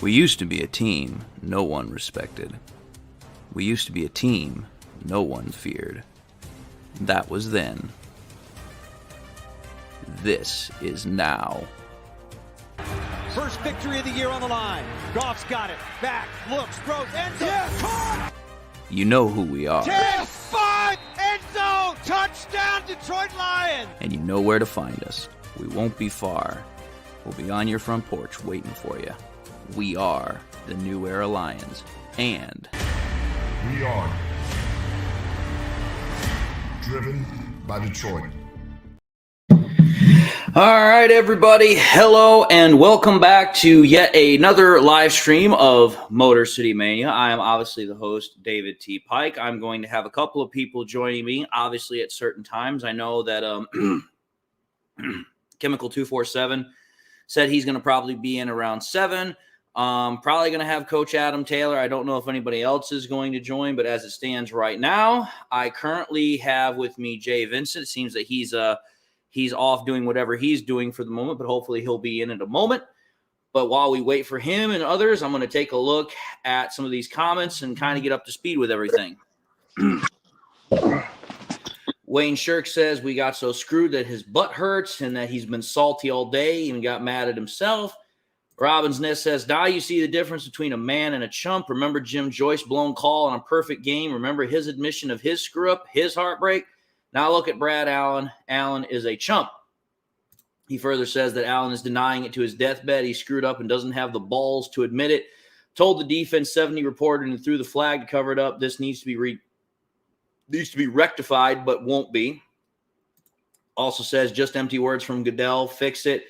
We used to be a team no one respected. We used to be a team no one feared. That was then. This is now. First victory of the year on the line. Goff's got it. Back, looks, throws, end zone. Yeah, caught! You know who we are. 10-5, end zone, touchdown, Detroit Lions! And you know where to find us. We won't be far. We'll be on your front porch waiting for you. We are the New Era Lions. And we are driven by Detroit. All right, everybody. Hello and welcome back to yet another live stream of Motor City Mania. I am obviously the host, David T. Pike. I'm going to have a couple of people joining me, obviously, at certain times. I know that Chemical 247 said he's going to probably be in around 7. Probably going to have Coach Adam Taylor. I don't know if anybody else is going to join, but as it stands right now, I currently have with me Jay Vincent. It seems that he's off doing whatever he's doing for the moment, but hopefully he'll be in a moment. But while we wait for him and others, I'm going to take a look at some of these comments and kind of get up to speed with everything. Wayne Shirk says we got so screwed that his butt hurts and that he's been salty all day, even got mad at himself. Robin's Nest says, now you see the difference between a man and a chump. Remember Jim Joyce blown call on a perfect game. Remember his admission of his screw-up, his heartbreak. Now look at Brad Allen. Allen is a chump. He further says that Allen is denying it to his deathbed. He screwed up and doesn't have the balls to admit it. Told the defense 70 reported and threw the flag to cover it up. This needs to be rectified, but won't be. Also says just empty words from Goodell. Fix it.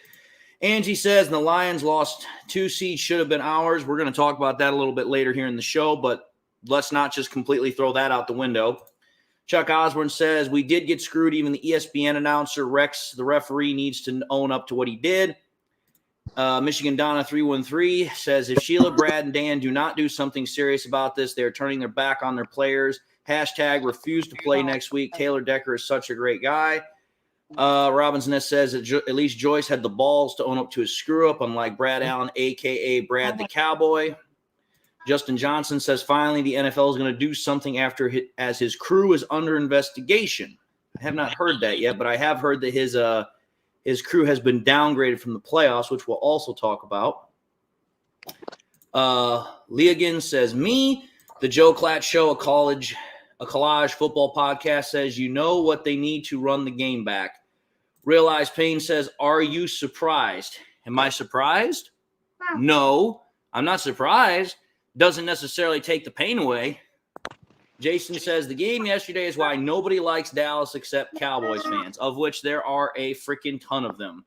Angie says the Lions lost 2 seeds, should have been ours. We're going to talk about that a little bit later here in the show, but let's not just completely throw that out the window. Chuck Osborne says we did get screwed. Even the ESPN announcer, Rex, the referee, needs to own up to what he did. Michigan Donna 313 says if Sheila, Brad, and Dan do not do something serious about this, they're turning their back on their players. Hashtag refuse to play next week. Taylor Decker is such a great guy. Robin's Nest says that at least Joyce had the balls to own up to his screw-up, unlike Brad Allen, a.k.a. Brad the Cowboy. Justin Johnson says finally the NFL is going to do something as his crew is under investigation. I have not heard that yet, but I have heard that his crew has been downgraded from the playoffs, which we'll also talk about. Leogan says, the Joe Klatt Show, a college football podcast, says you know what they need to run the game back. Realize Payne says, are you surprised? Am I surprised? No, I'm not surprised. Doesn't necessarily take the pain away. Jason says the game yesterday is why nobody likes Dallas except Cowboys fans, of which there are a freaking ton of them.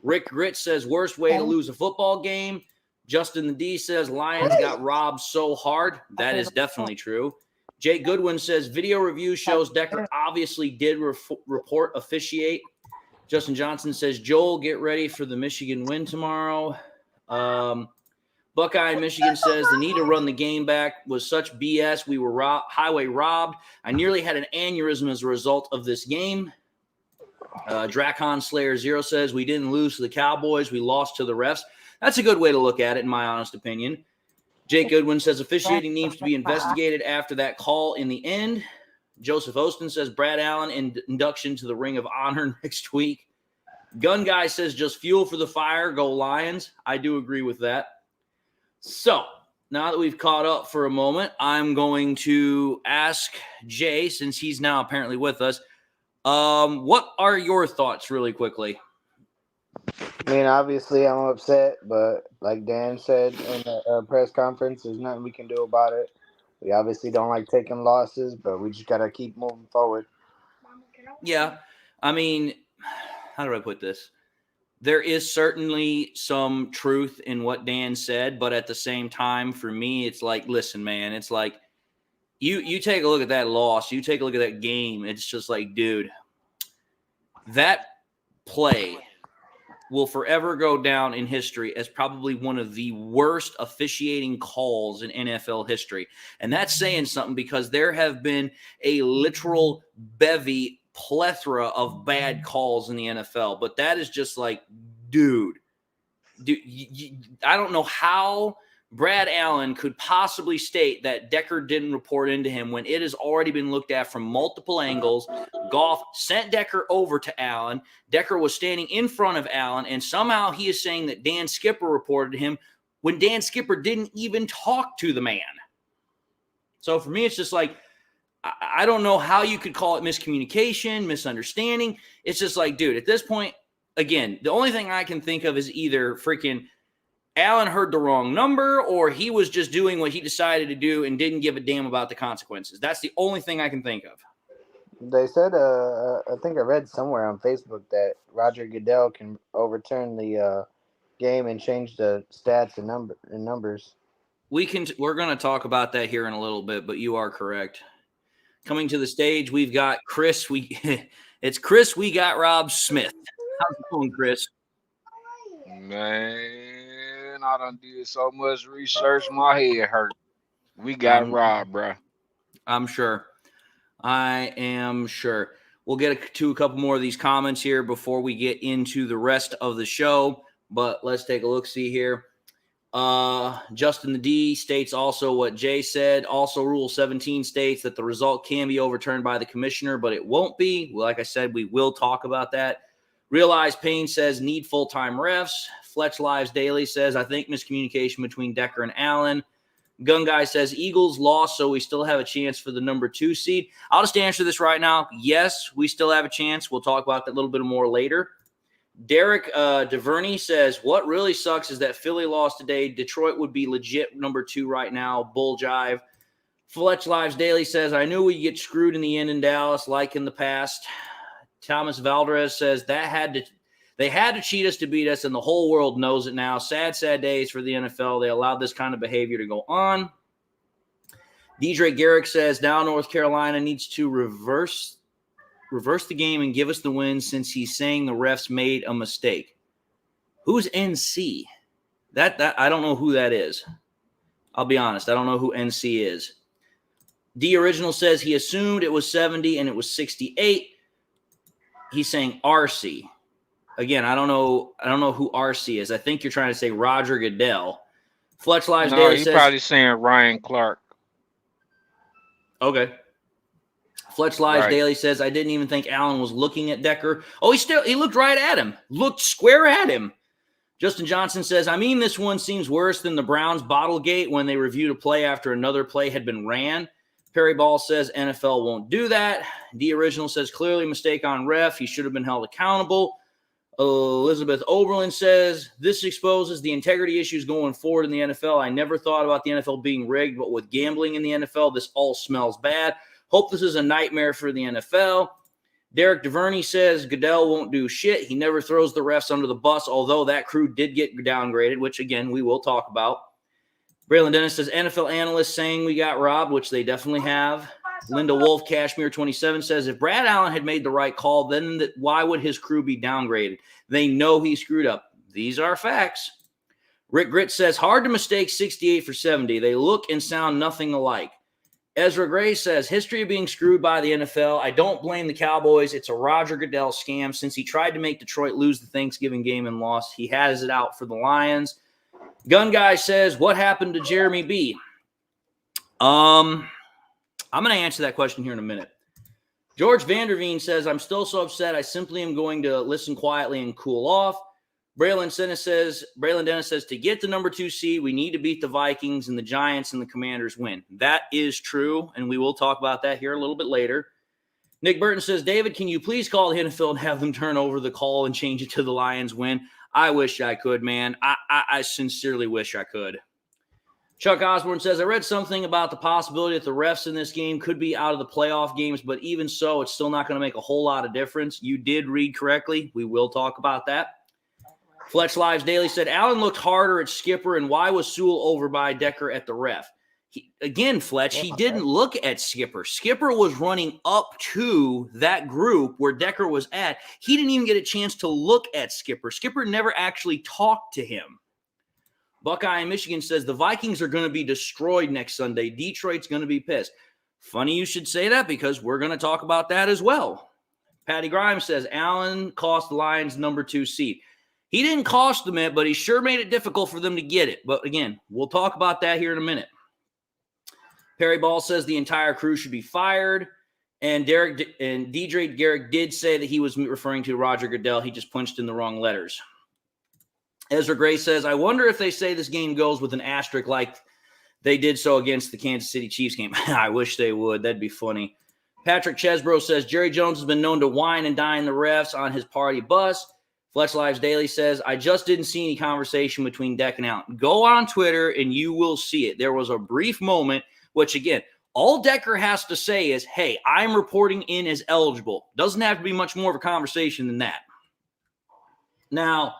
Rick Grit says worst way to lose a football game. Justin the D says Lions got robbed so hard. That is definitely true. Jake Goodwin says video review shows Decker obviously did report officiate. Justin Johnson says Joel, get ready for the Michigan win tomorrow. Buckeye in Michigan says the need to run the game back was such BS. We were highway robbed. I nearly had an aneurysm as a result of this game. Dracon Slayer 0 says we didn't lose to the Cowboys. We lost to the refs. That's a good way to look at it, in my honest opinion. Jake Goodwin says officiating needs to be investigated after that call in the end. Joseph Ostin says Brad Allen induction to the Ring of Honor next week. Gun Guy says just fuel for the fire. Go Lions. I do agree with that. So now that we've caught up for a moment, I'm going to ask Jay, since he's now apparently with us, what are your thoughts really quickly? I mean, obviously I'm upset, but like Dan said in the press conference, there's nothing we can do about it. We obviously don't like taking losses, but we just got to keep moving forward. Yeah, I mean, how do I put this? There is certainly some truth in what Dan said, but at the same time, for me, it's like, listen, man, it's like you take a look at that loss, you take a look at that game, it's just like, dude, that play will forever go down in history as probably one of the worst officiating calls in NFL history. And that's saying something because there have been a literal plethora of bad calls in the NFL. But that is just like, dude, I don't know how Brad Allen could possibly state that Decker didn't report into him when it has already been looked at from multiple angles. Goff sent Decker over to Allen. Decker was standing in front of Allen, and somehow he is saying that Dan Skipper reported to him when Dan Skipper didn't even talk to the man. So for me, it's just like, I don't know how you could call it miscommunication, misunderstanding. It's just like, dude, at this point, again, the only thing I can think of is either freaking Allen heard the wrong number or he was just doing what he decided to do and didn't give a damn about the consequences. That's the only thing I can think of. They said, I think I read somewhere on Facebook that Roger Goodell can overturn the game and change the stats and numbers. We're going to talk about that here in a little bit, but you are correct. Coming to the stage, we've got Chris. It's Chris. We got Rob Smith. How's it going, Chris? Man, I done did so much research, my head hurt. We got Rob, bro. I'm sure. I am sure. We'll get to a couple more of these comments here before we get into the rest of the show, but let's take a look-see here. Justin the D states also what Jay said. Also, Rule 17 states that the result can be overturned by the commissioner, but it won't be. Like I said, we will talk about that. Realize Payne says need full-time refs. Fletch Lives Daily says, I think miscommunication between Decker and Allen. Gun Guy says Eagles lost, so we still have a chance for the number 2 seed. I'll just answer this right now. Yes, we still have a chance. We'll talk about that a little bit more later. Derek DeVerney says, what really sucks is that Philly lost today. Detroit would be legit number 2 right now. Bull jive. Fletch Lives Daily says, I knew we'd get screwed in the end in Dallas like in the past. Thomas Valdez says they had to cheat us to beat us, and the whole world knows it now. Sad, sad days for the NFL. They allowed this kind of behavior to go on. Deidre Garrick says, now North Carolina needs to reverse the game and give us the win since he's saying the refs made a mistake. Who's NC? That I don't know who that is. I'll be honest. I don't know who NC is. D Original says he assumed it was 70 and it was 68. He's saying RC. Again, I don't know who RC is. I think you're trying to say Roger Goodell. Fletch Lives Daily he's says probably saying Ryan Clark. Okay. Fletch Lives Daily says, I didn't even think Allen was looking at Decker. Oh, he looked right at him. Looked square at him. Justin Johnson says, I mean, this one seems worse than the Browns Bottlegate when they reviewed a play after another play had been ran. Perry Ball says NFL won't do that. D Original says, clearly mistake on ref. He should have been held accountable. Elizabeth Oberlin says, this exposes the integrity issues going forward in the NFL. I never thought about the NFL being rigged, but with gambling in the NFL, this all smells bad. Hope this is a nightmare for the NFL. Derek DeVerney says Goodell won't do shit. He never throws the refs under the bus, although that crew did get downgraded, which, again, we will talk about. Braylon Dennis says NFL analysts saying we got robbed, which they definitely have. Linda Wolf, Cashmere 27 says, if Brad Allen had made the right call, then why would his crew be downgraded? They know he screwed up. These are facts. Rick Grit says, hard to mistake 68 for 70. They look and sound nothing alike. Ezra Gray says, history of being screwed by the NFL. I don't blame the Cowboys. It's a Roger Goodell scam. Since he tried to make Detroit lose the Thanksgiving game and lost, he has it out for the Lions. Gun Guy says, what happened to Jeremy B? I'm going to answer that question here in a minute. George Vanderveen says, I'm still so upset. I simply am going to listen quietly and cool off. Braylon Dennis says, to get the number 2 seed, we need to beat the Vikings and the Giants and the Commanders win. That is true, and we will talk about that here a little bit later. Nick Burton says, David, can you please call the NFL and have them turn over the call and change it to the Lions win? I wish I could, man. I sincerely wish I could. Chuck Osborne says, I read something about the possibility that the refs in this game could be out of the playoff games, but even so, it's still not going to make a whole lot of difference. You did read correctly. We will talk about that. Fletch Lives Daily said, Allen looked harder at Skipper, and why was Sewell over by Decker at the ref? Fletch, he didn't look at Skipper. Skipper was running up to that group where Decker was at. He didn't even get a chance to look at Skipper. Skipper never actually talked to him. Buckeye in Michigan says, the Vikings are going to be destroyed next Sunday. Detroit's going to be pissed. Funny you should say that because we're going to talk about that as well. Patty Grimes says, Allen cost the Lions number 2 seed. He didn't cost them it, but he sure made it difficult for them to get it. But again, we'll talk about that here in a minute. Perry Ball says the entire crew should be fired. And DJ Garrick did say that he was referring to Roger Goodell. He just punched in the wrong letters. Ezra Gray says, I wonder if they say this game goes with an asterisk like they did so against the Kansas City Chiefs game. I wish they would. That'd be funny. Patrick Chesbro says, Jerry Jones has been known to wine and dine the refs on his party bus. Fletch Lives Daily says, I just didn't see any conversation between Deck and Allen. Go on Twitter and you will see it. There was a brief moment, which again, all Decker has to say is, hey, I'm reporting in as eligible. Doesn't have to be much more of a conversation than that. Now,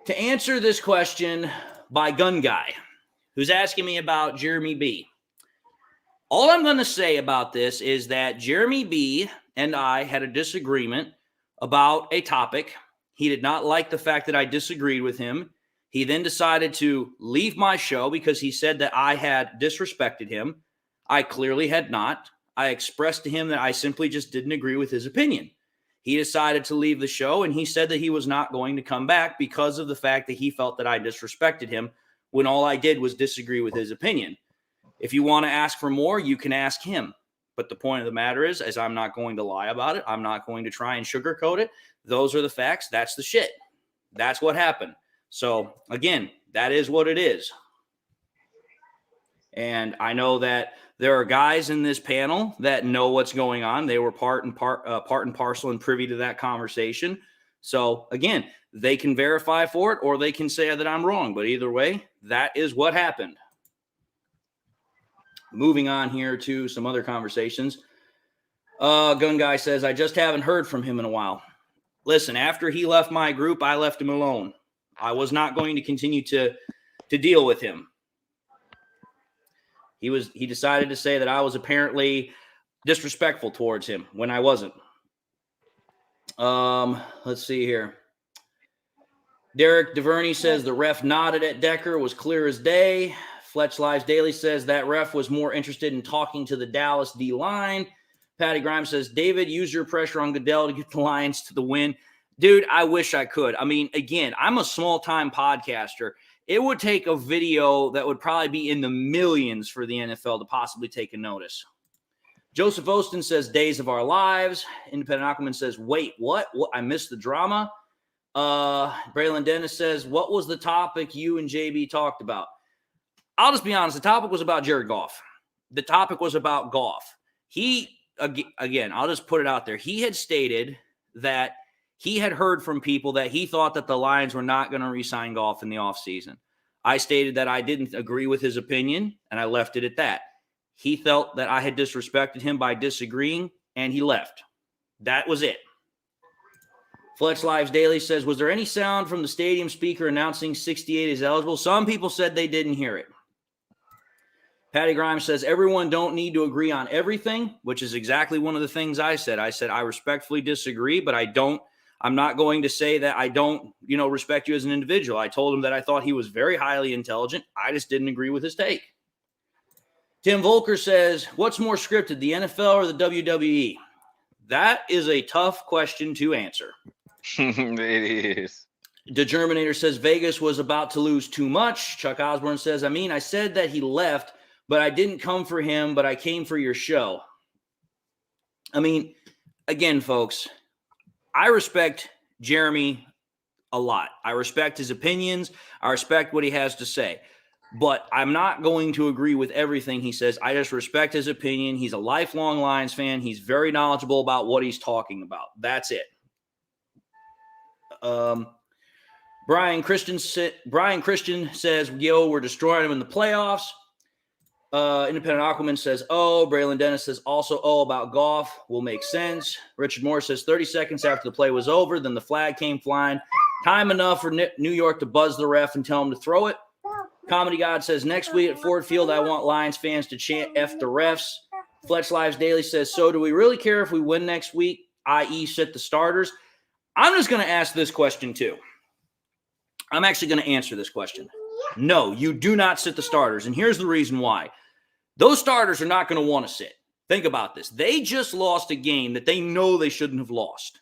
to answer this question by Gun Guy, who's asking me about Jeremy B. All I'm going to say about this is that Jeremy B. and I had a disagreement about a topic. He did not like the fact that I disagreed with him. He then decided to leave my show because he said that I had disrespected him. I clearly had not. I expressed to him that I simply just didn't agree with his opinion. He decided to leave the show, and he said that he was not going to come back because of the fact that he felt that I disrespected him when all I did was disagree with his opinion. If you want to ask for more, you can ask him. But the point of the matter is I'm not going to lie about it. I'm not going to try and sugarcoat it. Those are the facts. That's the shit. That's what happened. So, again, that is what it is. And I know that there are guys in this panel that know what's going on. They were part and parcel and privy to that conversation. So, again, they can verify for it or they can say that I'm wrong. But either way, that is what happened. Moving on here to some other conversations. Gun Guy says, I just haven't heard from him in a while. Listen, after he left my group, I left him alone. I was not going to continue to deal with him. He decided to say that I was apparently disrespectful towards him when I wasn't. Let's see here. Derek DeVerney says the ref nodded at Decker, was clear as day. Fletch Lives Daily says that ref was more interested in talking to the Dallas D-line. Patty Grimes says, David, use your pressure on Goodell to get the Lions to the win. Dude, I wish I could. I mean, again, I'm a small-time podcaster. It would take a video that would probably be in the millions for the NFL to possibly take a notice. Joseph Ostin says, days of our lives. Independent Aquaman says, wait, what? I missed the drama. Braylon Dennis says, what was the topic you and JB talked about? I'll just be honest. The topic was about Jared Goff. The topic was about Goff. Again, I'll just put it out there. He had stated that he had heard from people that he thought that the Lions were not going to re-sign Goff in the offseason. I stated that I didn't agree with his opinion, and I left it at that. He felt that I had disrespected him by disagreeing, and he left. That was it. Fletch Lives Daily says, was there any sound from the stadium speaker announcing 68 is eligible? Some people said they didn't hear it. Patty Grimes says, everyone don't need to agree on everything, which is exactly one of the things I said. I said, I respectfully disagree, but I'm not going to say that I don't, respect you as an individual. I told him that I thought he was very highly intelligent. I just didn't agree with his take. Tim Volker says, what's more scripted, the NFL or the WWE? That is a tough question to answer. It is. The Germinator says, Vegas was about to lose too much. Chuck Osborne says, I said that he left, but I didn't come for him, but I came for your show. Again, folks, I respect Jeremy a lot. I respect his opinions. I respect what he has to say. But I'm not going to agree with everything he says. I just respect his opinion. He's a lifelong Lions fan. He's very knowledgeable about what he's talking about. That's it. Brian Christian says, yo, we're destroying him in the playoffs. Independent Aquaman says, Braylon Dennis says also, about Goff will make sense. Richard Moore says 30 seconds after the play was over, then the flag came flying. Time enough for New York to buzz the ref and tell him to throw it. Comedy God says, next week at Ford Field, I want Lions fans to chant F the refs. Fletch Lives Daily says, so do we really care if we win next week, i.e. sit the starters? I'm just going to ask this question too. I'm actually going to answer this question. No, you do not sit the starters. And here's the reason why. Those starters are not going to want to sit. Think about this. They just lost a game that they know they shouldn't have lost.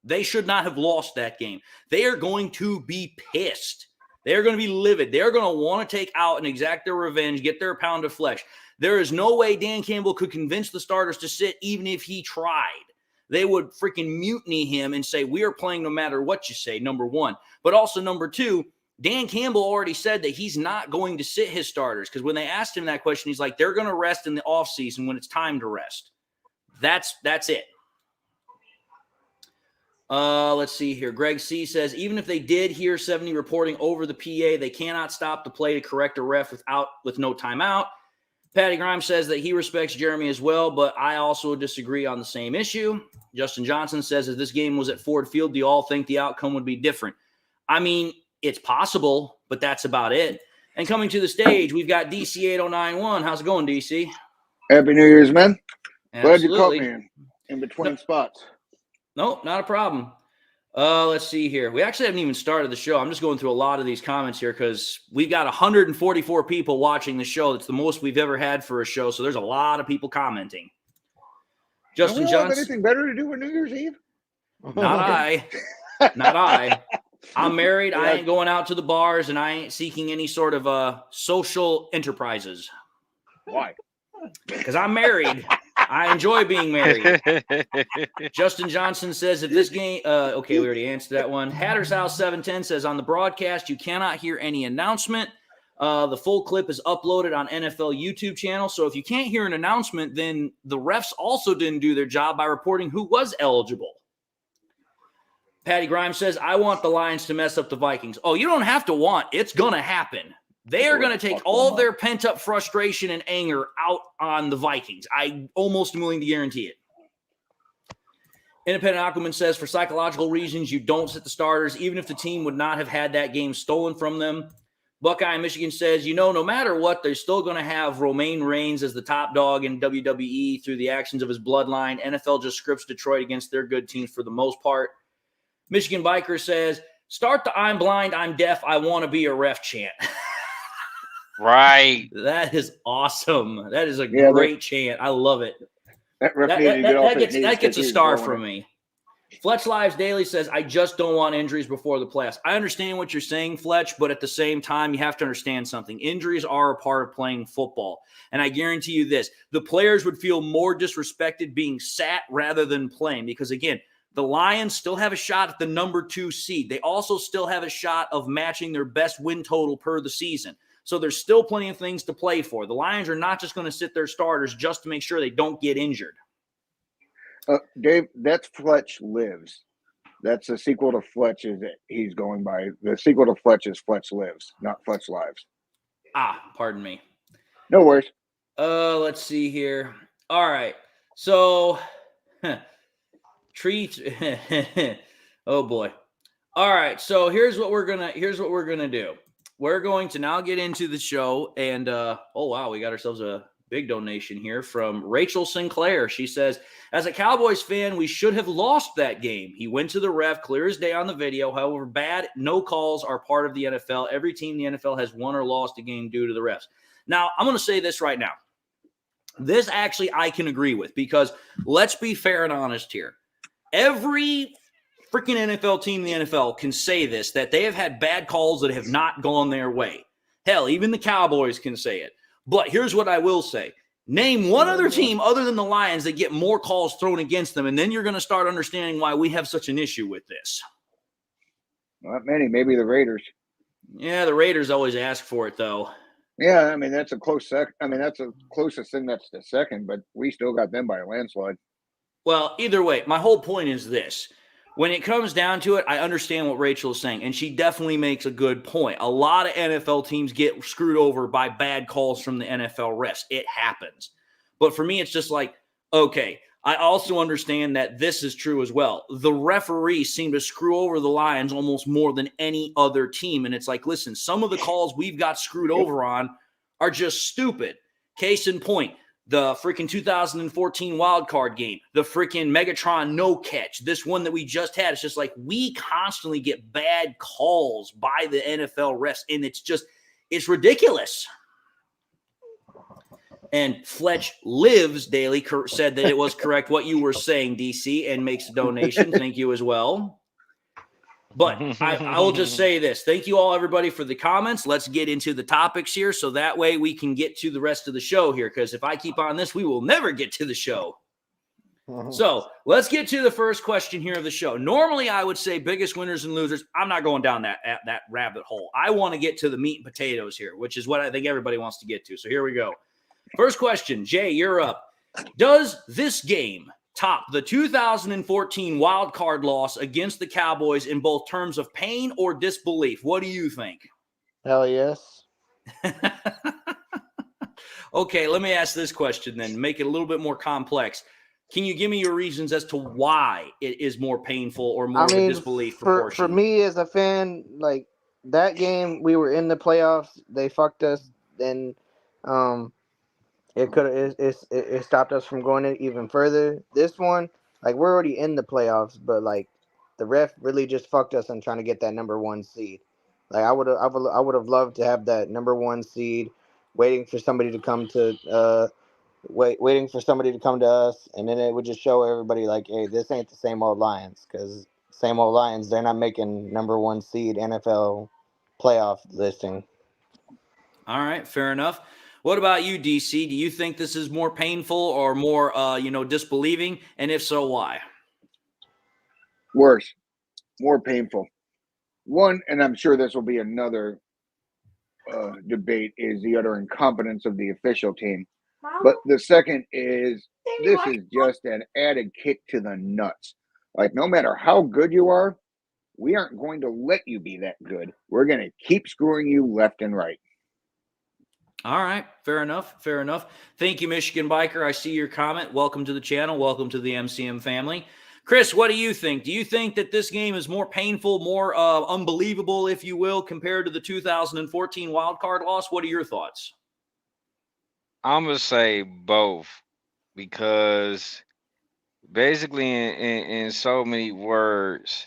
They should not have lost that game. They are going to be pissed. They are going to be livid. They're going to want to take out and exact their revenge, get their pound of flesh. There is no way Dan Campbell could convince the starters to sit even if he tried. They would freaking mutiny him and say, we are playing no matter what you say, number one. But also, number two, Dan Campbell already said that he's not going to sit his starters because when they asked him that question, he's like, they're going to rest in the offseason when it's time to rest. That's it. Let's see here. Greg C. says, even if they did hear 70 reporting over the PA, they cannot stop the play to correct a ref with no timeout. Patty Grimes says that he respects Jeremy as well, but I also disagree on the same issue. Justin Johnson says, if this game was at Ford Field, do you all think the outcome would be different? I mean, it's possible, but that's about it. And coming to the stage, we've got DC 8091. How's it going, DC? Happy New Year's, man. Absolutely. Glad you caught me in between spots. Nope, not a problem. Let's see here. We actually haven't even started the show. I'm just going through a lot of these comments here because we've got 144 people watching the show. That's the most we've ever had for a show, so there's a lot of people commenting. Justin Johnson. Anything better to do on New Year's Eve? Not I. Not I. I'm married. I ain't going out to the bars, and I ain't seeking any sort of social enterprises. Why? Because I'm married. I enjoy being married. Justin Johnson says, if this game, okay, we already answered that one. Hatter's House 710 says, on the broadcast, you cannot hear any announcement. The full clip is uploaded on NFL YouTube channel. So if you can't hear an announcement, then the refs also didn't do their job by reporting who was eligible. Patty Grimes says, I want the Lions to mess up the Vikings. Oh, you don't have to want. It's going to happen. They are going to take all of their pent-up frustration and anger out on the Vikings. I almost am willing to guarantee it. Independent Aquaman says, for psychological reasons, you don't sit the starters, even if the team would not have had that game stolen from them. Buckeye in Michigan says, no matter what, they're still going to have Romaine Reigns as the top dog in WWE through the actions of his bloodline. NFL just scripts Detroit against their good teams for the most part. Michigan Biker says, start the I'm blind, I'm deaf, I want to be a ref chant. Right. That is awesome. That is a great chant. I love it. That gets a star from me. Fletch Lives Daily says, I just don't want injuries before the playoffs. I understand what you're saying, Fletch, but at the same time, you have to understand something. Injuries are a part of playing football. And I guarantee you this, the players would feel more disrespected being sat rather than playing because, again, the Lions still have a shot at the number 2 seed. They also still have a shot of matching their best win total per the season. So there's still plenty of things to play for. The Lions are not just going to sit their starters just to make sure they don't get injured. Dave, that's Fletch Lives. That's the sequel to Fletch he's going by. The sequel to Fletch is Fletch Lives, not Fletch Lives. Pardon me. No worries. Let's see here. All right. So oh boy. All right. So here's what we're gonna do. We're going to now get into the show, and oh wow, we got ourselves a big donation here from Rachel Sinclair. She says, as a Cowboys fan, we should have lost that game. He went to the ref, clear as day on the video. However, bad no calls are part of the NFL. Every team in the NFL has won or lost a game due to the refs. Now, I'm going to say this right now. This actually I can agree with because let's be fair and honest here. Every freaking NFL team in the NFL can say this, that they have had bad calls that have not gone their way. Hell, even the Cowboys can say it. But here's what I will say. Name one other team other than the Lions that get more calls thrown against them, and then you're going to start understanding why we have such an issue with this. Not many. Maybe the Raiders. Yeah, the Raiders always ask for it, though. Yeah, I mean, that's a close second. I mean, that's the closest thing that's the second, but we still got them by a landslide. Well, either way, my whole point is this. When it comes down to it, I understand what Rachel is saying, and she definitely makes a good point. A lot of NFL teams get screwed over by bad calls from the NFL refs. It happens. But for me, it's just like, okay, I also understand that this is true as well. The referees seem to screw over the Lions almost more than any other team, and it's like, listen, some of the calls we've got screwed over on are just stupid. Case in point, the freaking 2014 wild card game, the freaking Megatron no catch, this one that we just had. It's just like we constantly get bad calls by the NFL refs, and it's ridiculous. And Fletch Lives Daily said that it was correct what you were saying, DC, and makes a donation. Thank you as well. But I will just say this. Thank you all, everybody, for the comments. Let's get into the topics here so that way we can get to the rest of the show here, because if I keep on this, we will never get to the show. So let's get to the first question here of the show. Normally, I would say biggest winners and losers. I'm not going down that rabbit hole. I want to get to the meat and potatoes here, which is what I think everybody wants to get to. So here we go. First question, Jay, you're up. Does this game top the 2014 wild card loss against the Cowboys in both terms of pain or disbelief? What do you think? Hell yes. Okay, let me ask this question then. Make it a little bit more complex. Can you give me your reasons as to why it is more painful or more of a disbelief proportion? For me as a fan, like that game, we were in the playoffs. They fucked us. Then it stopped us from going even further. This one, like we're already in the playoffs, but like the ref really just fucked us on trying to get that number 1 seed. Like I would have loved to have that number 1 seed, waiting for somebody to come to waiting for somebody to come to us, and then it would just show everybody like, hey, this ain't the same old Lions, because same old Lions, they're not making number 1 seed NFL playoff listing. All right, fair enough. What about you, DC? Do you think this is more painful or more, disbelieving? And if so, why? Worse, more painful. One, and I'm sure this will be another debate, is the utter incompetence of the official team. But the second is this is just an added kick to the nuts. Like, no matter how good you are, we aren't going to let you be that good. We're going to keep screwing you left and right. All right. Fair enough. Fair enough. Thank you, Michigan Biker. I see your comment. Welcome to the channel. Welcome to the MCM family. Chris, what do you think? Do you think that this game is more painful, more unbelievable, if you will, compared to the 2014 wildcard loss? What are your thoughts? I'm going to say both, because basically in so many words,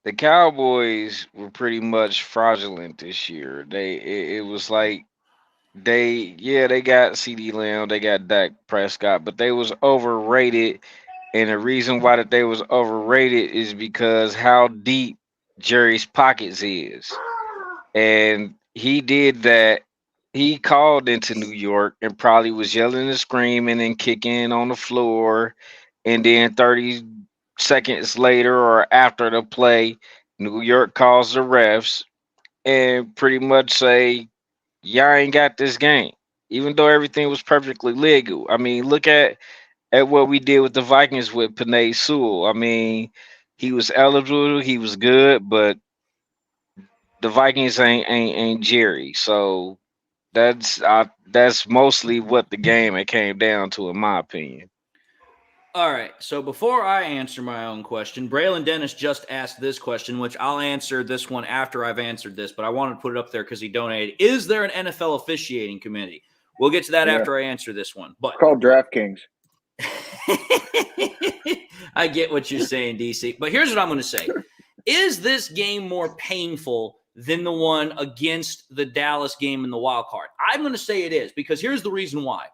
the Cowboys were pretty much fraudulent this year. It was like they got CD Lamb, they got Dak Prescott, but they was overrated. And the reason why that they was overrated is because how deep Jerry's pockets is. And he did that. He called into New York and probably was yelling and screaming and kicking on the floor. And then 30 seconds later or after the play, New York calls the refs and pretty much say, y'all ain't got this game, even though everything was perfectly legal. I mean, look at what we did with the Vikings with Penei Sewell. I mean, he was eligible, he was good, but the Vikings ain't Jerry. So that's mostly what the game it came down to, in my opinion. All right, so before I answer my own question, Braylon Dennis just asked this question, which I'll answer this one after I've answered this, but I wanted to put it up there because he donated. Is there an NFL officiating committee? We'll get to that after I answer this one. But Called DraftKings. I get what you're saying, DC. But here's what I'm going to say. Is this game more painful than the one against the Dallas game in the wild card? I'm going to say it is, because here's the reason why.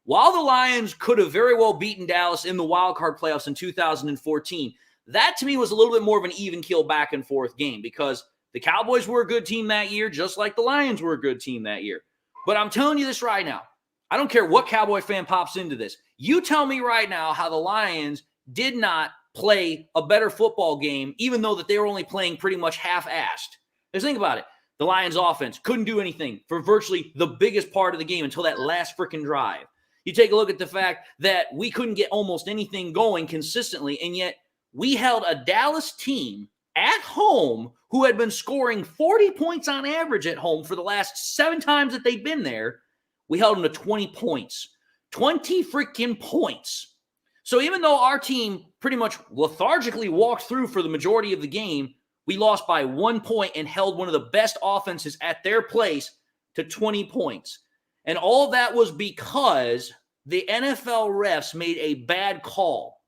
While the Lions could have very well beaten Dallas in the wild card playoffs in 2014, that to me was a little bit more of an even keel back and forth game, because the Cowboys were a good team that year, just like the Lions were a good team that year. But I'm telling you this right now. I don't care what Cowboy fan pops into this. You tell me right now how the Lions did not play a better football game, even though that they were only playing pretty much half-assed. Just think about it. The Lions offense couldn't do anything for virtually the biggest part of the game until that last freaking drive. You take a look at the fact that we couldn't get almost anything going consistently, and yet we held a Dallas team at home who had been scoring 40 points on average at home for the last 7 times that they'd been there. We held them to 20 points. 20 freaking points. So even though our team pretty much lethargically walked through for the majority of the game, we lost by 1 point and held one of the best offenses at their place to 20 points. And all that was because the NFL refs made a bad call.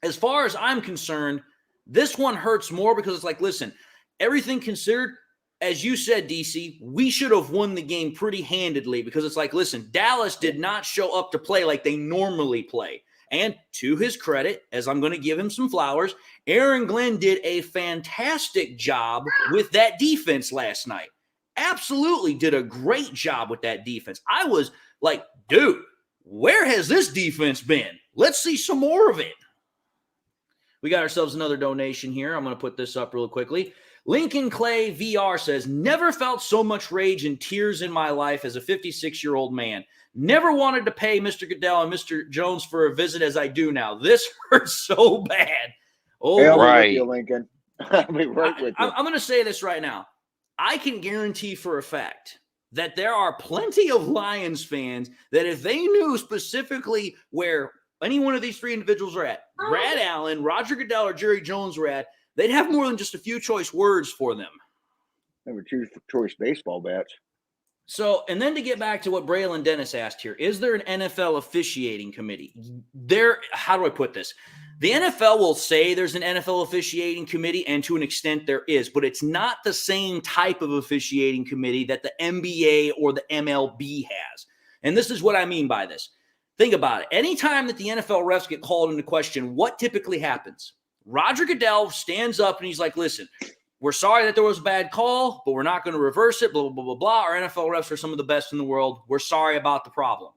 As far as I'm concerned, this one hurts more because it's like, listen, everything considered, as you said, DC, we should have won the game pretty handedly because it's like, listen, Dallas did not show up to play like they normally play. And to his credit, as I'm going to give him some flowers, Aaron Glenn did a fantastic job with that defense last night. Absolutely did a great job with that defense. I was like, dude, where has this defense been? Let's see some more of it. We got ourselves another donation here. I'm going to put this up real quickly. Lincoln Clay VR says, never felt so much rage and tears in my life as a 56-year-old man. Never wanted to pay Mr. Goodell and Mr. Jones for a visit as I do now. This hurts so bad. Oh, I'll be right. with you, Lincoln. I'll be right with you. I'm going to say this right now. I can guarantee for a fact that there are plenty of Lions fans that if they knew specifically where any one of these three individuals are at, Brad Allen, Roger Goodell, or Jerry Jones were at, they'd have more than just a few choice words for them. They were choice baseball bats. So, and then to get back to what Braylon Dennis asked here, is there an NFL officiating committee? How do I put this? The NFL will say there's an NFL officiating committee, and to an extent there is, but it's not the same type of officiating committee that the NBA or the MLB has. And this is what I mean by this. Think about it. Anytime that the NFL refs get called into question, what typically happens? Roger Goodell stands up and he's like, listen, we're sorry that there was a bad call, but we're not going to reverse it, blah, blah, blah, blah, blah. Our NFL refs are some of the best in the world. We're sorry about the problem.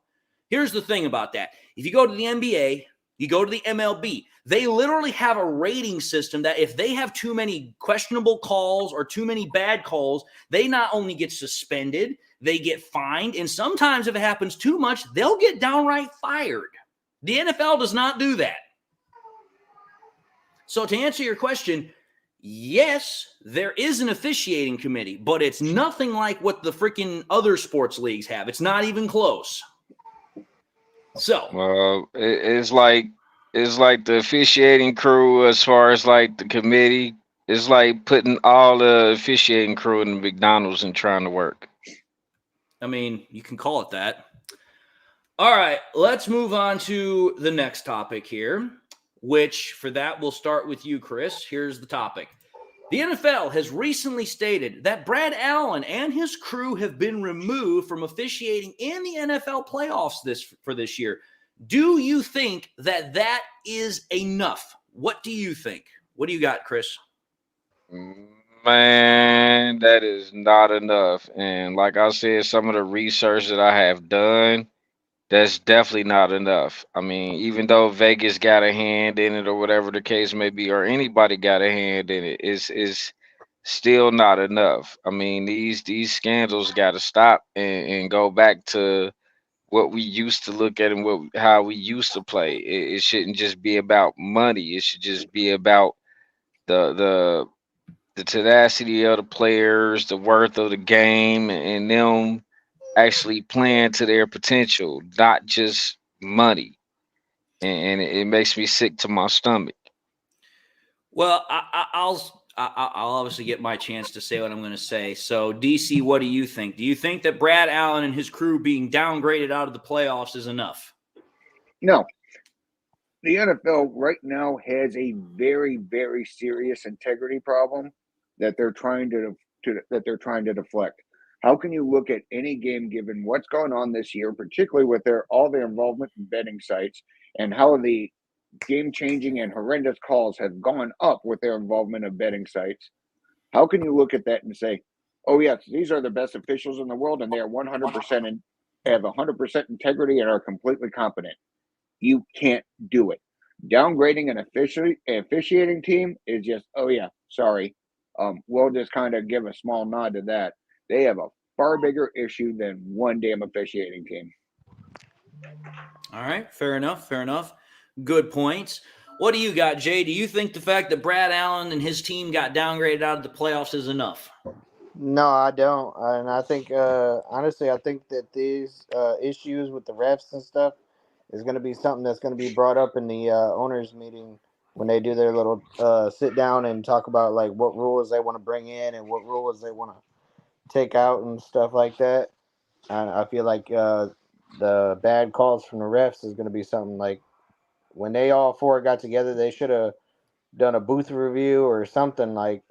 Here's the thing about that. If you go to the NBA, you go to the MLB, they literally have a rating system that if they have too many questionable calls or too many bad calls, they not only get suspended, they get fined, and sometimes if it happens too much, they'll get downright fired. The NFL does not do that. So to answer your question, yes, there is an officiating committee, but it's nothing like what the freaking other sports leagues have. It's not even close. So, Well, it's like the officiating crew, as far as like the committee, it's like putting all the officiating crew in the McDonald's and trying to work. I mean, you can call it that. All right, let's move on to the next topic here, which for that we'll start with you, Chris. Here's the topic. The NFL has recently stated that Brad Allen and his crew have been removed from officiating in the NFL playoffs for this year. Do you think that is enough? What do you think? What do you got, Chris? Man, that is not enough. And like I said, some of the research that I have done, that's definitely not enough. I mean, even though Vegas got a hand in it or whatever the case may be, or anybody got a hand in it, is still not enough. I mean, these scandals got to stop and go back to what we used to look at and how we used to play. It shouldn't just be about money. It should just be about the tenacity of the players, the worth of the game, and them actually playing to their potential, not just money. And it makes me sick to my stomach. Well, I'll obviously get my chance to say what I'm going to say. So, DC, what do you think? Do you think that Brad Allen and his crew being downgraded out of the playoffs is enough? No. The NFL right now has a very, very serious integrity problem that they're trying to deflect. How can you look at any game given what's going on this year, particularly with all their involvement in betting sites and how the game-changing and horrendous calls have gone up with their involvement of betting sites? How can you look at that and say, "Oh yes, these are the best officials in the world, and they are 100% and have 100% integrity and are completely competent"? You can't do it. Downgrading an officiating team is just, "Oh yeah, sorry." We'll just kind of give a small nod to that. They have a far bigger issue than one damn officiating team. All right, fair enough. Good points. What do you got, Jay? Do you think the fact that Brad Allen and his team got downgraded out of the playoffs is enough? No, I don't. And I think, honestly, I think that these issues with the refs and stuff is going to be something that's going to be brought up in the owners' meeting when they do their little sit down and talk about like what rules they want to bring in and what rules they want to take out and stuff like that. And I feel like the bad calls from the refs is going to be something like when they all four got together, they should have done a booth review or something like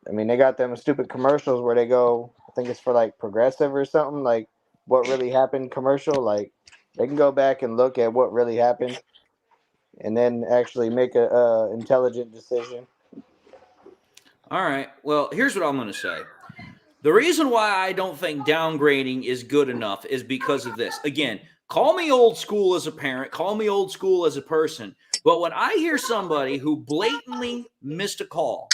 I mean, they got them stupid commercials where they go, I think it's for like Progressive or something, like what really happened commercial. Like they can go back and look at what really happened and then actually make a intelligent decision. All right. Well, here's what I'm going to say. The reason why I don't think downgrading is good enough is because of this. Again, call me old school as a parent, call me old school as a person, but when I hear somebody who blatantly missed a call,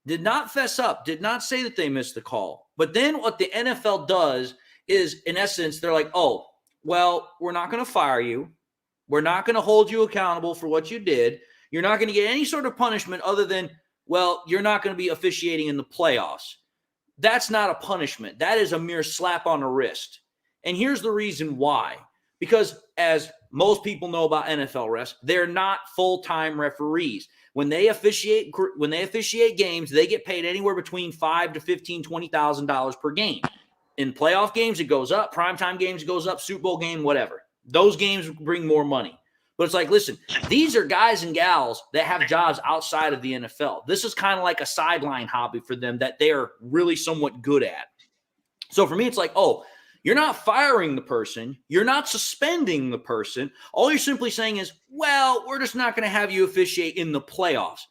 did not fess up, did not say that they missed the call, but then what the NFL does is, in essence, they're like, oh, well, we're not going to fire you. We're not going to hold you accountable for what you did. You're not going to get any sort of punishment other than, well, you're not going to be officiating in the playoffs. That's not a punishment. That is a mere slap on the wrist. And here's the reason why. Because as most people know about NFL refs, they're not full-time referees. When they officiate games, they get paid anywhere between $5,000 to $15,000, $20,000 per game. In playoff games, it goes up. Primetime games, it goes up. Super Bowl game, whatever. Those games bring more money. But it's like, listen, these are guys and gals that have jobs outside of the NFL. This is kind of like a sideline hobby for them that they're really somewhat good at. So for me, it's like, oh, you're not firing the person. You're not suspending the person. All you're simply saying is, well, we're just not going to have you officiate in the playoffs.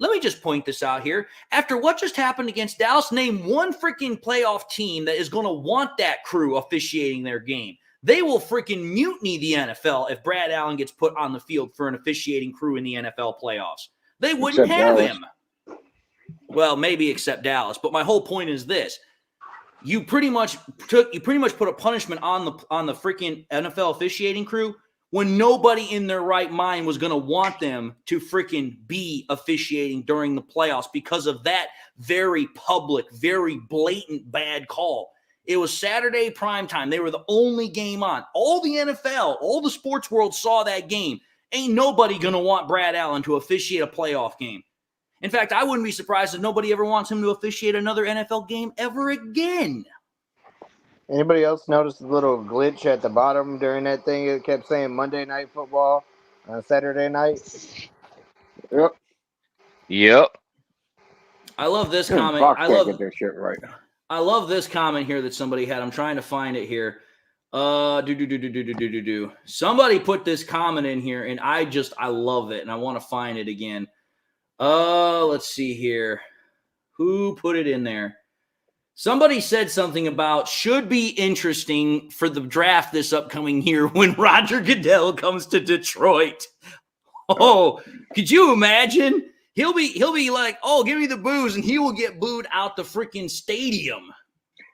Let me just point this out here. After what just happened against Dallas, name one freaking playoff team that is going to want that crew officiating their game. They will freaking mutiny the NFL if Brad Allen gets put on the field for an officiating crew in the NFL playoffs. They wouldn't have him. Well, maybe except Dallas. But my whole point is this. You pretty much put a punishment on the freaking NFL officiating crew when nobody in their right mind was going to want them to freaking be officiating during the playoffs because of that very public, very blatant bad call. It was Saturday primetime. They were the only game on. All the NFL, all the sports world saw that game. Ain't nobody going to want Brad Allen to officiate a playoff game. In fact, I wouldn't be surprised if nobody ever wants him to officiate another NFL game ever again. Anybody else notice the little glitch at the bottom during that thing? It kept saying Monday Night Football on Saturday night. Yep. I love this comment. Fox can't get their shit right. I love this comment here that somebody had. I'm trying to find it here. Somebody put this comment in here, and I love it, and I want to find it again. Let's see here. Who put it in there? Somebody said something about should be interesting for the draft this upcoming year when Roger Goodell comes to Detroit. Oh, could you imagine? He'll be like, oh, give me the booze, and he will get booed out the freaking stadium.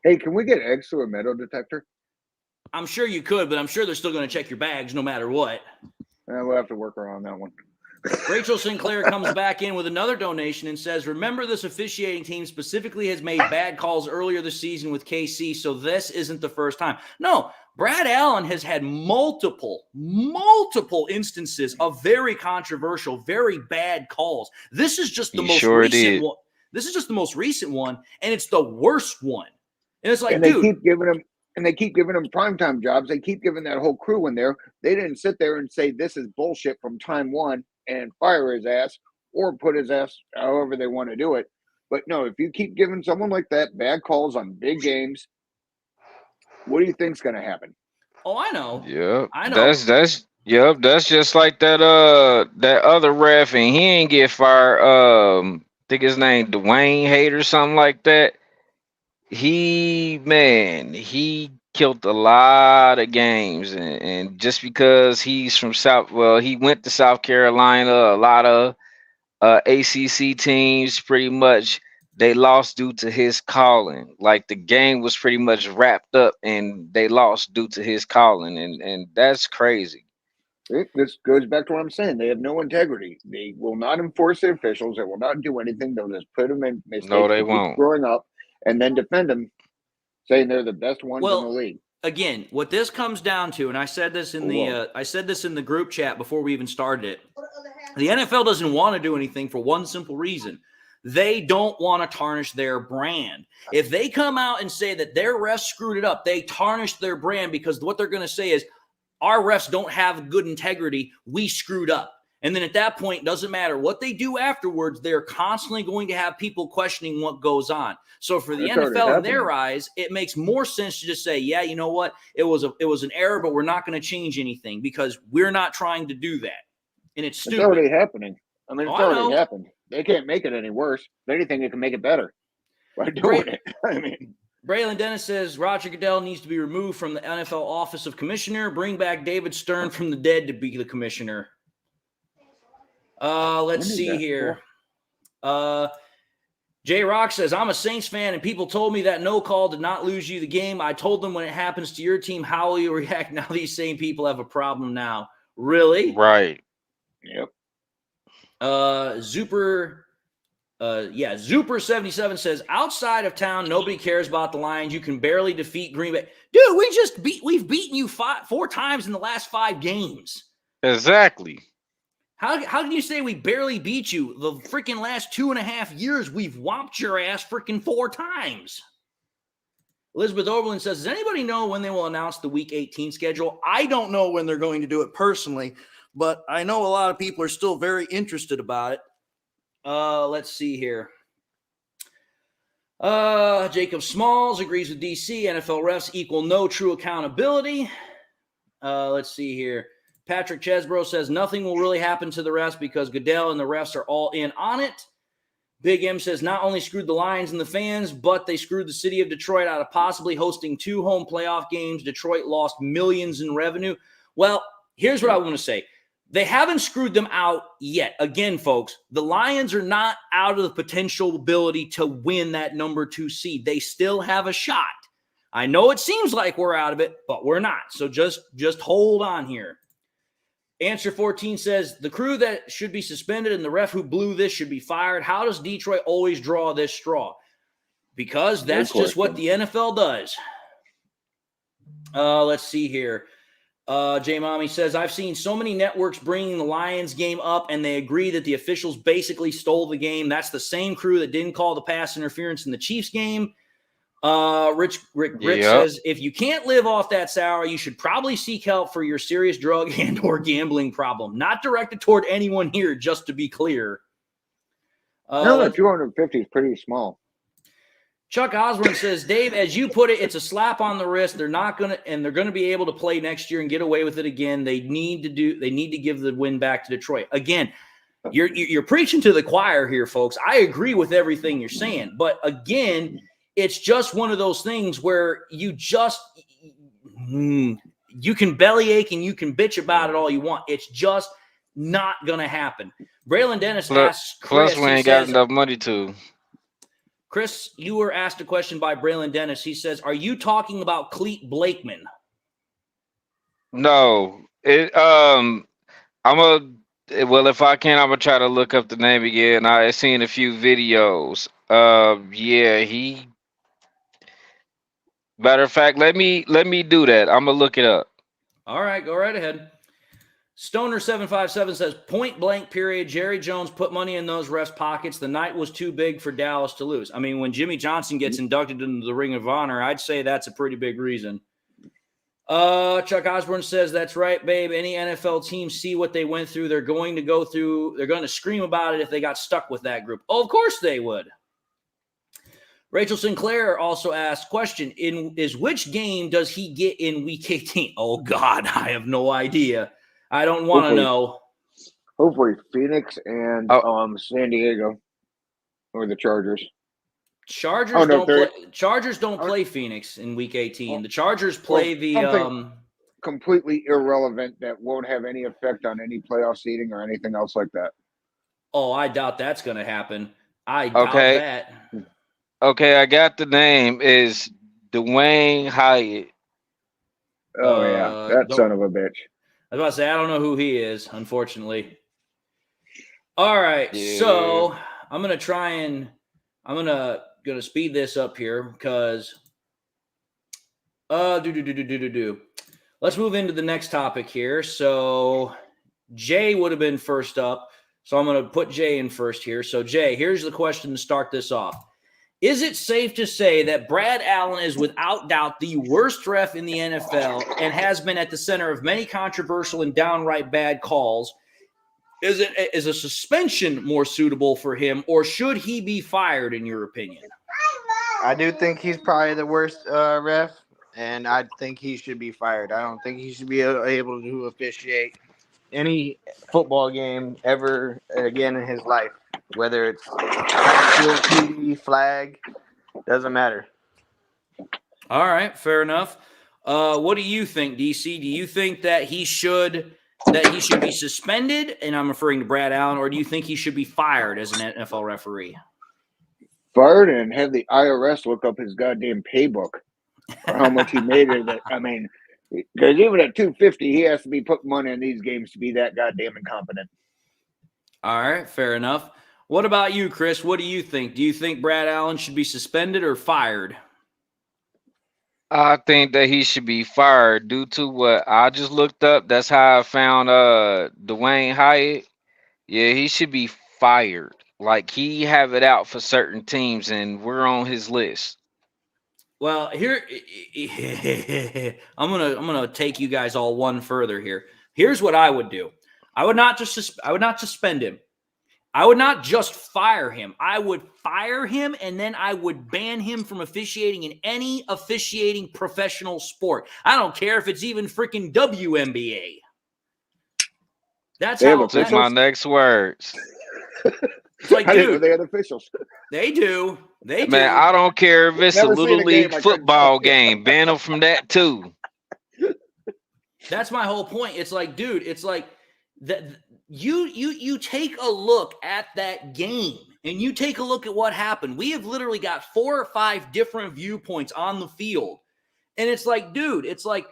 Hey, can we get eggs through a metal detector? I'm sure you could, but I'm sure they're still going to check your bags no matter what. We'll have to work around that one. Rachel Sinclair comes back in with another donation and says, remember this officiating team specifically has made bad calls earlier this season with KC, so this isn't the first time. No, Brad Allen has had multiple instances of very controversial, very bad calls. This is just the most recent one. This is just the most recent one, and it's the worst one. And it's like, and they keep giving them primetime jobs. They keep giving that whole crew in there. They didn't sit there and say this is bullshit from time one and fire his ass or put his ass however they want to do it. But no, if you keep giving someone like that bad calls on big games, what do you think's going to happen? Oh, I know. Yeah, I know. That's just like that other ref, and he ain't get fired. I think his name Dwayne Haight or something like that. He killed a lot of games, and just because he's from he went to South Carolina, a lot of ACC teams pretty much they lost due to his calling. Like the game was pretty much wrapped up, and they lost due to his calling, and that's crazy. This goes back to what I'm saying. They have no integrity. They will not enforce the officials. They will not do anything. They'll just put them in mistakes. No, they won't. Growing up, and then defend them, saying they're the best ones in the league. Again, what this comes down to, and I said this in the group chat before we even started it. The NFL doesn't want to do anything for one simple reason. They don't want to tarnish their brand. If they come out and say that their refs screwed it up, they tarnish their brand because what they're going to say is, our refs don't have good integrity. We screwed up. And then at that point, doesn't matter what they do afterwards, they're constantly going to have people questioning what goes on. So for the That's already NFL, in their happening. eyes, it makes more sense to just say, yeah, you know what? It was an error, but we're not going to change anything because we're not trying to do that. And it's stupid. It's already happening. I mean, Oh, it's I already know. happened. They can't make it any worse. If anything, they can make it better by doing Great. it. I mean, Braylon Dennis says Roger Goodell needs to be removed from the NFL Office of Commissioner. Bring back David Stern from the dead to be the commissioner. Let's see here. J-Rock says, I'm a Saints fan, and people told me that no call did not lose you the game. I told them when it happens to your team, how will you react? Now these same people have a problem now. Really? Right. yep. Zuper77 says, outside of town, nobody cares about the Lions. You can barely defeat Green Bay. Dude, we've beaten you 4 times in the last 5 games. Exactly. How can you say we barely beat you? The freaking last 2.5 years, we've whomped your ass freaking 4 times. Elizabeth Oberlin says, does anybody know when they will announce the Week 18 schedule? I don't know when they're going to do it personally, but I know a lot of people are still very interested about it. Let's see here. Jacob Smalls agrees with DC. NFL refs equal no true accountability. Let's see here. Patrick Chesbro says nothing will really happen to the refs because Goodell and the refs are all in on it. Big M says not only screwed the Lions and the fans, but they screwed the city of Detroit out of possibly hosting 2 home playoff games. Detroit lost millions in revenue. Well, here's what I want to say. They haven't screwed them out yet. Again, folks, the Lions are not out of the potential ability to win that number 2 seed. They still have a shot. I know it seems like we're out of it, but we're not. So just hold on here. Answer 14 says, the crew that should be suspended and the ref who blew this should be fired. How does Detroit always draw this straw? Because that's just what the NFL does. Let's see here. J Mommy says, I've seen so many networks bringing the Lions game up, and they agree that the officials basically stole the game. That's the same crew that didn't call the pass interference in the Chiefs game. Rick says, if you can't live off that salary, you should probably seek help for your serious drug and or gambling problem. Not directed toward anyone here, just to be clear. No, 250 is pretty small. Chuck Osborne says, Dave, as you put it, it's a slap on the wrist. They're going to be able to play next year and get away with it again. They need to give the win back to Detroit. Again, you're preaching to the choir here, folks. I agree with everything you're saying, but again, it's just one of those things where you can bellyache and you can bitch about it all you want. It's just not going to happen. Braylon Dennis asks Chris. Plus, we ain't got enough money to. Chris, you were asked a question by Braylon Dennis. He says, are you talking about Cleet Blakeman? No. If I can, I'm going to try to look up the name again. I've seen a few videos. Matter of fact, let me do that. I'm gonna look it up. All right, go right ahead. Stoner757 says, point blank period, Jerry Jones put money in those refs' pockets. The night was too big for Dallas to lose. I mean, when Jimmy Johnson gets inducted into the Ring of Honor, I'd say that's a pretty big reason. Chuck Osborne says, that's right, babe. Any NFL team see what they went through. They're going to scream about it if they got stuck with that group. Oh, of course they would. Rachel Sinclair also asked, question, which game does he get in Week 18? Oh, God, I have no idea. I don't want to know. Hopefully Phoenix and San Diego or the Chargers. Chargers don't play Phoenix in Week 18. The Chargers play completely irrelevant that won't have any effect on any playoff seeding or anything else like that. Oh, I doubt that's going to happen. I doubt that. Okay, I got the name. Is Dwayne Hyatt. Oh, yeah. That son of a bitch. I was about to say, I don't know who he is, unfortunately. All right, so I'm going to speed this up here because let's move into the next topic here. So Jay would have been first up. So I'm going to put Jay in first here. So Jay, here's the question to start this off. Is it safe to say that Brad Allen is without doubt the worst ref in the NFL and has been at the center of many controversial and downright bad calls? Is a suspension more suitable for him, or should he be fired, in your opinion? I do think he's probably the worst ref, and I think he should be fired. I don't think he should be able to officiate any football game ever again in his life, whether it's TD, flag, doesn't matter. All right, fair enough. What do you think, DC? Do you think that he should be suspended, and I'm referring to Brad Allen, or do you think he should be fired as an NFL referee? Fired and have the IRS look up his goddamn paybook or how much he made it. I mean, because even at $250, he has to be putting money in these games to be that goddamn incompetent. All right, fair enough. What about you, Chris? What do you think? Do you think Brad Allen should be suspended or fired? I think that he should be fired due to what I just looked up. That's how I found Dwayne Hyatt. Yeah, he should be fired. Like, he have it out for certain teams, and we're on his list. Well, here I'm gonna take you guys all one further here. Here's what I would do. I would not suspend him. I would not just fire him. I would fire him, and then I would ban him from officiating in any officiating professional sport. I don't care if it's even freaking WNBA. That's how. Took my next words. It's like, I didn't know dude, they had officials. they do. They do. Man, I don't care if it's a Never seen little a game league I couldn't football tell. game. Ban them from that too. That's my whole point. It's like, dude, it's like that. You take a look at that game and you take a look at what happened. We have literally got 4 or 5 different viewpoints on the field. And it's like, dude, it's like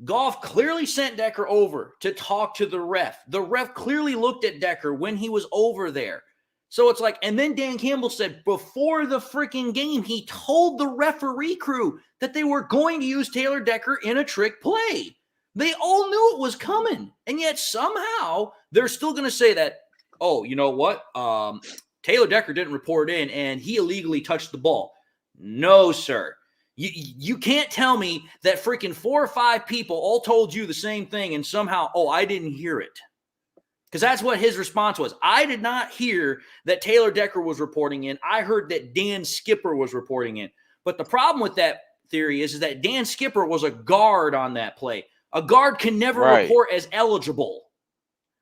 Goff clearly sent Decker over to talk to the ref. The ref clearly looked at Decker when he was over there. So it's like, and then Dan Campbell said before the freaking game, he told the referee crew that they were going to use Taylor Decker in a trick play. They all knew it was coming. And yet somehow they're still going to say that, oh, you know what? Taylor Decker didn't report in and he illegally touched the ball. No, sir. You can't tell me that freaking 4 or 5 people all told you the same thing and somehow, oh, I didn't hear it. Because that's what his response was. I did not hear that Taylor Decker was reporting in. I heard that Dan Skipper was reporting in. But the problem with that theory is that Dan Skipper was a guard on that play. A guard can never report as eligible.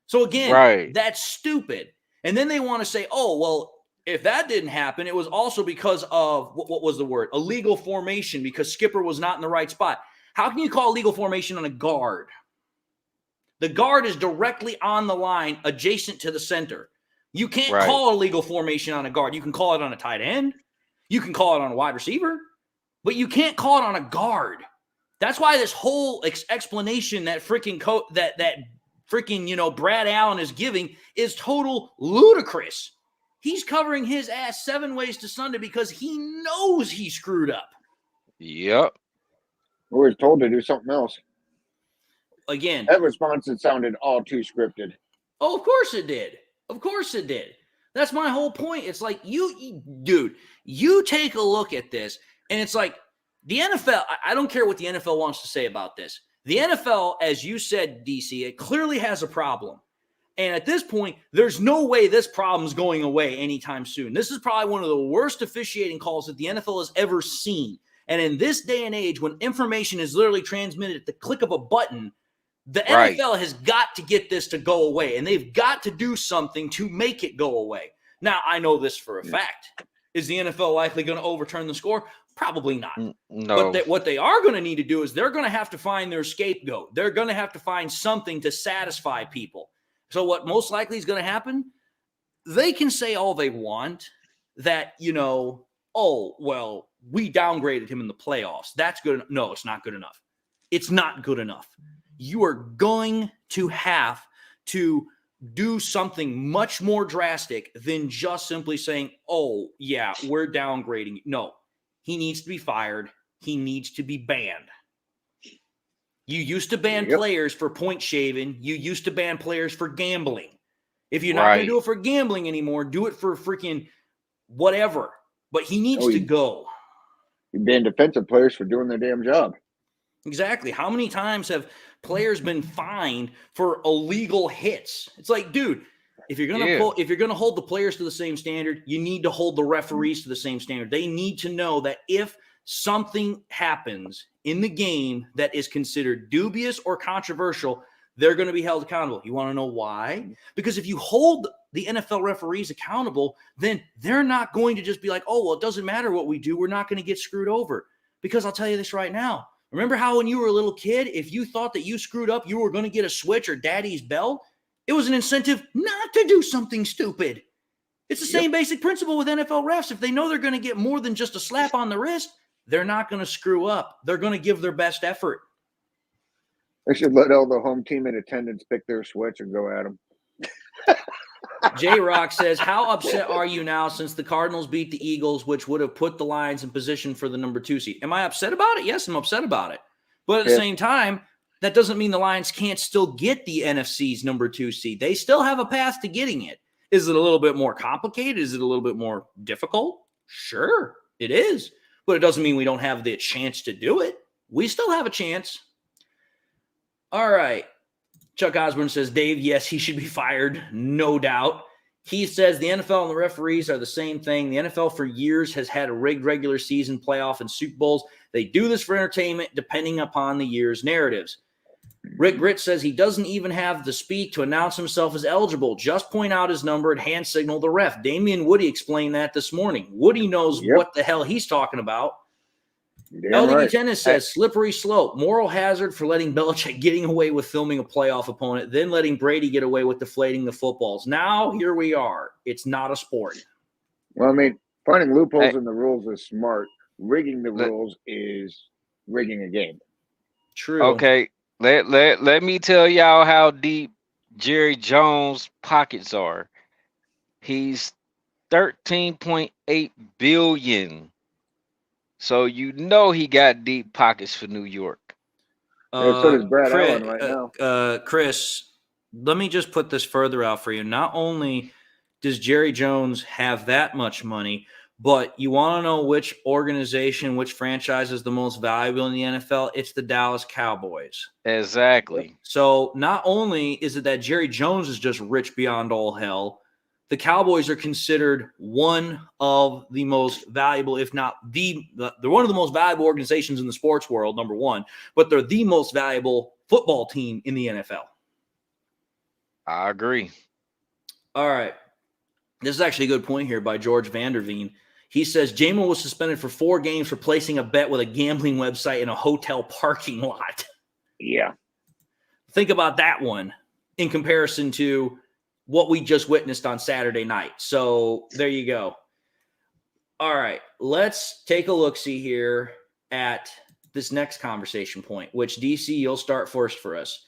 So again, that's stupid. And then they want to say, oh, well, if that didn't happen, it was also because of, what was the word? Illegal formation, because Skipper was not in the right spot. How can you call illegal formation on a guard? The guard is directly on the line adjacent to the center. You can't call illegal formation on a guard. You can call it on a tight end. You can call it on a wide receiver. But you can't call it on a guard. That's why this whole explanation that freaking Brad Allen is giving is total ludicrous. He's covering his ass 7 ways to Sunday because he knows he screwed up. Yep. We were told to do something else. Again, that response, it sounded all too scripted. Oh, of course it did. Of course it did. That's my whole point. It's like, dude, you take a look at this, and it's like the NFL, I don't care what the NFL wants to say about this. The NFL, as you said, DC, it clearly has a problem. And at this point, there's no way this problem's going away anytime soon. This is probably one of the worst officiating calls that the NFL has ever seen. And in this day and age, when information is literally transmitted at the click of a button, the NFL has got to get this to go away, and they've got to do something to make it go away. Now, I know this for a fact. Is the NFL likely going to overturn the score? Probably not. No. But what they are going to need to do is they're going to have to find their scapegoat. They're going to have to find something to satisfy people. So what most likely is going to happen, they can say all they want that, oh, well, we downgraded him in the playoffs. That's good. No, it's not good enough. It's not good enough. You are going to have to do something much more drastic than just simply saying, oh, yeah, we're downgrading. No, he needs to be fired. He needs to be banned. You used to ban players for point shaving. You used to ban players for gambling. If you're not going to do it for gambling anymore, do it for freaking whatever. But he needs to go. You ban defensive players for doing their damn job. Exactly. How many times have players been fined for illegal hits? It's like, dude, If you're gonna hold the players to the same standard, you need to hold the referees to the same standard. They need to know that if something happens in the game that is considered dubious or controversial, they're going to be held accountable. You want to know why? Because if you hold the NFL referees accountable, then they're not going to just be like, oh, well, it doesn't matter what we do. We're not going to get screwed over. Because I'll tell you this right now. Remember how when you were a little kid, if you thought that you screwed up, you were going to get a switch or daddy's belt? It was an incentive not to do something stupid. It's the same basic principle with NFL refs. If they know they're going to get more than just a slap on the wrist, they're not going to screw up. They're going to give their best effort. They should let all the home team in attendance pick their switch and go at them. J-Rock says, how upset are you now since the Cardinals beat the Eagles, which would have put the Lions in position for the number 2 seed? Am I upset about it? Yes, I'm upset about it. But at the same time, that doesn't mean the Lions can't still get the NFC's number 2 seed. They still have a path to getting it. Is it a little bit more complicated? Is it a little bit more difficult? Sure, it is. But it doesn't mean we don't have the chance to do it. We still have a chance. All right. Chuck Osborne says, Dave, yes, he should be fired, no doubt. He says the NFL and the referees are the same thing. The NFL for years has had a rigged regular season, playoff, and Super Bowls. They do this for entertainment, depending upon the year's narratives. Rick Grit says he doesn't even have the speak to announce himself as eligible. Just point out his number and hand signal the ref. Damian Woody explained that this morning. Woody knows what the hell he's talking about. LDB Tennis says, slippery slope, moral hazard for letting Belichick getting away with filming a playoff opponent, then letting Brady get away with deflating the footballs. Now, here we are. It's not a sport. Well, I mean, finding loopholes in the rules is smart. Rigging the rules is rigging a game. True. Okay, let me tell y'all how deep Jerry Jones' pockets are. He's $13.8 billion. So you know he got deep pockets for New York. So does Brad Allen right now. Chris, let me just put this further out for you. Not only does Jerry Jones have that much money, but you want to know which organization, which franchise is the most valuable in the NFL? It's the Dallas Cowboys. Exactly. So not only is it that Jerry Jones is just rich beyond all hell, the Cowboys are considered one of the most valuable, if not they're one of the most valuable organizations in the sports world, number one, but they're the most valuable football team in the NFL. I agree. All right. This is actually a good point here by George Vanderveen. He says, Jamal was suspended for 4 games for placing a bet with a gambling website in a hotel parking lot. Yeah. Think about that one in comparison to what we just witnessed on Saturday night. So there you go. All right, let's take a look-see here at this next conversation point, which, DC, you'll start first for us.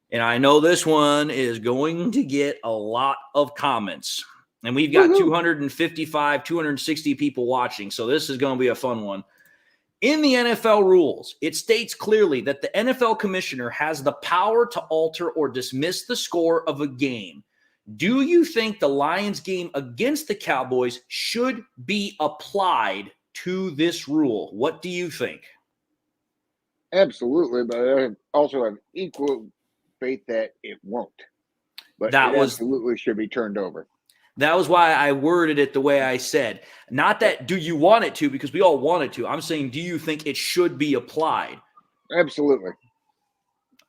And I know this one is going to get a lot of comments. And we've got 255, 260 people watching, so this is going to be a fun one. In the NFL rules, it states clearly that the NFL commissioner has the power to alter or dismiss the score of a game. Do you think the Lions game against the Cowboys should be applied to this rule? What do you think? Absolutely, but I also have equal faith that it won't. But absolutely should be turned over. That was why I worded it the way I said. Not that do you want it to, because we all want it to. I'm saying, do you think it should be applied? Absolutely.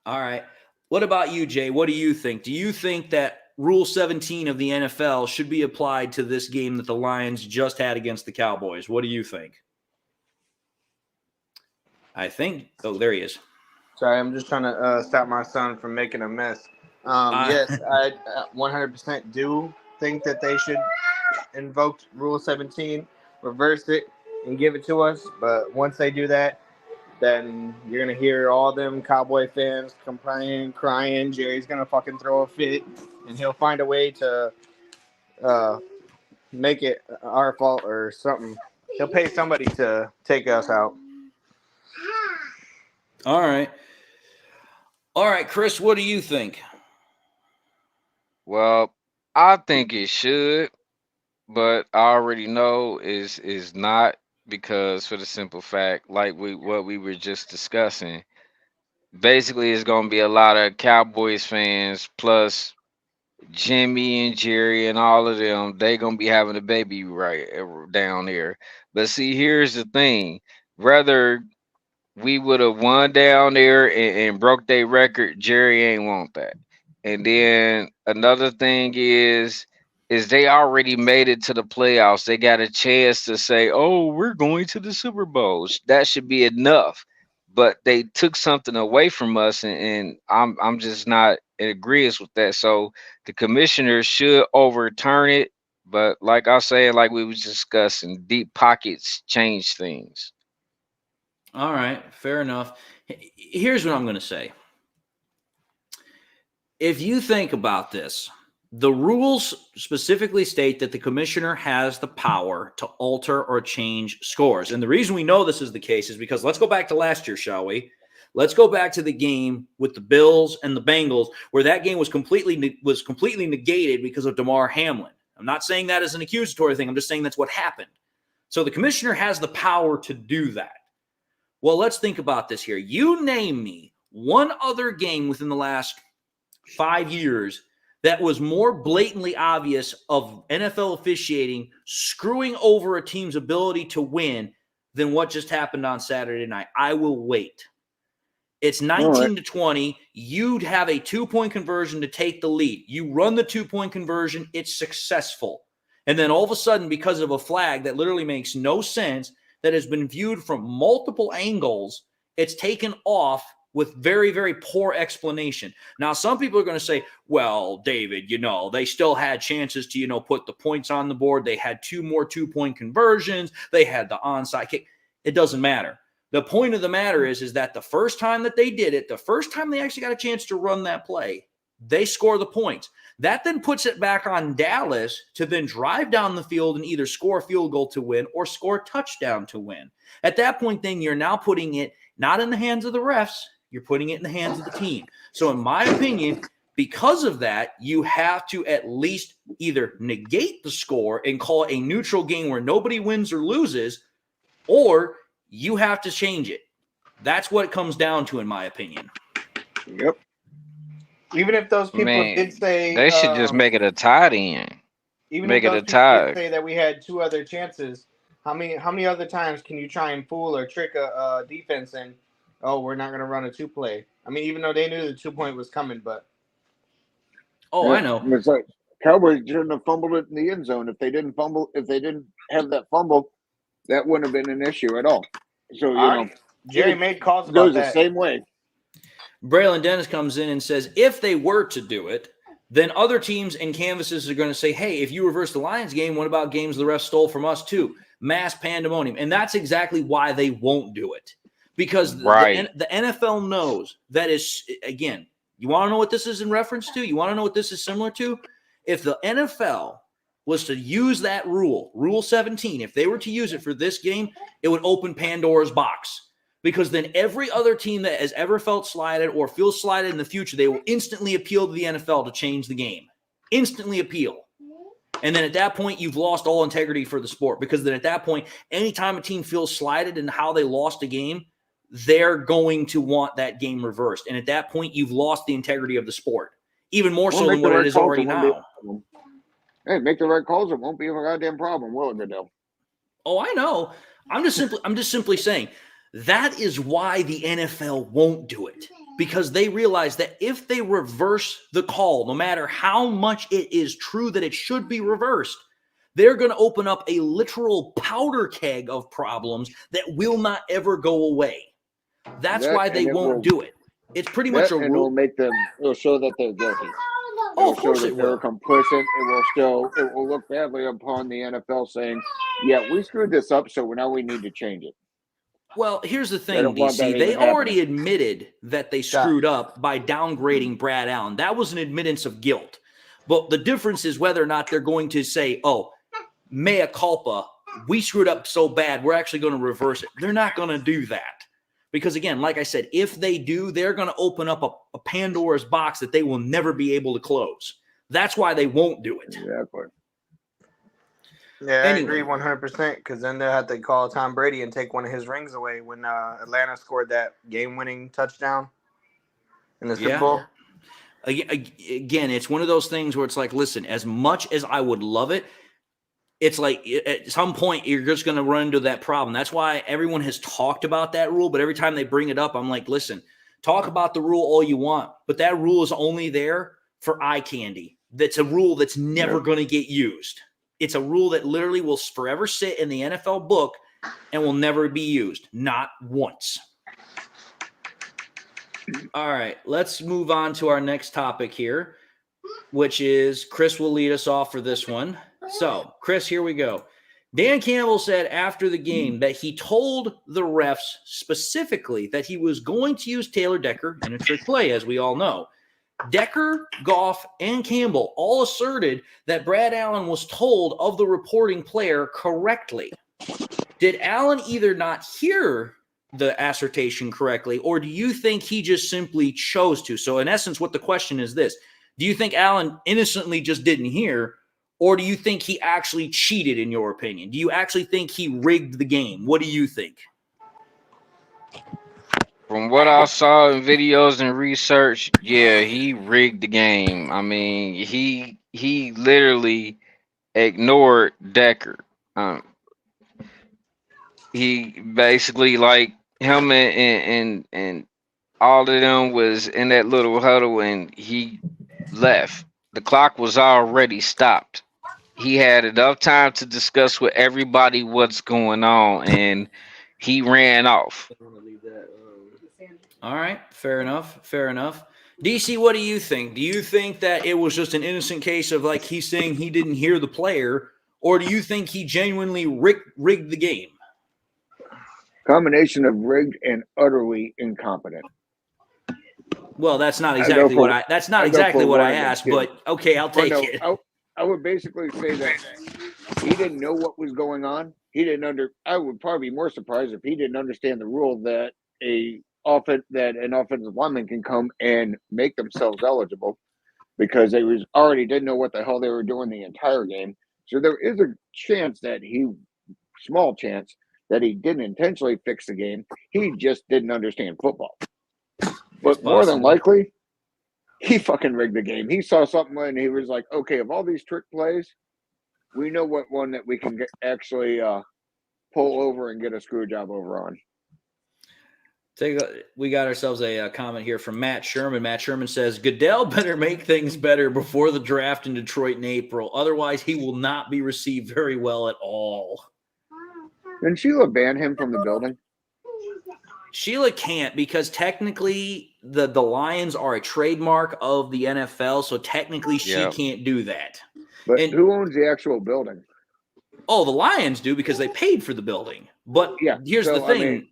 All right. What about you, Jay? What do you think? Do you think that Rule 17 of the NFL should be applied to this game that the Lions just had against the Cowboys? What do you think? I think – oh, there he is. Sorry, I'm just trying to stop my son from making a mess. Yes, I 100% do think that they should invoke Rule 17, reverse it, and give it to us. But once they do that, then you're going to hear all them Cowboy fans complaining, crying. Jerry's going to fucking throw a fit, and he'll find a way to make it our fault or something. He'll pay somebody to take us out. All right. All right, Chris, what do you think? Well, I think it should, but I already know is not, because for the simple fact, like what we were just discussing, basically it's going to be a lot of Cowboys fans plus Jimmy and Jerry and all of them, they gonna be having a baby right down there. But see, here's the thing: rather we would have won down there and broke their record, Jerry ain't want that. And then another thing is they already made it to the playoffs. They got a chance to say, "Oh, we're going to the Super Bowls." That should be enough. But they took something away from us, and I'm just not in agreement with that. So the commissioner should overturn it. But like I said, like we was discussing, deep pockets change things. All right, fair enough. Here's what I'm going to say. If you think about this, the rules specifically state that the commissioner has the power to alter or change scores. And the reason we know this is the case is because let's go back to last year, shall we? Let's go back to the game with the Bills and the Bengals, where that game was completely negated because of Damar Hamlin. I'm not saying that as an accusatory thing. I'm just saying that's what happened. So the commissioner has the power to do that. Well, let's think about this here. You name me one other game within the last 5 years that was more blatantly obvious of NFL officiating screwing over a team's ability to win than what just happened on Saturday night. I will wait. It's 19-20. You'd have a 2-point conversion to take the lead. You run the 2-point conversion. It's successful. And then all of a sudden, because of a flag that literally makes no sense, that has been viewed from multiple angles, it's taken off with very, very poor explanation. Now, some people are going to say, well, David, they still had chances to, put the points on the board. They had 2 more 2-point conversions. They had the onside kick. It doesn't matter. The point of the matter is that the first time that they did it, the first time they actually got a chance to run that play, they score the points. That then puts it back on Dallas to then drive down the field and either score a field goal to win or score a touchdown to win. At that point, then you're now putting it not in the hands of the refs, you're putting it in the hands of the team. So in my opinion, because of that, you have to at least either negate the score and call it a neutral game where nobody wins or loses, or you have to change it. That's what it comes down to, in my opinion. Yep. Even if those people did say they should just make it a tied in. Even make if it those a people tie. did say that we had 2 other chances, how many other times can you try and fool or trick a defense and we're not going to run a 2-play? I mean, even though they knew the 2-point was coming, but I know. It's like Cowboys shouldn't have fumbled it in the end zone. If they didn't have that fumble, that wouldn't have been an issue at all. So Jerry made calls it about goes that. the same way. Braylon Dennis comes in and says, if they were to do it, then other teams and canvases are going to say, hey, if you reverse the Lions game, what about games the refs stole from us too? Mass pandemonium. And that's exactly why they won't do it. Because the NFL knows that is, again, you want to know what this is in reference to? You want to know what this is similar to? If the NFL was to use that Rule 17, if they were to use it for this game, it would open Pandora's box. Because then every other team that has ever felt slighted or feels slighted in the future, they will instantly appeal to the NFL to change the game. Instantly appeal. And then at that point, you've lost all integrity for the sport. Because then at that point, anytime a team feels slighted in how they lost a game, they're going to want that game reversed. And at that point, you've lost the integrity of the sport. Even more so than what it is already now. Hey, make the right calls. It won't be a goddamn problem, will it, Goodell? Oh, I know. I'm just simply saying that is why the NFL won't do it, because they realize that if they reverse the call, no matter how much it is true that it should be reversed, they're going to open up a literal powder keg of problems that will not ever go away. That's why they won't do it. It's pretty much a rule. It'll show that they're guilty. Oh, of course it will. They're complicit. It will look badly upon the NFL saying, yeah, we screwed this up, so now we need to change it. Well, here's the thing, DC. They already admitted that they screwed up by downgrading Brad Allen. That was an admittance of guilt. But the difference is whether or not they're going to say, oh, mea culpa, we screwed up so bad, we're actually going to reverse it. They're not going to do that. Because, again, like I said, if they do, they're going to open up a Pandora's box that they will never be able to close. That's why they won't do it. Exactly. Yeah, I agree 100%, because then they'll have to call Tom Brady and take one of his rings away when Atlanta scored that game-winning touchdown in the Super Bowl. Again, it's one of those things where it's like, listen, as much as I would love it, it's like at some point you're just going to run into that problem. That's why everyone has talked about that rule, but every time they bring it up, I'm like, listen, talk about the rule all you want, but that rule is only there for eye candy. That's a rule that's never going to get used. It's a rule that literally will forever sit in the NFL book and will never be used, not once. All right, let's move on to our next topic here, which is Chris will lead us off for this one. So, Chris, here we go. Dan Campbell said after the game that he told the refs specifically that he was going to use Taylor Decker in a trick play, as we all know. Decker, Goff, and Campbell all asserted that Brad Allen was told of the reporting player correctly. Did Allen either not hear the assertion correctly, or do you think he just simply chose to? So in essence, what the question is this: do you think Allen innocently just didn't hear, or do you think he actually cheated, in your opinion? Do you actually think he rigged the game? What do you think? From what I saw in videos and research, yeah, he rigged the game. I mean, he literally ignored Decker. He basically, like, him and all of them was in that little huddle, and he left. The clock was already stopped. He had enough time to discuss with everybody what's going on, and he ran off. All right, fair enough. DC, what do you think? Do you think that it was just an innocent case of, like, he's saying he didn't hear the player, or do you think he genuinely rigged the game? Combination of rigged and utterly incompetent. Well, that's not exactly what I asked, but okay, I'll take it. I would basically say that he didn't know what was going on. I would probably be more surprised if he didn't understand the rule that an offensive lineman can come and make themselves eligible, because they didn't know what the hell they were doing the entire game. So there is a small chance that he didn't intentionally fix the game. He just didn't understand football. But more than likely, he fucking rigged the game. He saw something and he was like, okay, of all these trick plays, we know what one that we can actually pull over and get a screw job over on. We got ourselves a comment here from Matt Sherman. Matt Sherman says, Goodell better make things better before the draft in Detroit in April. Otherwise, he will not be received very well at all. Didn't Sheila ban him from the building? Sheila can't, because technically the Lions are a trademark of the NFL, so technically she can't do that. But who owns the actual building? Oh, the Lions do, because they paid for the building. But here's the thing.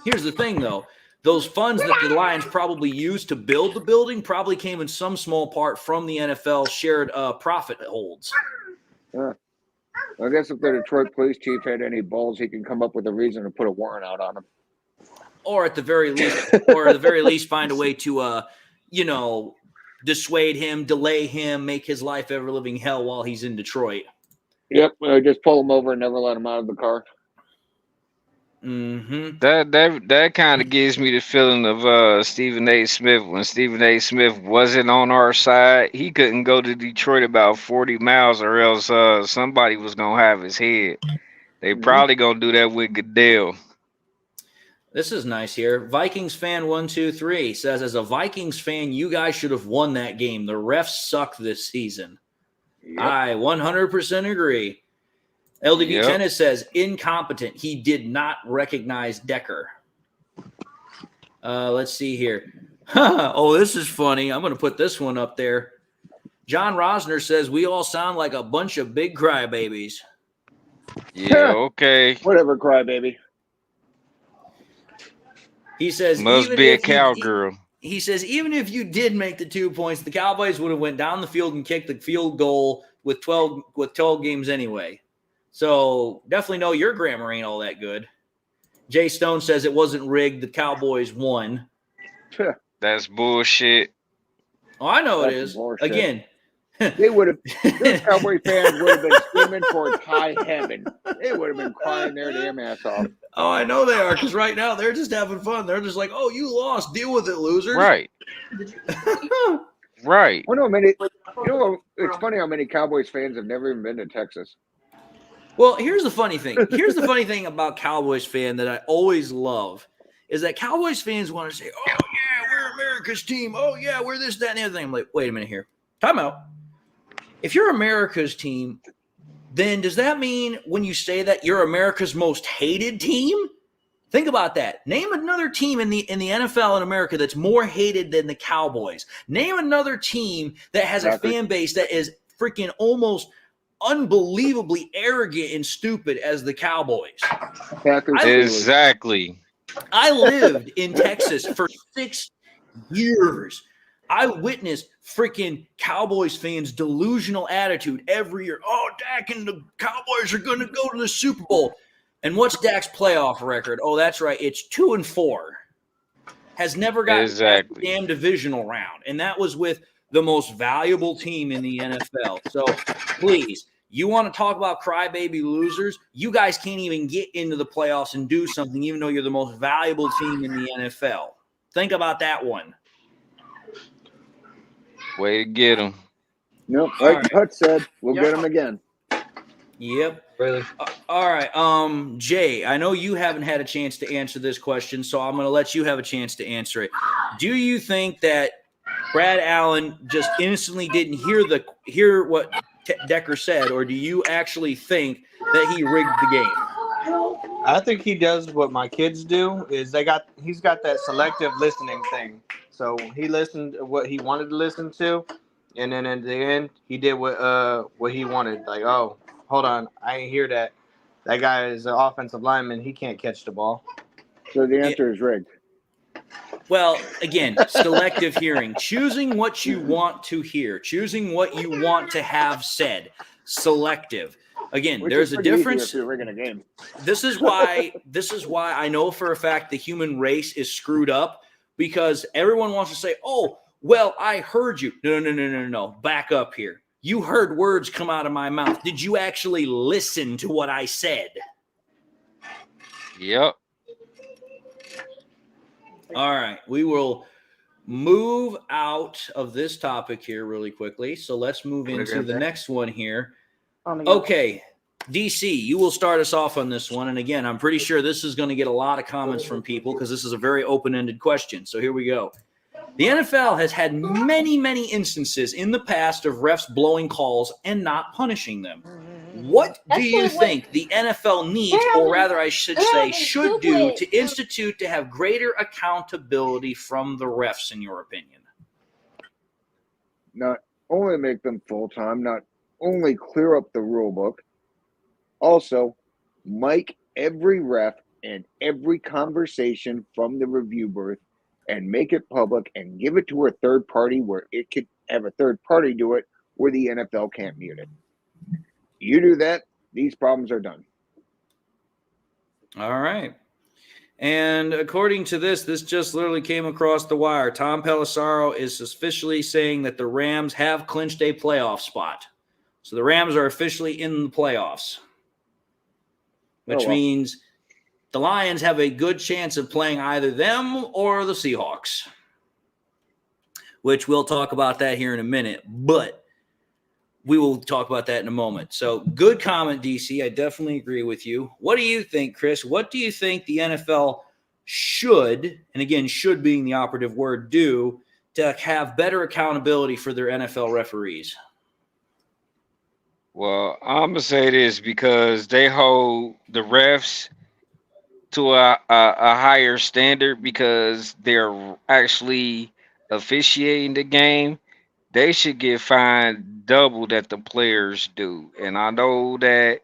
Here's the thing, though. Those funds that the Lions probably used to build the building probably came in some small part from the NFL shared profit holds. I guess if the Detroit police chief had any balls, he can come up with a reason to put a warrant out on him. Or at the very least, find a way to, dissuade him, delay him, make his life ever living hell while he's in Detroit. Yep, just pull him over and never let him out of the car. Mm-hmm. That kind of gives me the feeling of Stephen A. Smith. When Stephen A. Smith wasn't on our side, he couldn't go to Detroit about 40 miles, or else somebody was gonna have his head. They probably gonna do that with Goodell. This is nice here. Vikings fan 123 says, as a Vikings fan, you guys should have won that game. The refs suck this season. Yep. I 100% agree. LDB Tennis says, incompetent. He did not recognize Decker. Let's see here. Oh, this is funny. I'm going to put this one up there. John Rosner says, we all sound like a bunch of big crybabies. Yeah, okay. Whatever, crybaby. He says, must be a cowgirl. He says, even if you did make the 2 points, the Cowboys would have went down the field and kicked the field goal with 12 games anyway. So definitely know your grammar ain't all that good. Jay Stone says it wasn't rigged. The Cowboys won. That's bullshit. Oh, I know it is. Bullshit. Again. They would have, those Cowboy fans would have been screaming towards high heaven. They would have been crying their damn ass off. Oh, I know they are, because right now they're just having fun. They're just like, oh, you lost. Deal with it, losers. Right. Right. I know many. You know, it's funny how many Cowboys fans have never even been to Texas. Well, here's the funny thing. Here's the funny thing about Cowboys fan that I always love is that Cowboys fans want to say, "Oh yeah, we're America's team. Oh yeah, we're this, that, and the other thing." I'm like, wait a minute here. Time out. If you're America's team, then does that mean when you say that you're America's most hated team? Think about that. Name another team in the NFL in America that's more hated than the Cowboys. Name another team that has a fan base that is freaking almost unbelievably arrogant and stupid as the Cowboys. Exactly. I lived in Texas for 6 years. I witnessed freaking Cowboys fans' delusional attitude every year. Oh, Dak and the Cowboys are going to go to the Super Bowl. And what's Dak's playoff record? Oh, that's right. It's 2-4. Has never gotten past the damn divisional round. And that was with the most valuable team in the NFL. So please, you want to talk about crybaby losers? You guys can't even get into the playoffs and do something, even though you're the most valuable team in the NFL. Think about that one. Way to get him. Nope, like Hut said, we'll get him again. Yep. Really? All right. Jay, I know you haven't had a chance to answer this question, so I'm going to let you have a chance to answer it. Do you think that Brad Allen just innocently didn't hear what Decker said, or do you actually think that he rigged the game? I think he does what my kids do. He's got that selective listening thing. So he listened to what he wanted to listen to, and then at the end he did what he wanted. Like, oh, hold on, I ain't hear that. That guy is an offensive lineman. He can't catch the ball. So the answer is rigged. Well, again, selective hearing, choosing what you want to hear, choosing what you want to have said. Selective. Again, there's a difference. If you're rigging a game. This is why I know for a fact the human race is screwed up, because everyone wants to say, "Oh, well, I heard you." No. Back up here. You heard words come out of my mouth. Did you actually listen to what I said? Yep. All right. We will move out of this topic here really quickly. So let's move into the next one here. Okay. DC, you will start us off on this one. And again, I'm pretty sure this is going to get a lot of comments from people because this is a very open-ended question. So here we go. The NFL has had many, many instances in the past of refs blowing calls and not punishing them. What do you think the NFL needs, or rather I should say should do, to institute to have greater accountability from the refs, in your opinion? Not only make them full-time, not only clear up the rule book, also mic every ref and every conversation from the review booth and make it public and give it to a third party where it could have a third party do it where the NFL can't mute it. You do that, these problems are done. All right. And according to this just literally came across the wire. Tom Pelissero is officially saying that the Rams have clinched a playoff spot. So the Rams are officially in the playoffs, which means the Lions have a good chance of playing either them or the Seahawks, which we'll talk about that here in a minute, but we will talk about that in a moment. So good comment, DC. I definitely agree with you. What do you think, Chris? What do you think the NFL should, and again, should being the operative word, do to have better accountability for their NFL referees? Well, I'm going to say this because they hold the refs to a higher standard because they're actually officiating the game. They should get fined double that the players do. And I know that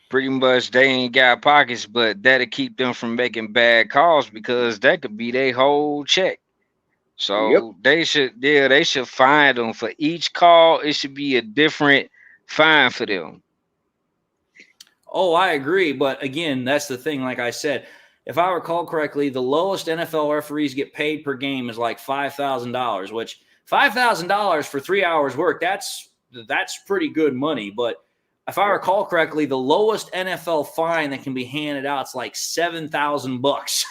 pretty much they ain't got pockets, but that'll keep them from making bad calls because that could be their whole check. So they should fine them for each call. It should be a different fine for them. Oh, I agree. But again, that's the thing. Like I said, if I recall correctly, the lowest NFL referees get paid per game is like $5,000, which $5,000 for 3 hours work, that's pretty good money. But if I recall correctly, the lowest NFL fine that can be handed out is like $7,000.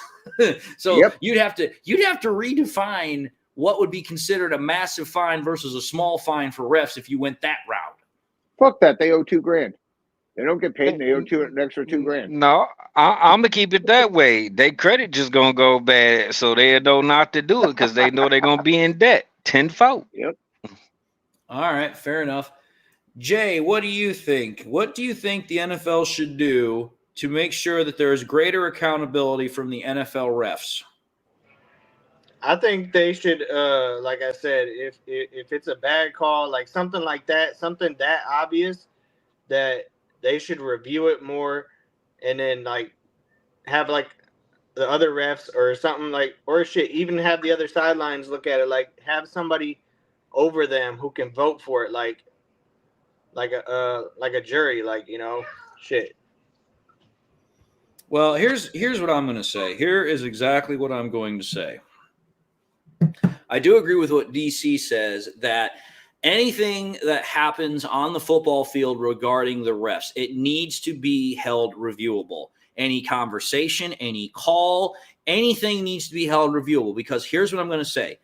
So you'd have to redefine what would be considered a massive fine versus a small fine for refs if you went that route. Fuck that. They owe $2,000. They don't get paid, and they owe an extra $2,000. No, I'm gonna keep it that way. They credit just gonna go bad, so they know not to do it because they know they're gonna be in debt tenfold. Yep. All right, fair enough. Jay, what do you think? What do you think the NFL should do to make sure that there is greater accountability from the NFL refs? I think they should, like I said, if it's a bad call, like something like that, something that obvious, that they should review it more, and then like have like the other refs or something like, or shit, even have the other sidelines look at it, like have somebody over them who can vote for it, like a jury, like, you know, shit. Well, here's what I'm going to say. Here is exactly what I'm going to say. I do agree with what DC says, that anything that happens on the football field regarding the refs, it needs to be held reviewable. Any conversation, any call, anything needs to be held reviewable, because here's what I'm going to say.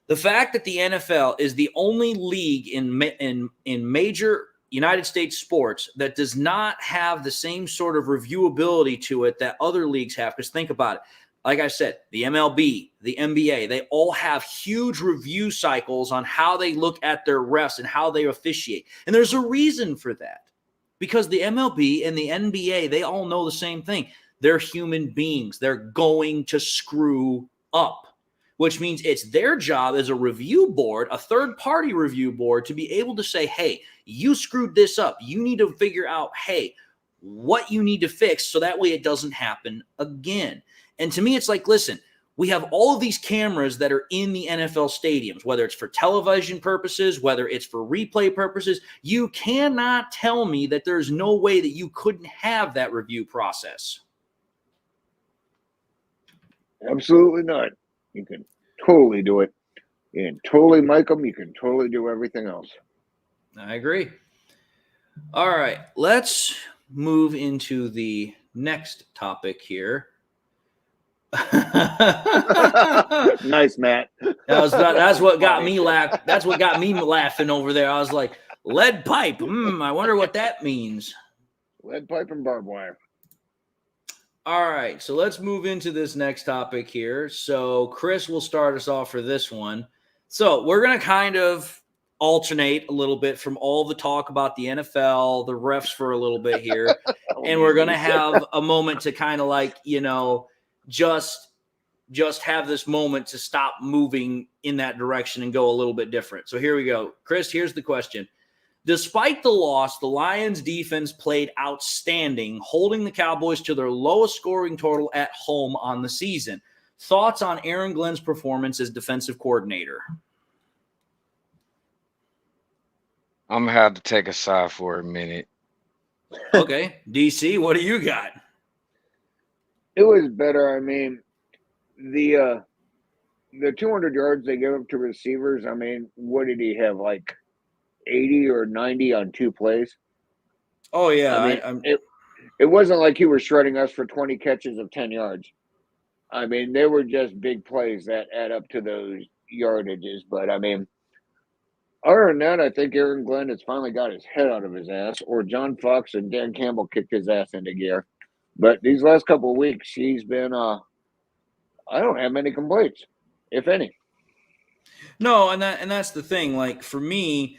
The fact that the NFL is the only league in major United States sports that does not have the same sort of reviewability to it that other leagues have, because think about it. Like I said, the MLB, the NBA, they all have huge review cycles on how they look at their refs and how they officiate. And there's a reason for that, because the MLB and the NBA, they all know the same thing. They're human beings. They're going to screw up, which means it's their job as a review board, a third-party review board, to be able to say, hey, you screwed this up. You need to figure out, hey, what you need to fix so that way it doesn't happen again. And to me, it's like, listen, we have all of these cameras that are in the NFL stadiums, whether it's for television purposes, whether it's for replay purposes. You cannot tell me that there's no way that you couldn't have that review process. Absolutely not. You can totally do it. You can totally mic them. You can totally do everything else. I agree. All right, let's move into the next topic here. Nice, Matt. That's what got me laugh. That's what got me laughing over there. I was like, lead pipe. I wonder what that means. Lead pipe and barbed wire. All right, so let's move into this next topic here. So Chris will start us off for this one. So we're going to kind of alternate a little bit from all the talk about the NFL, the refs for a little bit here. And we're going to have a moment to kind of like, you know, just have this moment to stop moving in that direction and go a little bit different. So here we go. Chris, here's the question. Despite the loss, the Lions defense played outstanding, holding the Cowboys to their lowest scoring total at home on the season. Thoughts on Aaron Glenn's performance as defensive coordinator? I'm gonna have to take a side for a minute. Okay, DC, what do you got? It was better. I mean, the 200 yards they gave up to receivers, I mean, what did he have, like 80 or 90 on 2 plays? Oh, yeah. I mean, it wasn't like he was shredding us for 20 catches of 10 yards. I mean, they were just big plays that add up to those yardages. But, I mean, other than that, I think Aaron Glenn has finally got his head out of his ass, or John Fox and Dan Campbell kicked his ass into gear. But these last couple of weeks, he's been I don't have many complaints, if any. No, and that's the thing. Like, for me,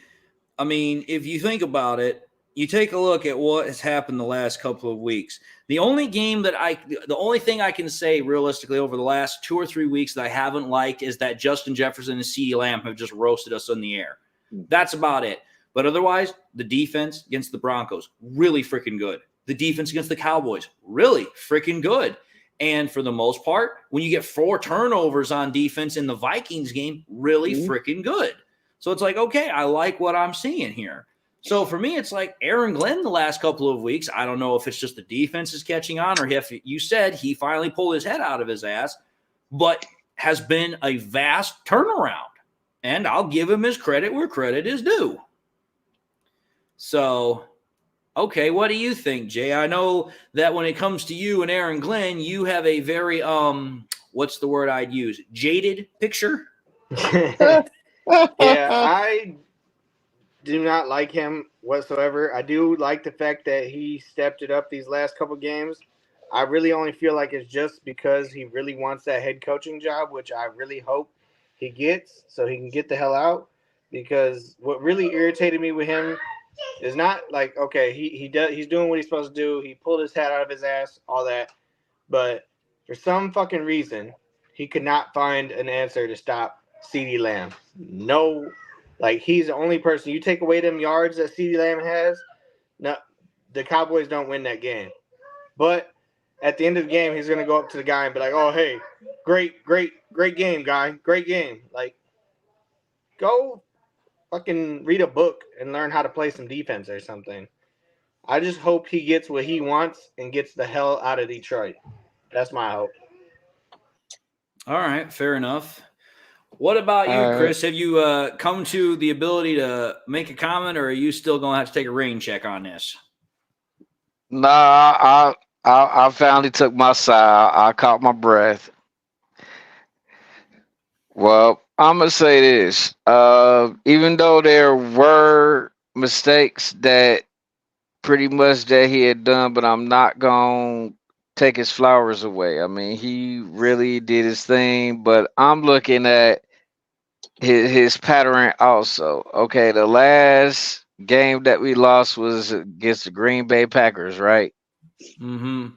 I mean, if you think about it, you take a look at what has happened the last couple of weeks. The only thing I can say realistically over the last 2 or 3 weeks that I haven't liked is that Justin Jefferson and CeeDee Lamb have just roasted us in the air. That's about it. But otherwise, the defense against the Broncos, really freaking good. The defense against the Cowboys, really freaking good. And for the most part, when you get 4 turnovers on defense in the Vikings game, really freaking good. So it's like, okay, I like what I'm seeing here. So for me, it's like Aaron Glenn the last couple of weeks. I don't know if it's just the defense is catching on or if you said he finally pulled his head out of his ass, but has been a vast turnaround. And I'll give him his credit where credit is due. So, okay, what do you think, Jay? I know that when it comes to you and Aaron Glenn, you have a very, what's the word I'd use? Jaded picture? Yeah, I do not like him whatsoever. I do like the fact that he stepped it up these last couple games. I really only feel like it's just because he really wants that head coaching job, which I really hope he gets so he can get the hell out. Because what really irritated me with him is not like, okay, he's doing what he's supposed to do. He pulled his hat out of his ass, all that. But for some fucking reason, he could not find an answer to stop CeeDee Lamb. No, like he's the only person. You take away them yards that CeeDee Lamb has, no, the Cowboys don't win that game. But at the end of the game, he's gonna go up to the guy and be like, "Oh, hey, great game, guy, great game." Like, go fucking read a book and learn how to play some defense or something. I just hope he gets what he wants and gets the hell out of Detroit. That's my hope. All right, fair enough. What about you, Chris? Have you come to the ability to make a comment, or are you still going to have to take a rain check on this? Nah, I finally took my side. I caught my breath. Well, I'm gonna say this. Even though there were mistakes that pretty much that he had done, but I'm not gonna take his flowers away. I mean, he really did his thing, but I'm looking at his pattern also. Okay, the last game that we lost was against the Green Bay Packers, right? Mm-hmm.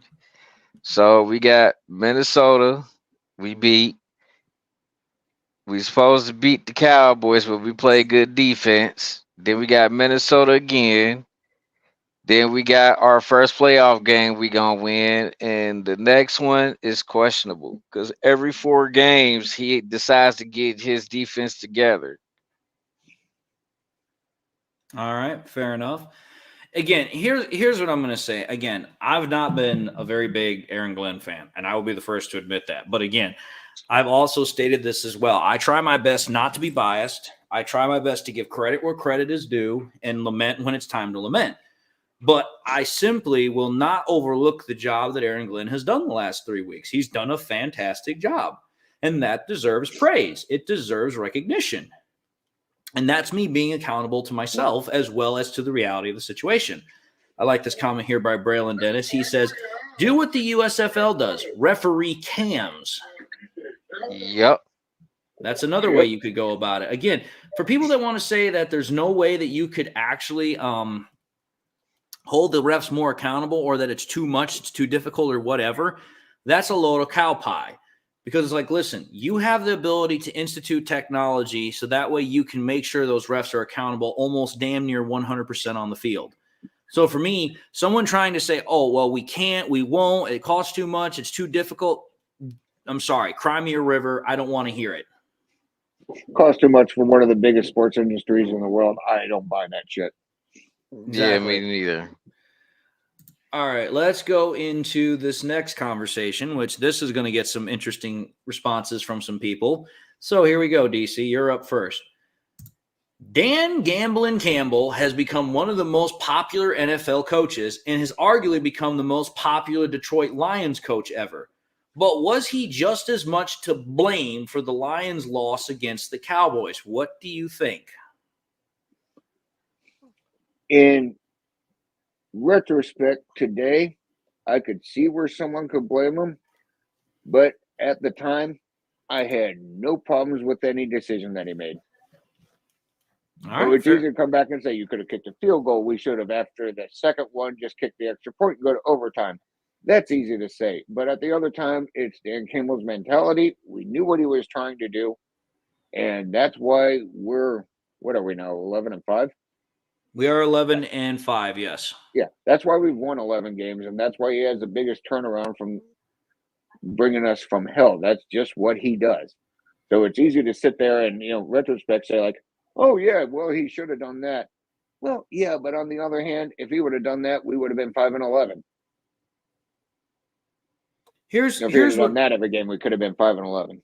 So we got Minnesota, we beat. We supposed to beat the Cowboys, but we played good defense. Then we got Minnesota again. Then we got our first playoff game we gonna win, and the next one is questionable because every 4 games he decides to get his defense together. All right, fair enough. Again, here's what I'm going to say. Again, I've not been a very big Aaron Glenn fan, and I will be the first to admit that. But again, I've also stated this as well. I try my best not to be biased. I try my best to give credit where credit is due and lament when it's time to lament. But I simply will not overlook the job that Aaron Glenn has done the last 3 weeks. He's done a fantastic job, and that deserves praise. It deserves recognition. And that's me being accountable to myself as well as to the reality of the situation. I like this comment here by Braylon Dennis. He says, do what the USFL does, referee cams. Yep. That's another way you could go about it. Again, for people that want to say that there's no way that you could actually hold the refs more accountable or that it's too much, it's too difficult or whatever, that's a load of cow pie. Because it's like, listen, you have the ability to institute technology so that way you can make sure those refs are accountable almost damn near 100% on the field. So for me, someone trying to say, oh, well, we can't, we won't, it costs too much, it's too difficult. I'm sorry, cry me a river. I don't want to hear it. Costs too much for one of the biggest sports industries in the world. I don't buy that shit. Exactly. Yeah, me neither. All right, let's go into this next conversation, which this is going to get some interesting responses from some people. So here we go, DC. You're up first. Dan Gamblin Campbell has become one of the most popular NFL coaches and has arguably become the most popular Detroit Lions coach ever. But was he just as much to blame for the Lions' loss against the Cowboys? What do you think? In retrospect, today, I could see where someone could blame him, but at the time, I had no problems with any decision that he made. All right, it's easy to come back and say you could have kicked a field goal. We should have, after the second one, just kicked the extra point and go to overtime. That's easy to say. But at the other time, it's Dan Campbell's mentality. We knew what he was trying to do. And that's why what are we now, 11-5? We are 11-5, yes. Yeah, that's why we've won 11 games, and that's why he has the biggest turnaround from bringing us from hell. That's just what he does. So it's easy to sit there and, retrospect, say like, oh, yeah, well, he should have done that. Well, yeah, but on the other hand, if he would have done that, we would have been 5-11. Here's if he would have what done that every game, we could have been 5-11.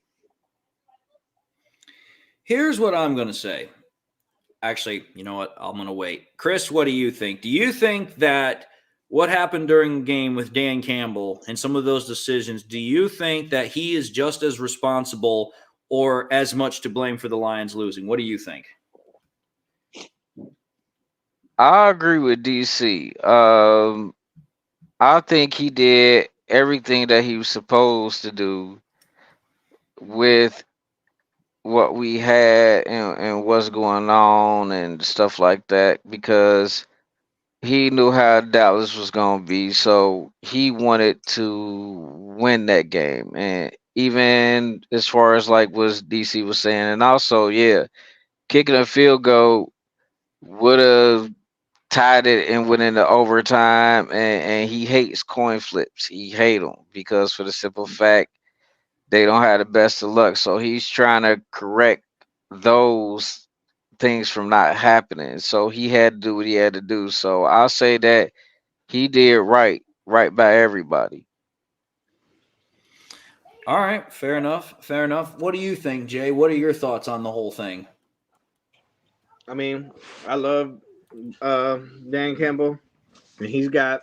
Here's what I'm going to say. Actually, you know what? I'm going to wait. Chris, what do you think? Do you think that what happened during the game with Dan Campbell and some of those decisions, do you think that he is just as responsible or as much to blame for the Lions losing? What do you think? I agree with DC. I think he did everything that he was supposed to do with what we had and what's going on and stuff like that, because he knew how Dallas was going to be. So he wanted to win that game. And even as far as like what DC was saying, and also, yeah, kicking a field goal would have tied it and went into overtime. And he hates coin flips. He hate them because for the simple fact they don't have the best of luck. So he's trying to correct those things from not happening. So he had to do what he had to do. So I'll say that he did right by everybody. All right, fair enough. Fair enough. What do you think, Jay? What are your thoughts on the whole thing? I mean, I love Dan Campbell, and he's got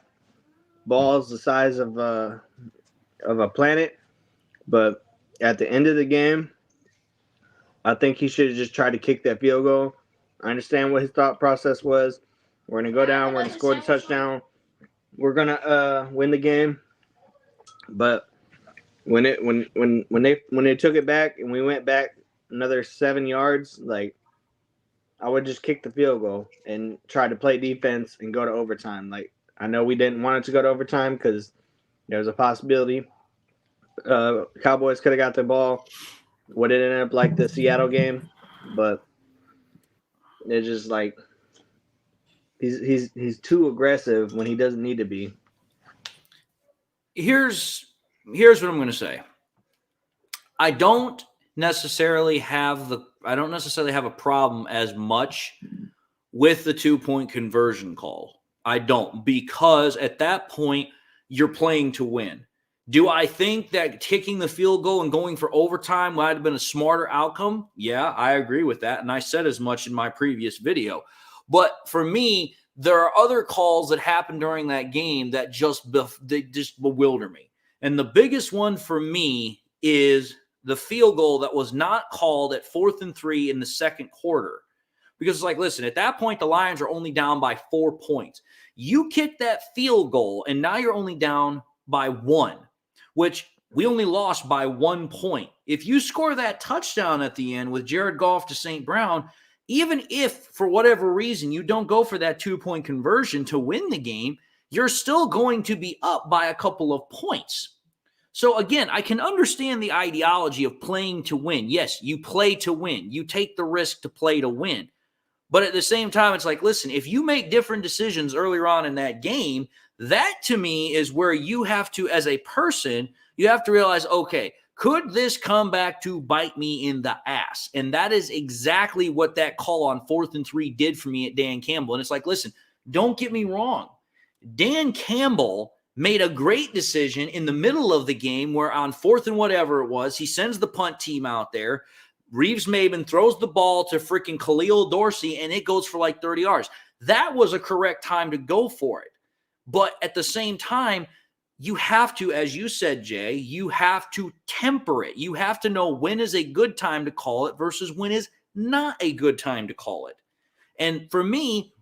balls the size of a planet. But at the end of the game, I think he should have just tried to kick that field goal. I understand what his thought process was. We're gonna go down. We're gonna score the touchdown. We're gonna win the game. But when they took it back and we went back another 7 yards, like, I would just kick the field goal and try to play defense and go to overtime. Like, I know we didn't want it to go to overtime because there was a possibility Cowboys could have got the ball. Would it end up like the Seattle game? But it's just like he's too aggressive when he doesn't need to be. Here's what I'm going to say. I don't necessarily have a problem as much with the 2-point conversion call. I don't, because at that point you're playing to win. Do I think that kicking the field goal and going for overtime might have been a smarter outcome? Yeah, I agree with that, and I said as much in my previous video. But for me, there are other calls that happened during that game that just bewilder me. And the biggest one for me is the field goal that was not called at 4th and 3 in the second quarter. Because it's like, listen, at that point, the Lions are only down by 4 points. You kick that field goal, and now you're only down by 1, which we only lost by 1 point. If you score that touchdown at the end with Jared Goff to St. Brown, even if for whatever reason you don't go for that 2-point conversion to win the game, you're still going to be up by a couple of points. So again, I can understand the ideology of playing to win. Yes, you play to win. You take the risk to play to win. But at the same time, it's like, listen, if you make different decisions earlier on in that game, that to me is where you have to, as a person, you have to realize, okay, could this come back to bite me in the ass? And that is exactly what that call on 4th and 3 did for me at Dan Campbell. And it's like, listen, don't get me wrong. Dan Campbell made a great decision in the middle of the game where on 4th and whatever it was, he sends the punt team out there. Reeves Maben throws the ball to freaking Khalil Dorsey, and it goes for like 30 yards. That was a correct time to go for it. But at the same time, you have to, as you said, Jay, you have to temper it. You have to know when is a good time to call it versus when is not a good time to call it. And for me,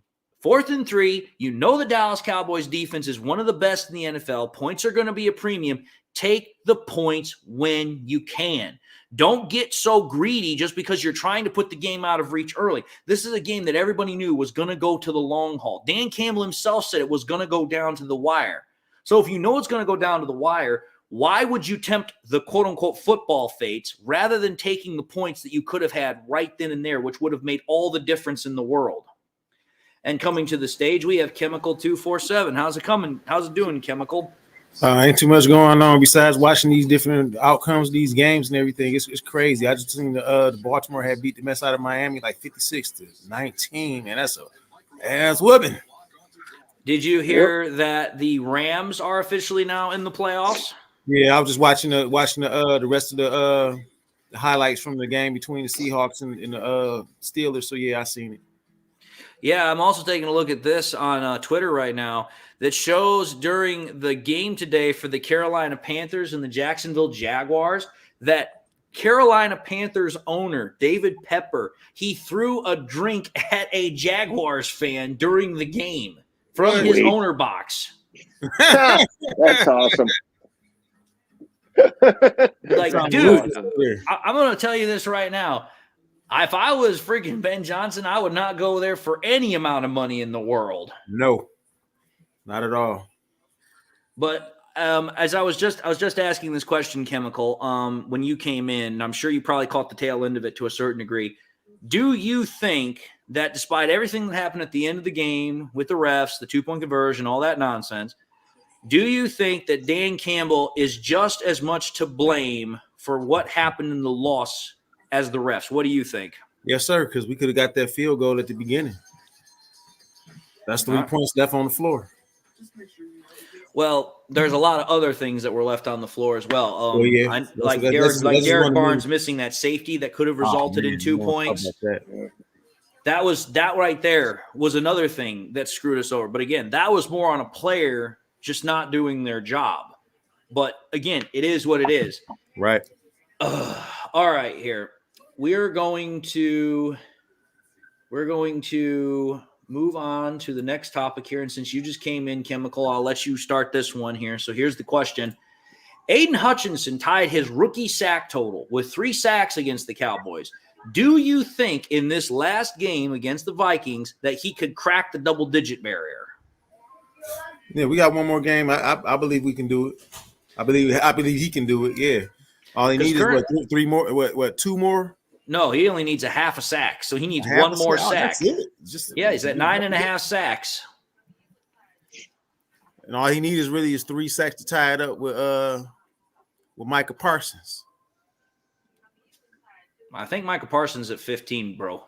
4th and 3, you know the Dallas Cowboys defense is one of the best in the NFL. Points are going to be a premium. Take the points when you can. Don't get so greedy just because you're trying to put the game out of reach early. This is a game that everybody knew was going to go to the long haul. Dan Campbell himself said it was going to go down to the wire. So if you know it's going to go down to the wire, why would you tempt the quote-unquote football fates rather than taking the points that you could have had right then and there, which would have made all the difference in the world? And coming to the stage, we have Chemical 247. How's it coming? How's it doing, Chemical? Ain't too much going on besides watching these different outcomes, these games and everything. It's crazy. I just seen the Baltimore had beat the mess out of Miami like 56-19, and that's a ass whooping. Did you hear that the Rams are officially now in the playoffs? Yeah, I was just watching the rest of the highlights from the game between the Seahawks and the Steelers. So yeah, I seen it. Yeah, I'm also taking a look at this on Twitter right now that shows during the game today for the Carolina Panthers and the Jacksonville Jaguars that Carolina Panthers owner David Pepper, he threw a drink at a Jaguars fan during the game from his owner box. That's awesome. Like, dude, I'm going to tell you this right now. If I was freaking Ben Johnson, I would not go there for any amount of money in the world. No, not at all. But as I was just asking this question, Chemical, when you came in, and I'm sure you probably caught the tail end of it to a certain degree. Do you think that despite everything that happened at the end of the game with the refs, the 2-point conversion, all that nonsense, do you think that Dan Campbell is just as much to blame for what happened in the loss as the refs? What do you think? Yes, sir, because we could have got that field goal at the beginning. That's 3 points left on the floor. Well, there's a lot of other things that were left on the floor as well. Like Derek Barnes missing that safety that could have resulted in 2 points. That right there was another thing that screwed us over. But again, that was more on a player just not doing their job. But again, it is what it is. Right. All right, here. We're going to move on to the next topic here. And since you just came in, Chemical, I'll let you start this one here. So here's the question. Aiden Hutchinson tied his rookie sack total with 3 sacks against the Cowboys. Do you think in this last game against the Vikings that he could crack the double-digit barrier? Yeah, we got one more game. I believe we can do it. I believe he can do it. Yeah. All he needs is three more. What? 2 more? No, he only needs a half a sack. So he needs one more sack. That's it. He's at 9.5 sacks. And all he needs is 3 sacks to tie it up with Micah Parsons. I think Micah Parsons at 15, bro.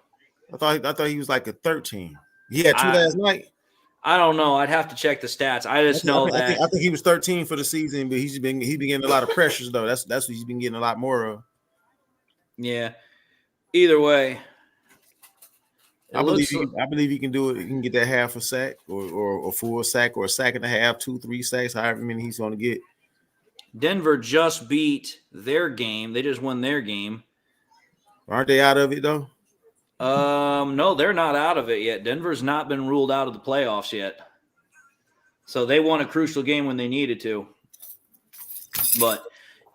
I thought he was like a 13. He had 2 last night. I don't know. I'd have to check the stats. I think he was 13 for the season, but he's been getting a lot of pressures though. That's what he's been getting a lot more of. Yeah. Either way, I believe he can do it. He can get that half a sack or a full sack or a sack and a half, 2-3 sacks, however many he's going to get. Denver just beat their game. They just won their game. Aren't they out of it though? No, they're not out of it yet. Denver's not been ruled out of the playoffs yet. So they won a crucial game when they needed to. But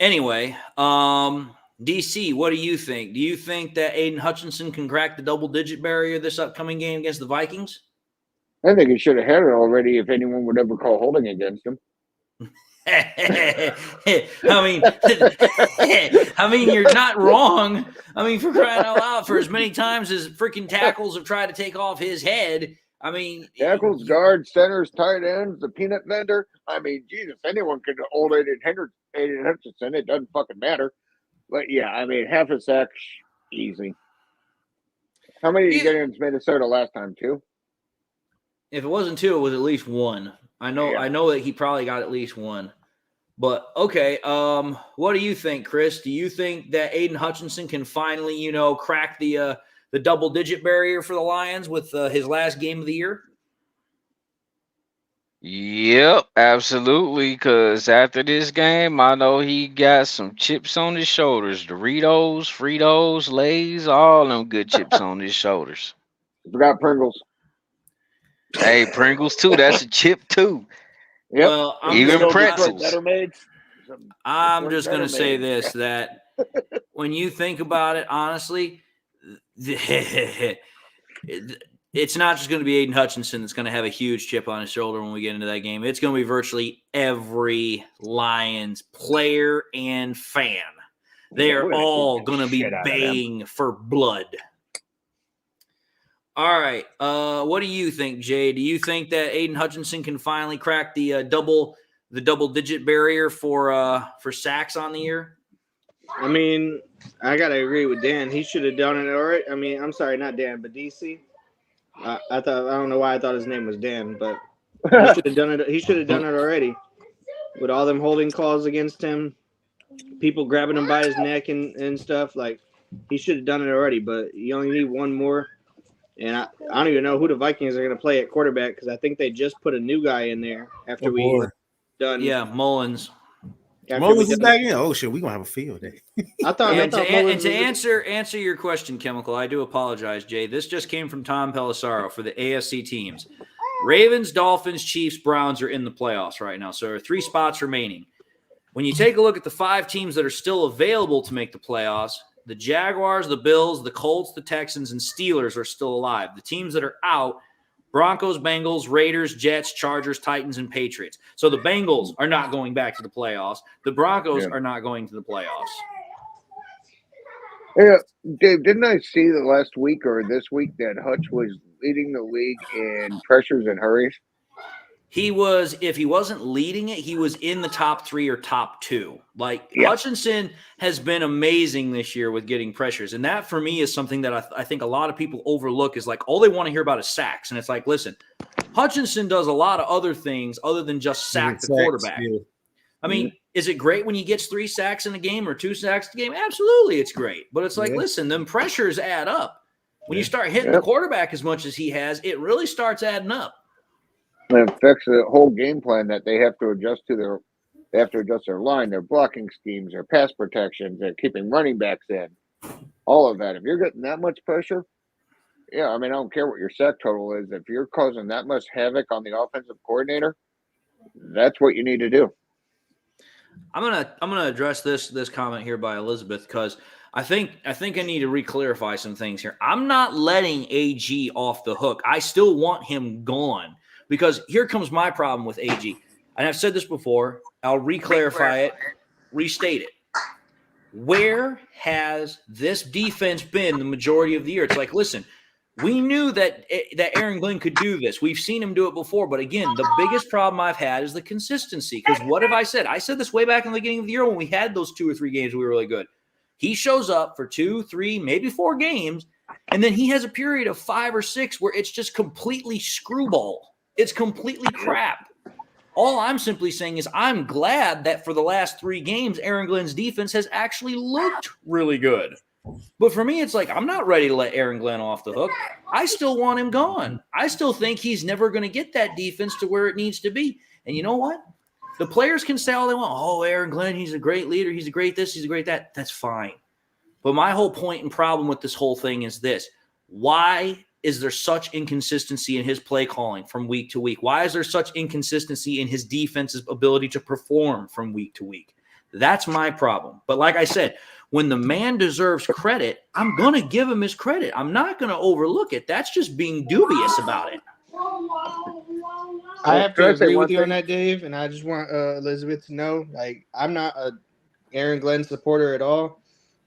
anyway, DC, what do you think? Do you think that Aiden Hutchinson can crack the double-digit barrier this upcoming game against the Vikings? I think he should have had it already if anyone would ever call holding against him. I mean, you're not wrong. I mean, for crying out loud, for as many times as freaking tackles have tried to take off his head, I mean, tackles, guards, centers, tight ends, the peanut vendor. I mean, Jesus, anyone could hold Aiden Hutchinson. It doesn't fucking matter. But yeah, I mean, half a sack, easy. How many did you get against Minnesota last time? 2? If it wasn't 2, it was at least 1. I know that he probably got at least 1. But okay, what do you think, Chris? Do you think that Aiden Hutchinson can finally, crack the double-digit barrier for the Lions with his last game of the year? Yep, absolutely. Because after this game, I know he got some chips on his shoulders. Doritos, Fritos, Lay's, all them good chips on his shoulders. Forgot Pringles. Hey, Pringles too. That's a chip too. Yep. Well, even pretzels. I'm just going to say this, that when you think about it, honestly, it's not just going to be Aiden Hutchinson that's going to have a huge chip on his shoulder when we get into that game. It's going to be virtually every Lions player and fan. They're all going to be baying for blood. All right. What do you think, Jay? Do you think that Aiden Hutchinson can finally crack the double-digit barrier for sacks on the year? I mean, I gotta agree with Dan. He should have done it already. I mean, I'm sorry, not Dan, but DC. I don't know why I thought his name was Dan, but he should have done it. He should have done it already. With all them holding calls against him, people grabbing him by his neck and stuff, like he should have done it already. But you only need 1 more. And I don't even know who the Vikings are going to play at quarterback because I think they just put a new guy in there after we done. Yeah, Mullins. Moses is back in. Oh shit, we gonna have a field day. I thought And to answer your question, Chemical, I do apologize, Jay. This just came from Tom Pelissaro for the AFC teams. Ravens, Dolphins, Chiefs, Browns are in the playoffs right now, so there are 3 spots remaining. When you take a look at the 5 teams that are still available to make the playoffs, the Jaguars, the Bills, the Colts, the Texans, and Steelers are still alive. The teams that are out, Broncos, Bengals, Raiders, Jets, Chargers, Titans, and Patriots. So the Bengals are not going back to the playoffs. The Broncos are not going to the playoffs. Yeah, Dave, didn't I see the last week or this week that Hutch was leading the league in pressures and hurries? He was, if he wasn't leading it, he was in the top 3 or top 2. Hutchinson has been amazing this year with getting pressures. And that, for me, is something that I think a lot of people overlook is all they want to hear about is sacks. And it's like, listen, Hutchinson does a lot of other things other than just sack the quarterback. Yeah. I mean, is it great when he gets 3 sacks in a game or 2 sacks in a game? Absolutely, it's great. But it's listen, them pressures add up. When you start hitting the quarterback as much as he has, it really starts adding up. It affects the whole game plan that they have to adjust to their line, their blocking schemes, their pass protections, their keeping running backs in, all of that. If you're getting that much pressure, I mean, I don't care what your sack total is. If you're causing that much havoc on the offensive coordinator, that's what you need to do. I'm gonna address this comment here by Elizabeth because I think I need to re-clarify some things here. I'm not letting AG off the hook. I still want him gone. Because here comes my problem with AG. And I've said this before. I'll re-clarify it, restate it. Where has this defense been the majority of the year? It's like, listen, we knew that Aaron Glenn could do this. We've seen him do it before. But again, the biggest problem I've had is the consistency. Because what have I said? I said this way back in the beginning of the year when we had those 2 or 3 games we were really good. He shows up for 2, 3, maybe 4 games, and then he has a period of 5 or 6 where it's just completely screwball. It's completely crap. All I'm simply saying is I'm glad that for the last 3 games, Aaron Glenn's defense has actually looked really good. But for me, it's like I'm not ready to let Aaron Glenn off the hook. I still want him gone. I still think he's never going to get that defense to where it needs to be. And you know what? The players can say all they want. Oh, Aaron Glenn, he's a great leader. He's a great this. He's a great that. That's fine. But my whole point and problem with this whole thing is this. Why is there such inconsistency in his play calling from week to week? Why is there such inconsistency in his defense's ability to perform from week to week? That's my problem. But like I said, when the man deserves credit, I'm going to give him his credit. I'm not going to overlook it. That's just being dubious about it. I have to agree with you on that, Dave, and I just want Elizabeth to know, I'm not a Aaron Glenn supporter at all.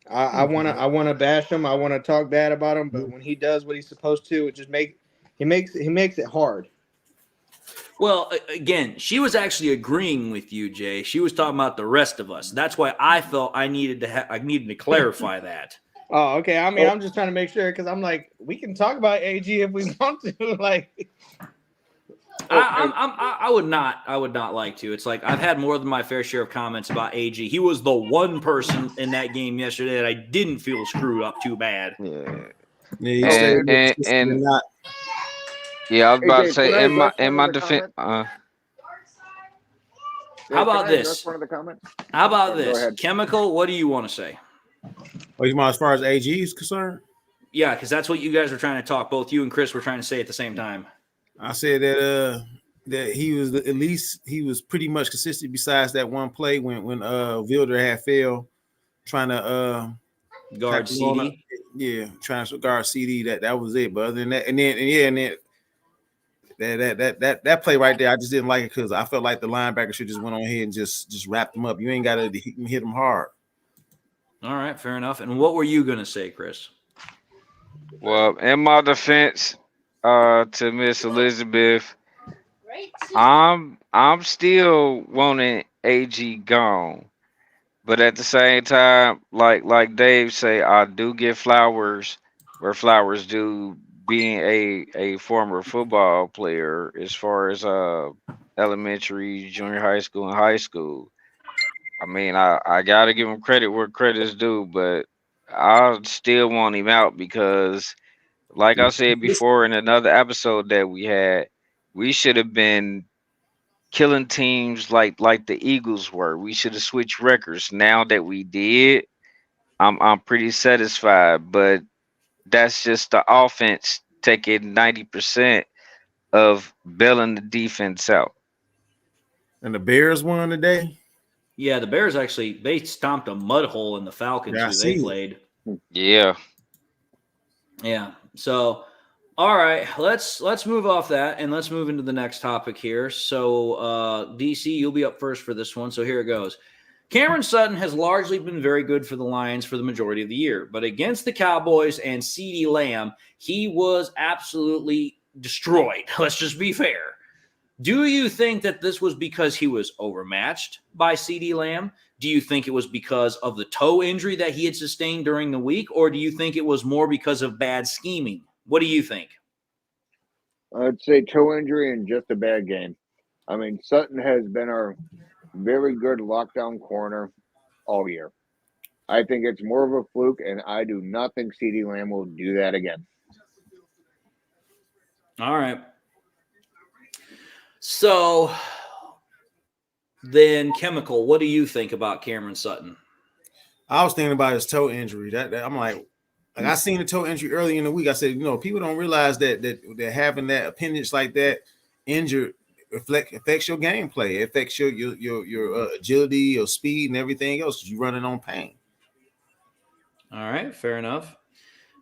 I want to bash him. I want to talk bad about him. But when he does what he's supposed to, it just makes it hard. Well, again, she was actually agreeing with you, Jay. She was talking about the rest of us. That's why I felt I needed to clarify that. Oh, okay. I mean, I'm just trying to make sure because I'm like, we can talk about AG if we want to. I would not like to. It's like I've had more than my fair share of comments about AG. He was the one person in that game yesterday that I didn't feel screwed up too bad. Yeah, I was about to say in my defense. How about this? How about this? Chemical, what do you want to say? As far as AG is concerned? Yeah, because that's what you guys were trying to talk. Both you and Chris were trying to say at the same time. I said that he was at least he was pretty much consistent besides that one play when Wilder had failed trying to guard CD. Trying to guard CD. That was it. But other than that, and then that play right there, I just didn't like it because I felt like the linebacker should just went on ahead and just wrapped him up. You ain't got to hit him hard. All right, fair enough. And what were you gonna say, Chris? Well, in my defense, to Miss Elizabeth, I'm still wanting AG gone, but at the same time, like Dave say, I do give flowers where flowers due. Being a former football player, as far as elementary, junior high school, and high school, I mean, I gotta give him credit where credit is due, but I still want him out because, like I said before in another episode that we had, we should have been killing teams like the Eagles were. We should have switched records. Now that we did, I'm pretty satisfied. But that's just the offense taking 90% of bailing the defense out. And the Bears won today. Yeah, the Bears they stomped a mud hole in the Falcons Yeah, I who they see. played. Yeah. Yeah. So, all right, let's move off that and let's move into the next topic here. So, DC, you'll be up first for this one. So here it goes. Cameron Sutton has largely been very good for the Lions for the majority of the year, but against the Cowboys and CeeDee Lamb, he was absolutely destroyed. Let's just be fair. Do you think that this was because he was overmatched by CeeDee Lamb? Do you think it was because of the toe injury that he had sustained during the week, or do you think it was more because of bad scheming? What do you think? I'd say toe injury and just a bad game. I mean, Sutton has been our very good lockdown corner all year. I think it's more of a fluke, and I do not think CeeDee Lamb will do that again. All right. So then, Chemical, what do you think about Cameron Sutton? I was thinking about his toe injury. That I'm like I seen the toe injury early in the week. I said, people don't realize that having that appendage like that injured affects your gameplay. It affects your agility, your speed, and everything else because you're running on pain. All right, fair enough.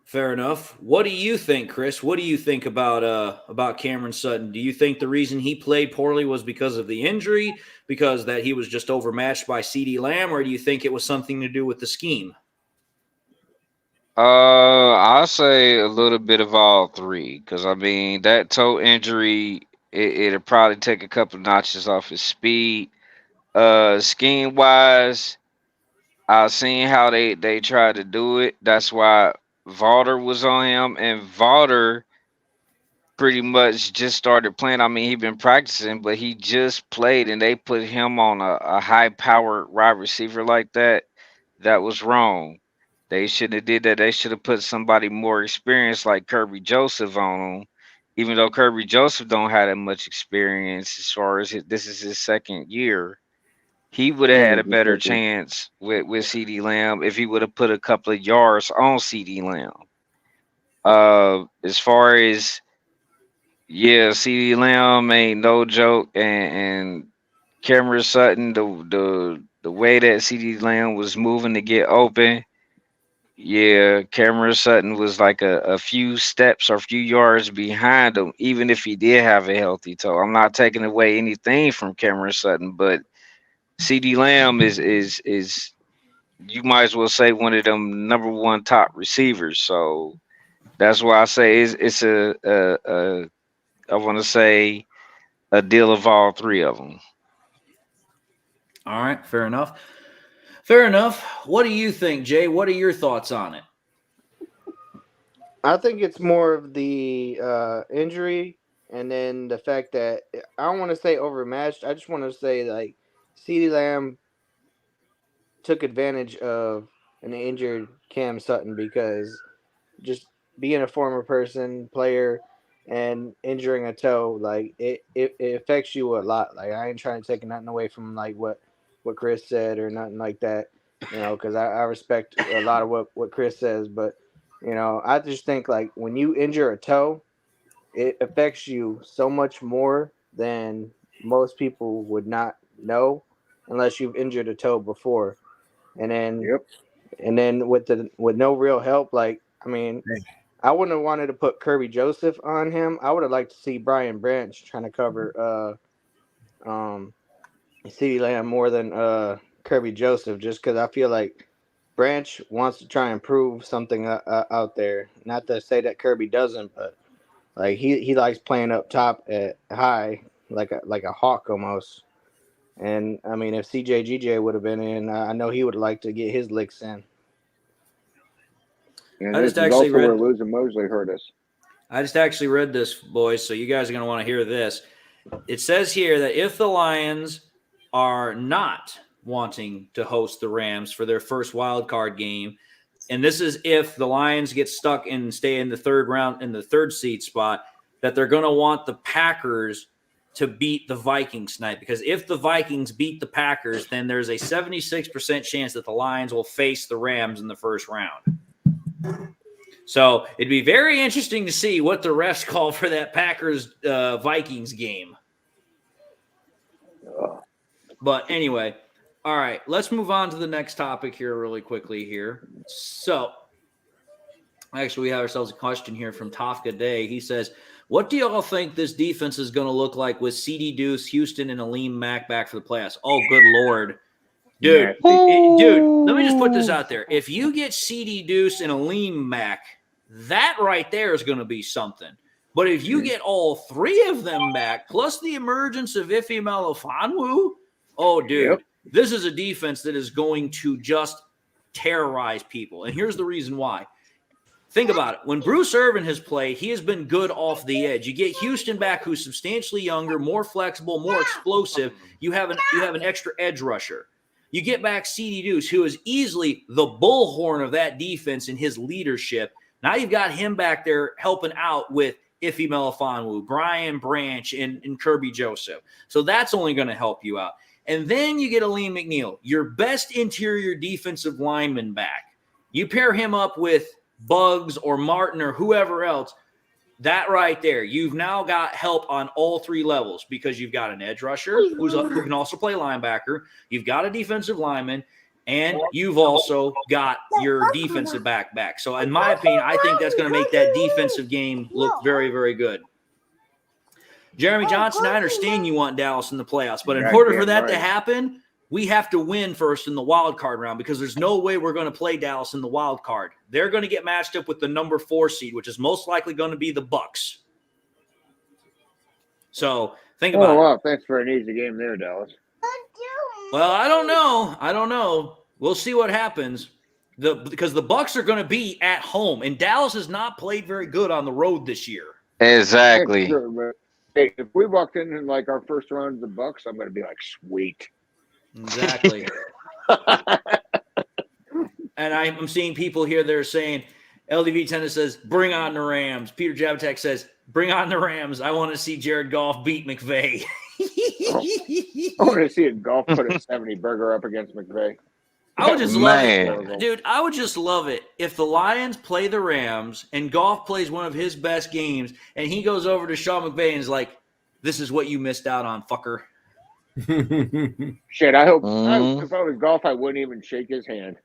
Fair enough. What do you think, Chris? What do you think about Cameron Sutton? Do you think the reason he played poorly was because of the injury, because that he was just overmatched by CeeDee Lamb, or do you think it was something to do with the scheme? I'll say a little bit of all three, because I mean that toe injury, it'll probably take a couple notches off his speed. Scheme wise, I've seen how they tried to do it. That's why Valder was on him, and Valder pretty much just started playing. I mean, he'd been practicing, but he just played, and they put him on a high-powered wide receiver like that. That was wrong. They shouldn't have did that. They should have put somebody more experienced like Kirby Joseph on him. Even though Kirby Joseph don't have that much experience as far as this is his second year, he would have had a better chance with CeeDee Lamb if he would have put a couple of yards on CeeDee Lamb. As far as CeeDee Lamb ain't no joke, and Cameron Sutton, the way that CeeDee Lamb was moving to get open, Cameron Sutton was like a few steps or a few yards behind him, even if he did have a healthy toe. I'm not taking away anything from Cameron Sutton, but CeeDee Lamb is you might as well say one of them number one top receivers. So that's why I say it's I want to say a deal of all three of them. All right, fair enough. Fair enough. What do you think, Jay? What are your thoughts on it? I think it's more of the injury, and then the fact that I don't want to say overmatched. I just want to say like CeeDee Lamb took advantage of an injured Cam Sutton because just being a former player, and injuring a toe, like it affects you a lot. Like I ain't trying to take nothing away from like what Chris said or nothing like that, because I respect a lot of what Chris says, but I just think like when you injure a toe, it affects you so much more than most people would not know unless you've injured a toe before, and then with no real help, like I mean. I wouldn't have wanted to put Kirby Joseph on him. I would have liked to see Brian Branch trying to cover CeeDee Lamb more than Kirby Joseph, just because I feel like Branch wants to try and prove something out there. Not to say that Kirby doesn't, but like he likes playing up top at high, like a hawk almost. And I mean, if CJGJ would have been in, I know he would like to get his licks in. And I this just is actually also read. where losing Mosley hurt us. I just actually read this, boys, so you guys are going to want to hear this. It says here that if the Lions are not wanting to host the Rams for their first wild card game, and this is if the Lions get stuck and stay in the third round, in the third seed spot, that they're going to want the Packers to beat the Vikings tonight, because if the Vikings beat the Packers, then there's a 76% chance that the Lions will face the Rams in the first round. So it'd be very interesting to see what the refs call for that Packers-Vikings game. But anyway, all right, let's move on to the next topic here really quickly here. So actually, we have ourselves a question here from Tafka Day. He says, what do y'all think this defense is going to look like with CD Deuce, Houston, and Aleem Mack back for the playoffs? Oh, good Lord. Dude, dude, let me just put this out there. If you get CD Deuce and Aleem Mack, that right there is going to be something. But if you get all three of them back, plus the emergence of Ife Melifonwu, oh, dude, this is a defense that is going to just terrorize people. And here's the reason why. Think about it. When Bruce Irvin has played, he has been good off the edge. You get Houston back, who's substantially younger, more flexible, more explosive. You have an extra edge rusher. You get back CD Deuce, who is easily the bullhorn of that defense in his leadership. Now you've got him back there helping out with Ife Melifonwu, Brian Branch, and Kirby Joseph. So that's only going to help you out. And then you get Aleem McNeil, your best interior defensive lineman back. You pair him up with Bugs or Martin or whoever else, that right there, you've now got help on all three levels, because you've got an edge rusher who can also play linebacker, you've got a defensive lineman, and you've also got your defensive back. So in my opinion, I think that's going to make that defensive game look very, very good. Jeremy Johnson, I understand you want Dallas in the playoffs, but in order for that to happen, we have to win first in the wild card round, because there's no way we're going to play Dallas in the wild card. They're going to get matched up with the number 4 seed, which is most likely going to be the Bucks. So think about it. Oh, wow. Thanks for an easy game there, Dallas. Well, I don't know. We'll see what happens. Because the Bucks are going to be at home, and Dallas has not played very good on the road this year. Exactly. Hey, if we walked in like our first round of the Bucks, I'm going to be like, sweet. Exactly. And I'm seeing people here that are saying, LDV Tennis says, bring on the Rams. Peter Jabatek says, bring on the Rams. I want to see Jared Goff beat McVay. I want to see a Goff put a 70 burger up against McVay. I would just love it. Dude, I would just love it if the Lions play the Rams and Goff plays one of his best games and he goes over to Sean McVay and is like, this is what you missed out on, fucker. Shit, I hope if I was Goff, I wouldn't even shake his hand.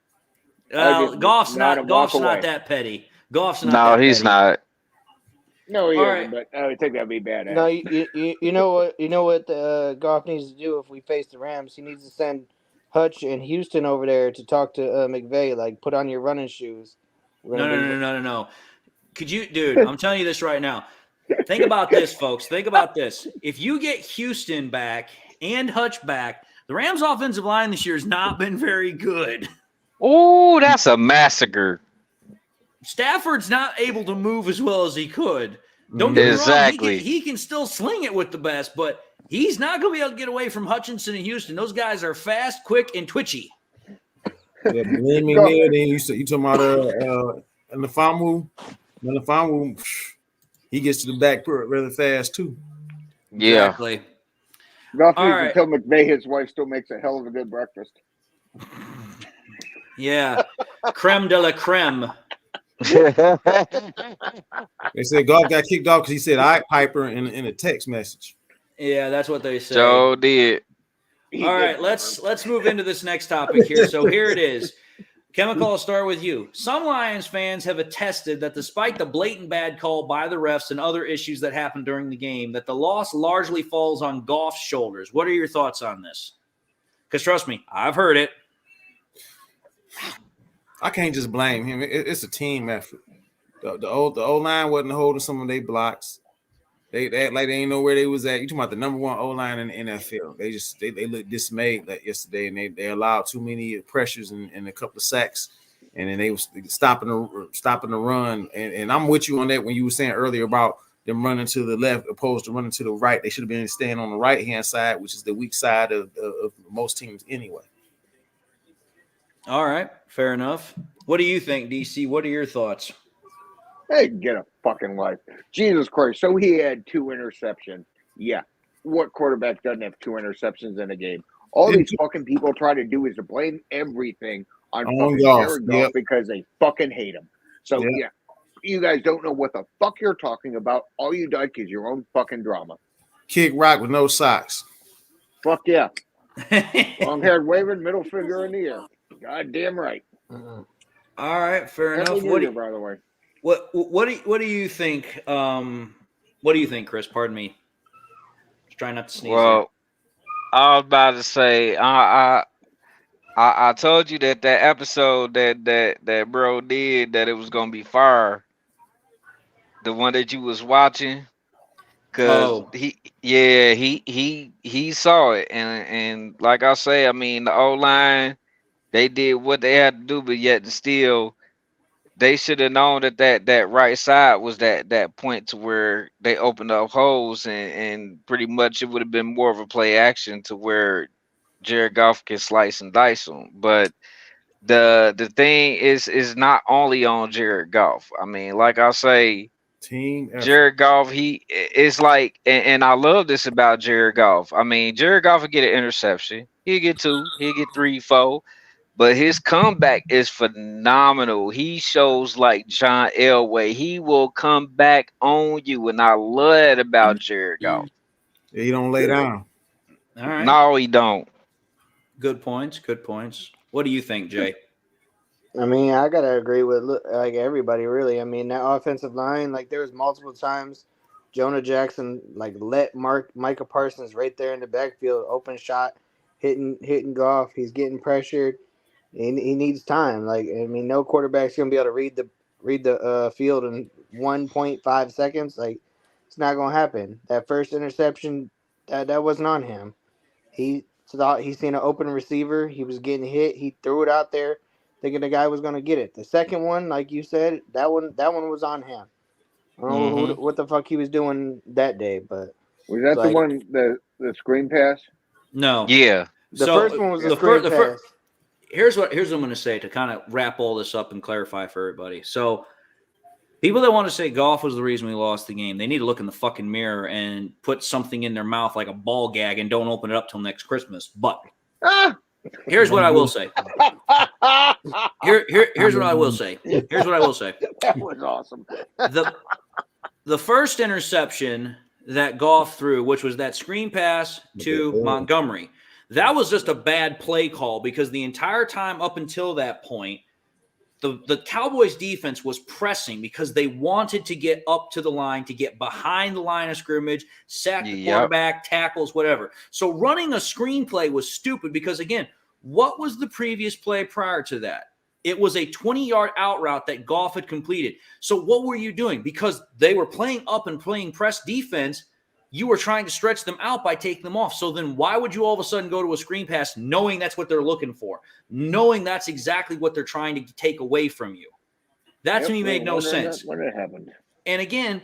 Goff's not that petty. Goff's not. No, he's not. No, he isn't. But I would think that'd be badass. No, you know what? You know what Goff needs to do if we face the Rams? He needs to send Hutch and Houston over there to talk to McVay. Like, put on your running shoes. No. Could you, dude? I'm telling you this right now. Think about this, folks. Think about this. If you get Houston back and Hutch back, the Rams' offensive line this year has not been very good. Oh, that's a massacre. Stafford's not able to move as well as he could. Don't get me wrong. He can still sling it with the best, but he's not going to be able to get away from Hutchinson and Houston. Those guys are fast, quick, and twitchy. Yeah, then you talking about Melifonwu. He gets to the back rather fast too. Yeah. Exactly. Goff needs to tell McVay his wife still makes a hell of a good breakfast. Yeah. Creme de la creme. They said Goff got kicked off because he said "I Piper" in a text message. Yeah, that's what they said. So did. All right, let's move into this next topic here. So here it is. Chemical, I'll start with you. Some Lions fans have attested that despite the blatant bad call by the refs and other issues that happened during the game, that the loss largely falls on Goff's shoulders. What are your thoughts on this? Because trust me, I've heard it. I can't just blame him. It's a team effort. The O-line wasn't holding some of their blocks. They act like they ain't know where they was at. You talking about the number 1 O-line in the NFL. They looked dismayed yesterday, and they allowed too many pressures and a couple of sacks, and then they was stopping the run. And I'm with you on that when you were saying earlier about them running to the left opposed to running to the right. They should have been staying on the right-hand side, which is the weak side of most teams anyway. All right, fair enough. What do you think, DC? What are your thoughts? Hey, get a fucking life. Jesus Christ. So he had 2 interceptions. Yeah. what quarterback doesn't have 2 interceptions in a game? All these fucking people try to do is to blame everything on fucking Jared Goff because they fucking hate him. So yeah, you guys don't know what the fuck you're talking about. All you like is your own fucking drama. Kick rock with no socks. Fuck yeah. Long-haired waving, middle finger in the air. God damn right. All right, fair enough. Happy New Year, by the way. What do you think? What do you think, Chris? Pardon me. Just trying not to sneeze. Well, I was about to say, I told you that episode that bro did, that it was gonna be fire. The one that you was watching, cause he saw it, and like I say, I mean the O-line, they did what they had to do, but yet still, they should have known that right side was that point to where they opened up holes, and pretty much it would have been more of a play action to where Jared Goff can slice and dice them. But the thing is not only on Jared Goff. I mean, like I say, team effort. Jared Goff, he is like, and I love this about Jared Goff. I mean, Jared Goff will get an interception. He'll get 2, he'll get 3, 4. But his comeback is phenomenal. He shows like John Elway. He will come back on you, and I love that about Jared Goff. Yeah, he don't lay down. All right. No, he don't. Good points. Good points. What do you think, Jay? I mean, I gotta agree with like everybody, really. I mean, that offensive line, like there was multiple times Jonah Jackson like let Micah Parsons right there in the backfield, open shot, hitting Goff. He's getting pressured. He needs time. Like, I mean, no quarterback's gonna be able to read the field in 1.5 seconds. Like, it's not gonna happen. That first interception, that wasn't on him. He thought he seen an open receiver. He was getting hit. He threw it out there, thinking the guy was gonna get it. The second one, like you said, that one was on him. I don't know what the fuck he was doing that day, but was that the one the screen pass? No. Yeah. The first one was the screen pass. Here's what I'm going to say to kind of wrap all this up and clarify for everybody. So, people that want to say Goff was the reason we lost the game, they need to look in the fucking mirror and put something in their mouth like a ball gag and don't open it up till next Christmas. But here's what I will say. Here's what I will say. Here's what I will say. That was awesome. The first interception that Goff threw, which was that screen pass to Montgomery, that was just a bad play call because the entire time up until that point, the Cowboys defense was pressing because they wanted to get up to the line, to get behind the line of scrimmage, sack the quarterback, tackles, whatever. So running a screenplay was stupid because, again, what was the previous play prior to that? It was a 20-yard out route that Goff had completed. So what were you doing? Because they were playing up and playing press defense, you were trying to stretch them out by taking them off. So then why would you all of a sudden go to a screen pass knowing that's what they're looking for, knowing that's exactly what they're trying to take away from you? That to me made no sense. When it happened. And again,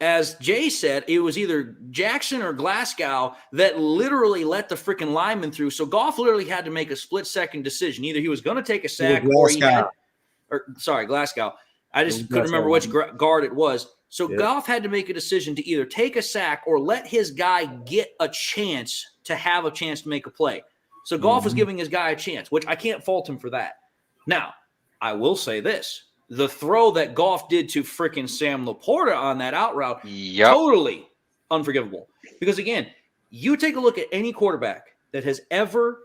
as Jay said, it was either Jackson or Glasgow that literally let the freaking lineman through. So Goff literally had to make a split-second decision. Either he was going to take a sack or he had – Glasgow. I just couldn't remember which guard it was. So Goff had to make a decision to either take a sack or let his guy get a chance to have a chance to make a play. So Goff was giving his guy a chance, which I can't fault him for that. Now, I will say this. The throw that Goff did to freaking Sam Laporta on that out route, totally unforgivable. Because, again, you take a look at any quarterback that has ever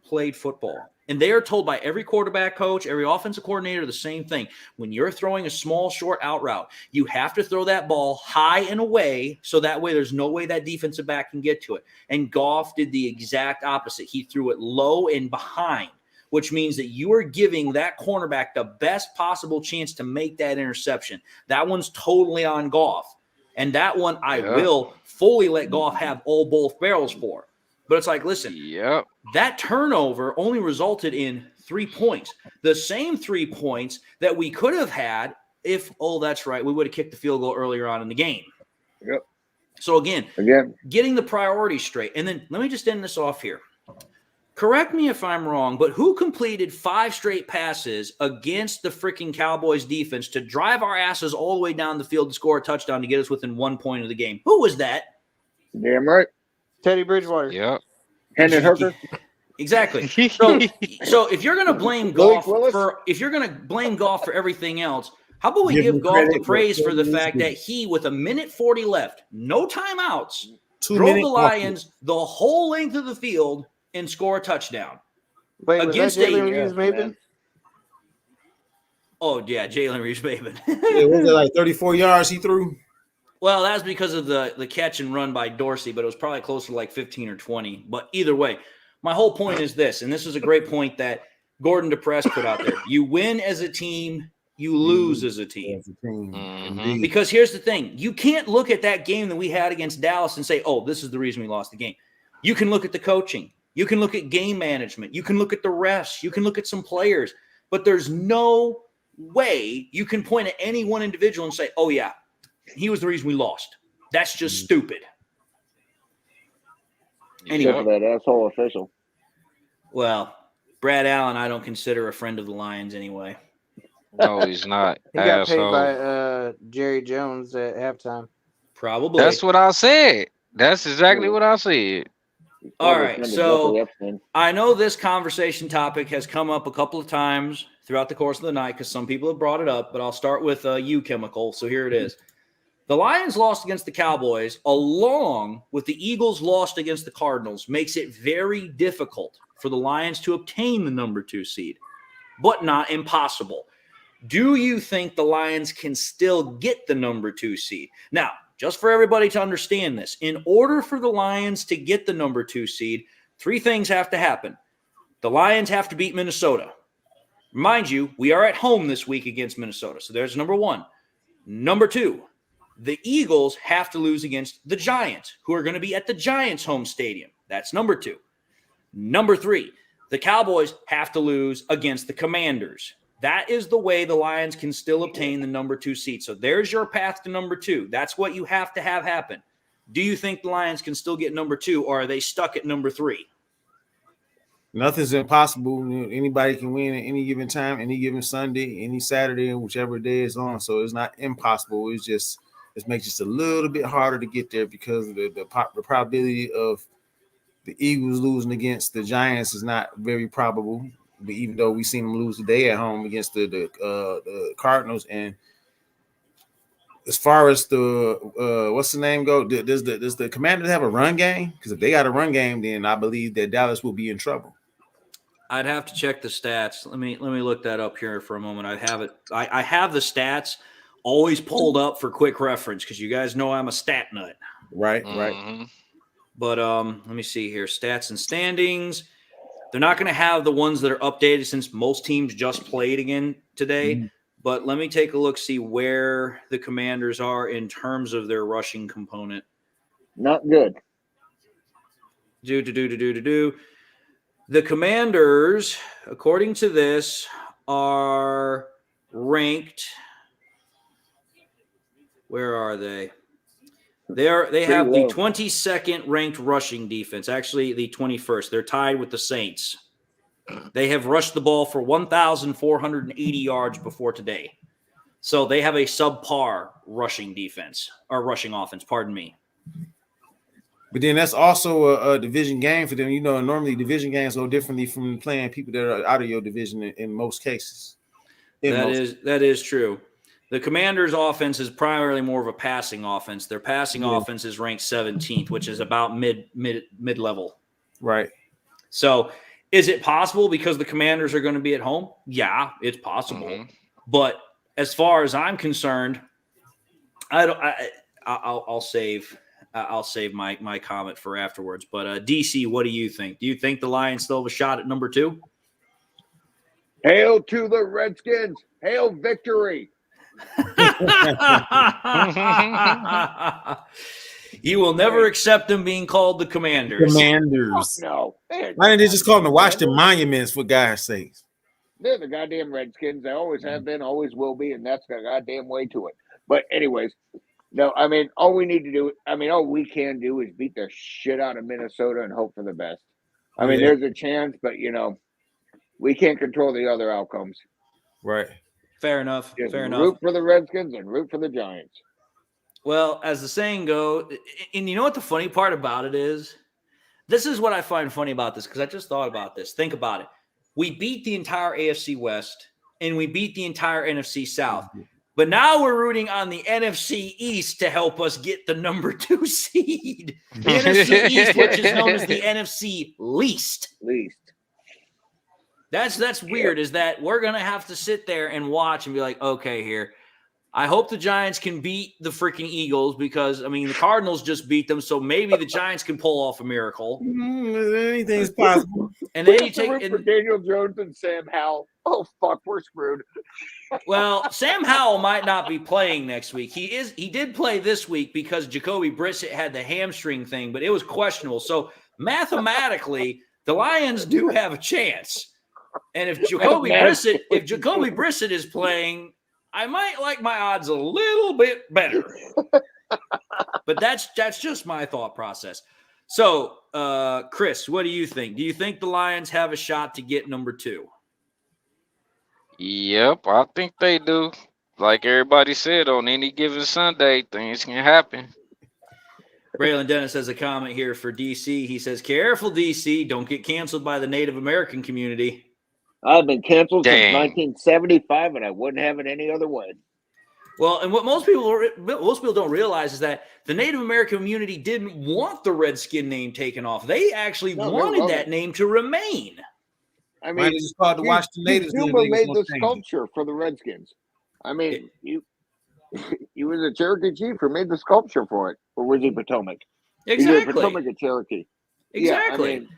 played football, and they are told by every quarterback coach, every offensive coordinator, the same thing. When you're throwing a small, short out route, you have to throw that ball high and away so that way there's no way that defensive back can get to it. And Goff did the exact opposite. He threw it low and behind, which means that you are giving that cornerback the best possible chance to make that interception. That one's totally on Goff. And that one I will fully let Goff have both barrels for. But it's like, listen, that turnover only resulted in 3 points. The same 3 points that we could have had if, that's right, we would have kicked the field goal earlier on in the game. Yep. So, again, getting the priorities straight. And then let me just end this off here. Correct me if I'm wrong, but who completed 5 straight passes against the freaking Cowboys defense to drive our asses all the way down the field to score a touchdown to get us within 1 point of the game? Who was that? Damn right. Teddy Bridgewater. Yep. Hendon Hooker. Exactly. So if you're gonna blame Malik Goff Willis? for everything else, how about we Give give him Goff the credit, praise but for the credit is fact due. that he, with 1:40 left, no timeouts, 2 drove minutes the Lions the whole length of the field and score a touchdown Wait, was that against Jalen a. Reeves, man. maybe? Oh yeah, Jalen Reeves-Maben. Yeah, was it like 34 yards he threw? Well, that's because of the catch and run by Dorsey, but it was probably closer to like 15 or 20. But either way, my whole point is this, and this is a great point that Gordon DePress put out there. You win as a team, you lose as a team. Mhm. Because here's the thing. You can't look at that game that we had against Dallas and say, oh, this is the reason we lost the game. You can look at the coaching. You can look at game management. You can look at the refs. You can look at some players. But there's no way you can point at any one individual and say, oh, yeah, he was the reason we lost. That's just stupid. Anyway. Except for that asshole official. Well, Brad Allen, I don't consider a friend of the Lions anyway. No, he's not. He got paid Asshole. by Jerry Jones at halftime. Probably. That's what I said. That's exactly what I said. All right, Friend of so Jeffrey Epstein. I know this conversation topic has come up a couple of times throughout the course of the night because some people have brought it up, but I'll start with you, Chemical. So here it is. The Lions lost against the Cowboys, along with the Eagles lost against the Cardinals, makes it very difficult for the Lions to obtain the number 2 seed, but not impossible. Do you think the Lions can still get the number 2 seed? Now, just for everybody to understand this, in order for the Lions to get the number 2 seed, 3 things have to happen. The Lions have to beat Minnesota. Mind you, we are at home this week against Minnesota, so there's number 1. Number 2, the Eagles have to lose against the Giants, who are going to be at the Giants' home stadium. That's number 2. Number 3, the Cowboys have to lose against the Commanders. That is the way the Lions can still obtain the number 2 seed. So there's your path to number 2. That's what you have to have happen. Do you think the Lions can still get number 2, or are they stuck at number 3? Nothing's impossible. Anybody can win at any given time, any given Sunday, any Saturday, and whichever day it's on. So it's not impossible. It makes it just a little bit harder to get there because of the probability of the Eagles losing against the Giants is not very probable. But even though we seen them lose today at home against the Cardinals, and as far as the what's the name go, does the Commanders have a run game? Because if they got a run game, then I believe that Dallas will be in trouble. I'd have to check the stats. Let me look that up here for a moment. I have it. I have the stats always pulled up for quick reference because you guys know I'm a stat nut. Right. But let me see here. Stats and standings. They're not going to have the ones that are updated since most teams just played again today. Mm-hmm. But let me take a look, see where the Commanders are in terms of their rushing component. Not good. The Commanders, according to this, are ranked. Where are they? They have the 22nd ranked rushing defense, actually the 21st. They're tied with the Saints. They have rushed the ball for 1,480 yards before today. So they have a subpar rushing defense, or rushing offense, pardon me. But then that's also a division game for them. You know, normally division games go differently from playing people that are out of your division in most cases. That is true. The Commanders' offense is primarily more of a passing offense. Their passing offense is ranked 17th, which is about mid-level. Right. So is it possible because the Commanders are going to be at home? Yeah, it's possible. Mm-hmm. But as far as I'm concerned, I'll save my comment for afterwards. But DC, what do you think? Do you think the Lions still have a shot at number 2? Hail to the Redskins! Hail victory! You will never accept them being called the Commanders. Oh, no. Why didn't they just call them the Washington Monuments, for God's sakes? They're the goddamn Redskins. They always have been, always will be, and that's the goddamn way to it. But anyways, no, I mean, all we can do is beat the shit out of Minnesota and hope for the best. I mean, there's a chance, but, we can't control the other outcomes. Right. Fair enough. Just Fair enough. Root for the Redskins and root for the Giants. Well, as the saying goes, and you know what the funny part about it is? This is what I find funny about this, because I just thought about this. Think about it. We beat the entire AFC West, and we beat the entire NFC South. But now we're rooting on the NFC East to help us get the number 2 seed. The NFC East, which is known as the NFC least. That's weird, is that we're going to have to sit there and watch and be like, okay, here. I hope the Giants can beat the freaking Eagles because, I mean, the Cardinals just beat them, so maybe the Giants can pull off a miracle. Anything's possible. And then you take for Daniel Jones and Sam Howell. Oh, fuck, we're screwed. Well, Sam Howell might not be playing next week. He did play this week because Jacoby Brissett had the hamstring thing, but it was questionable. So mathematically, the Lions do have a chance. And if Jacoby Brissett is playing, I might like my odds a little bit better. But that's just my thought process. So, Chris, what do you think? Do you think the Lions have a shot to get number 2? Yep, I think they do. Like everybody said, on any given Sunday, things can happen. Braylon Dennis has a comment here for DC. He says, careful, DC. Don't get canceled by the Native American community. I've been canceled since 1975, and I wouldn't have it any other way. Well, and what most people don't realize is that the Native American community didn't want the Redskin name taken off. They actually wanted that name to remain. I mean, it's called to watch the natives. Cuba made the sculpture for the Redskins. I mean, he was a Cherokee chief who made the sculpture for it, or was he Potomac? Exactly. Either Potomac or Cherokee. Exactly. Yeah, I mean,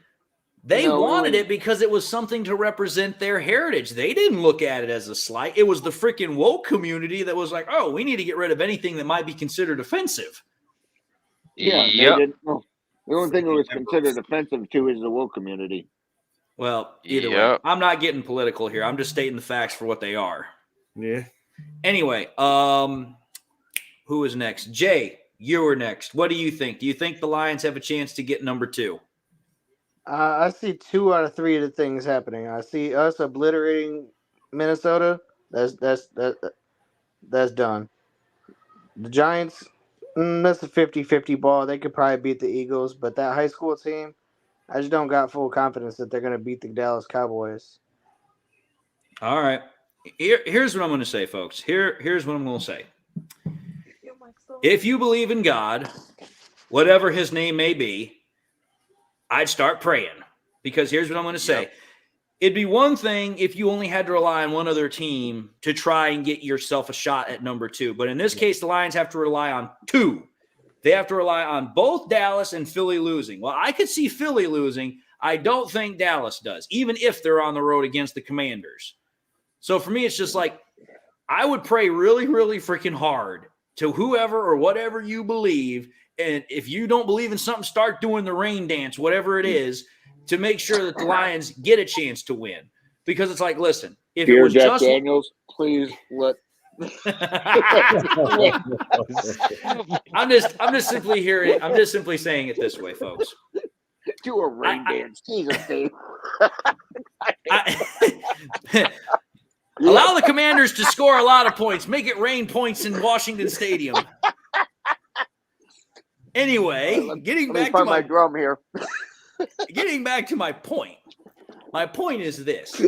they wanted it because it was something to represent their heritage. They didn't look at it as a slight. It was the freaking woke community that was like, oh, we need to get rid of anything that might be considered offensive. Yeah. Yep. The only thing that was considered offensive to is the woke community. Well, either way, I'm not getting political here. I'm just stating the facts for what they are. Yeah. Anyway, who is next? Jay, you were next. What do you think? Do you think the Lions have a chance to get number 2? I see 2 out of 3 of the things happening. I see us obliterating Minnesota. That's done. The Giants, that's a 50-50 ball. They could probably beat the Eagles, but that high school team, I just don't got full confidence that they're going to beat the Dallas Cowboys. All right. Here's what I'm going to say, folks. Here's what I'm going to say. If you believe in God, whatever his name may be, I'd start praying, because here's what I'm going to say. Yep. It'd be one thing if you only had to rely on one other team to try and get yourself a shot at number 2. But in this case, the Lions have to rely on 2. They have to rely on both Dallas and Philly losing. Well, I could see Philly losing. I don't think Dallas does, even if they're on the road against the Commanders. So for me, it's just like I would pray really, really freaking hard to whoever or whatever you believe. And if you don't believe in something, start doing the rain dance, whatever it is, to make sure that the Lions get a chance to win. Because it's like, listen, if it was Jack Daniels, please let. I'm just simply saying it this way, folks. Do a rain dance, Jesus, Dave. Allow the Commanders to score a lot of points. Make it rain points in Washington Stadium. Anyway, getting back to my drum here. Getting back to my point. My point is this.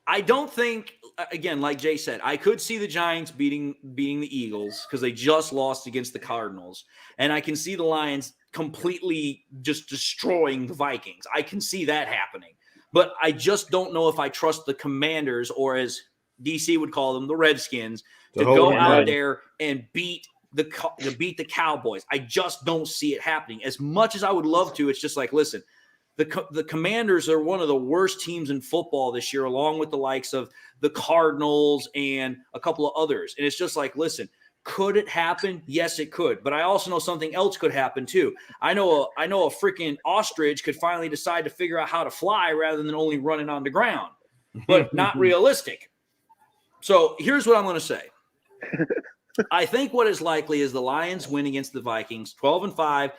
I don't think, again, like Jay said, I could see the Giants beating the Eagles because they just lost against the Cardinals. And I can see the Lions completely just destroying the Vikings. I can see that happening. But I just don't know if I trust the Commanders, or as DC would call them, the Redskins, to go out there and beat the Cowboys. I just don't see it happening. As much as I would love to, it's just like, listen, the Commanders are one of the worst teams in football this year, along with the likes of the Cardinals and a couple of others. And it's just like, listen, could it happen? Yes, it could. But I also know something else could happen too. I know a freaking ostrich could finally decide to figure out how to fly rather than only running on the ground. But not realistic. So here's what I'm going to say. I think what is likely is the Lions win against the Vikings, 12-5,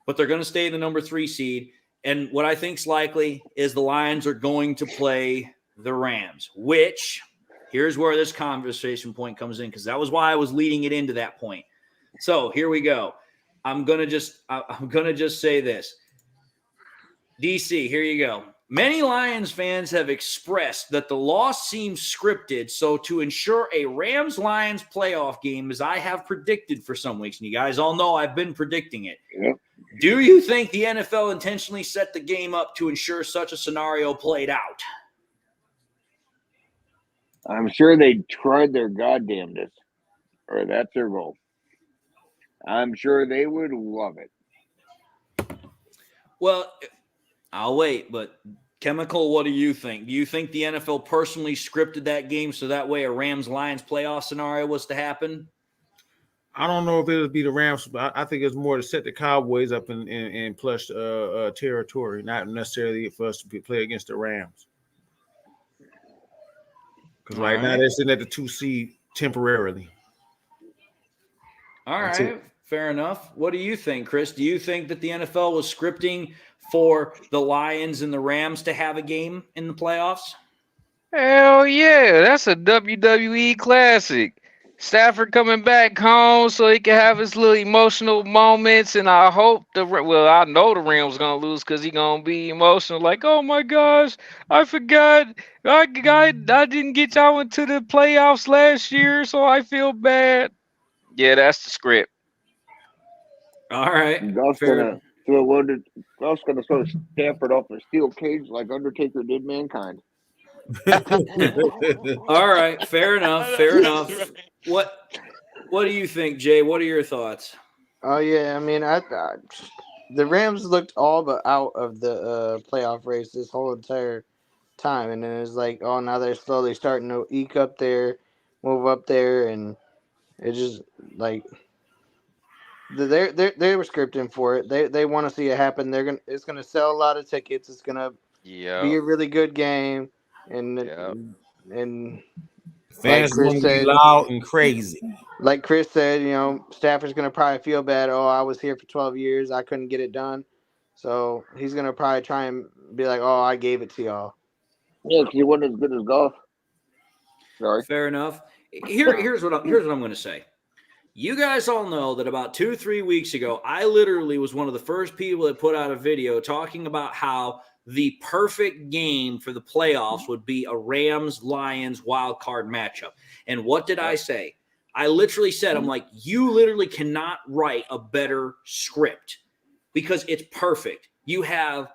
but they're going to stay in the number 3 seed. And what I think is likely is the Lions are going to play the Rams, which here's where this conversation point comes in, because that was why I was leading it into that point. So here we go. I'm gonna just say this. DC, here you go. Many Lions fans have expressed that the loss seems scripted, so to ensure a Rams-Lions playoff game, as I have predicted for some weeks, and you guys all know I've been predicting it, Yep. do you think the NFL intentionally set the game up to ensure such a scenario played out? I'm sure they tried their goddamnedest, or that's their goal. I'm sure they would love it. Well, I'll wait, but Chemical, what do you think? Do you think the NFL personally scripted that game so that way a Rams-Lions playoff scenario was to happen? I don't know if it would be the Rams, but I think it's more to set the Cowboys up in plush territory, not necessarily for us to play against the Rams. Because right now they're sitting at the 2 seed temporarily. All right, fair enough. What do you think, Chris? Do you think that the NFL was scripting for the Lions and the Rams to have a game in the playoffs? Hell yeah, that's a WWE classic. Stafford coming back home so he can have his little emotional moments, and I hope I know the Rams gonna lose because he gonna be emotional, like, oh my gosh, I forgot, I didn't get y'all into the playoffs last year, so I feel bad. Yeah, that's the script. All right, Golf's gonna throw Stafford off a steel cage like Undertaker did Mankind. All right, fair enough. Fair enough. What do you think, Jay? What are your thoughts? Oh yeah, I mean, the Rams looked all but out of the playoff race this whole entire time, and then it's like, oh, now they're slowly starting to eke up there, move up there, and it just like they were scripting for it. They want to see it happen. It's gonna sell a lot of tickets. It's gonna be a really good game, and fans like going to be loud and crazy. Like Chris said, Stafford's going to probably feel bad. Oh, I was here for 12 years. I couldn't get it done. So he's going to probably try and be like, oh, I gave it to y'all. Yeah, because he wasn't as good as Golf. Sorry. Fair enough. Here's what I'm going to say. You guys all know that about 2-3 weeks ago, I literally was one of the first people that put out a video talking about how the perfect game for the playoffs would be a Rams-Lions wild card matchup. And what did I say? I literally said, I'm like, you literally cannot write a better script because it's perfect. You have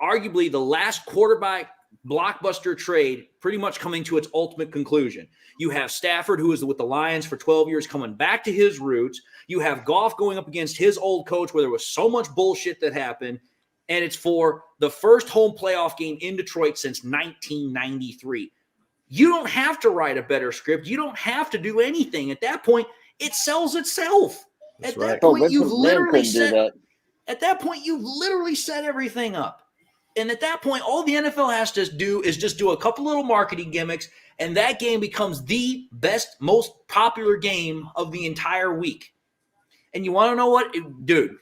arguably the last quarterback blockbuster trade pretty much coming to its ultimate conclusion. You have Stafford, who was with the Lions for 12 years, coming back to his roots. You have Goff going up against his old coach where there was so much bullshit that happened. And it's for the first home playoff game in Detroit since 1993. You don't have to write a better script. You don't have to do anything. At that point, it sells itself. At that point, you've literally set everything up. And at that point, all the NFL has to do is just do a couple little marketing gimmicks, and that game becomes the best, most popular game of the entire week. And you want to know what? Dude,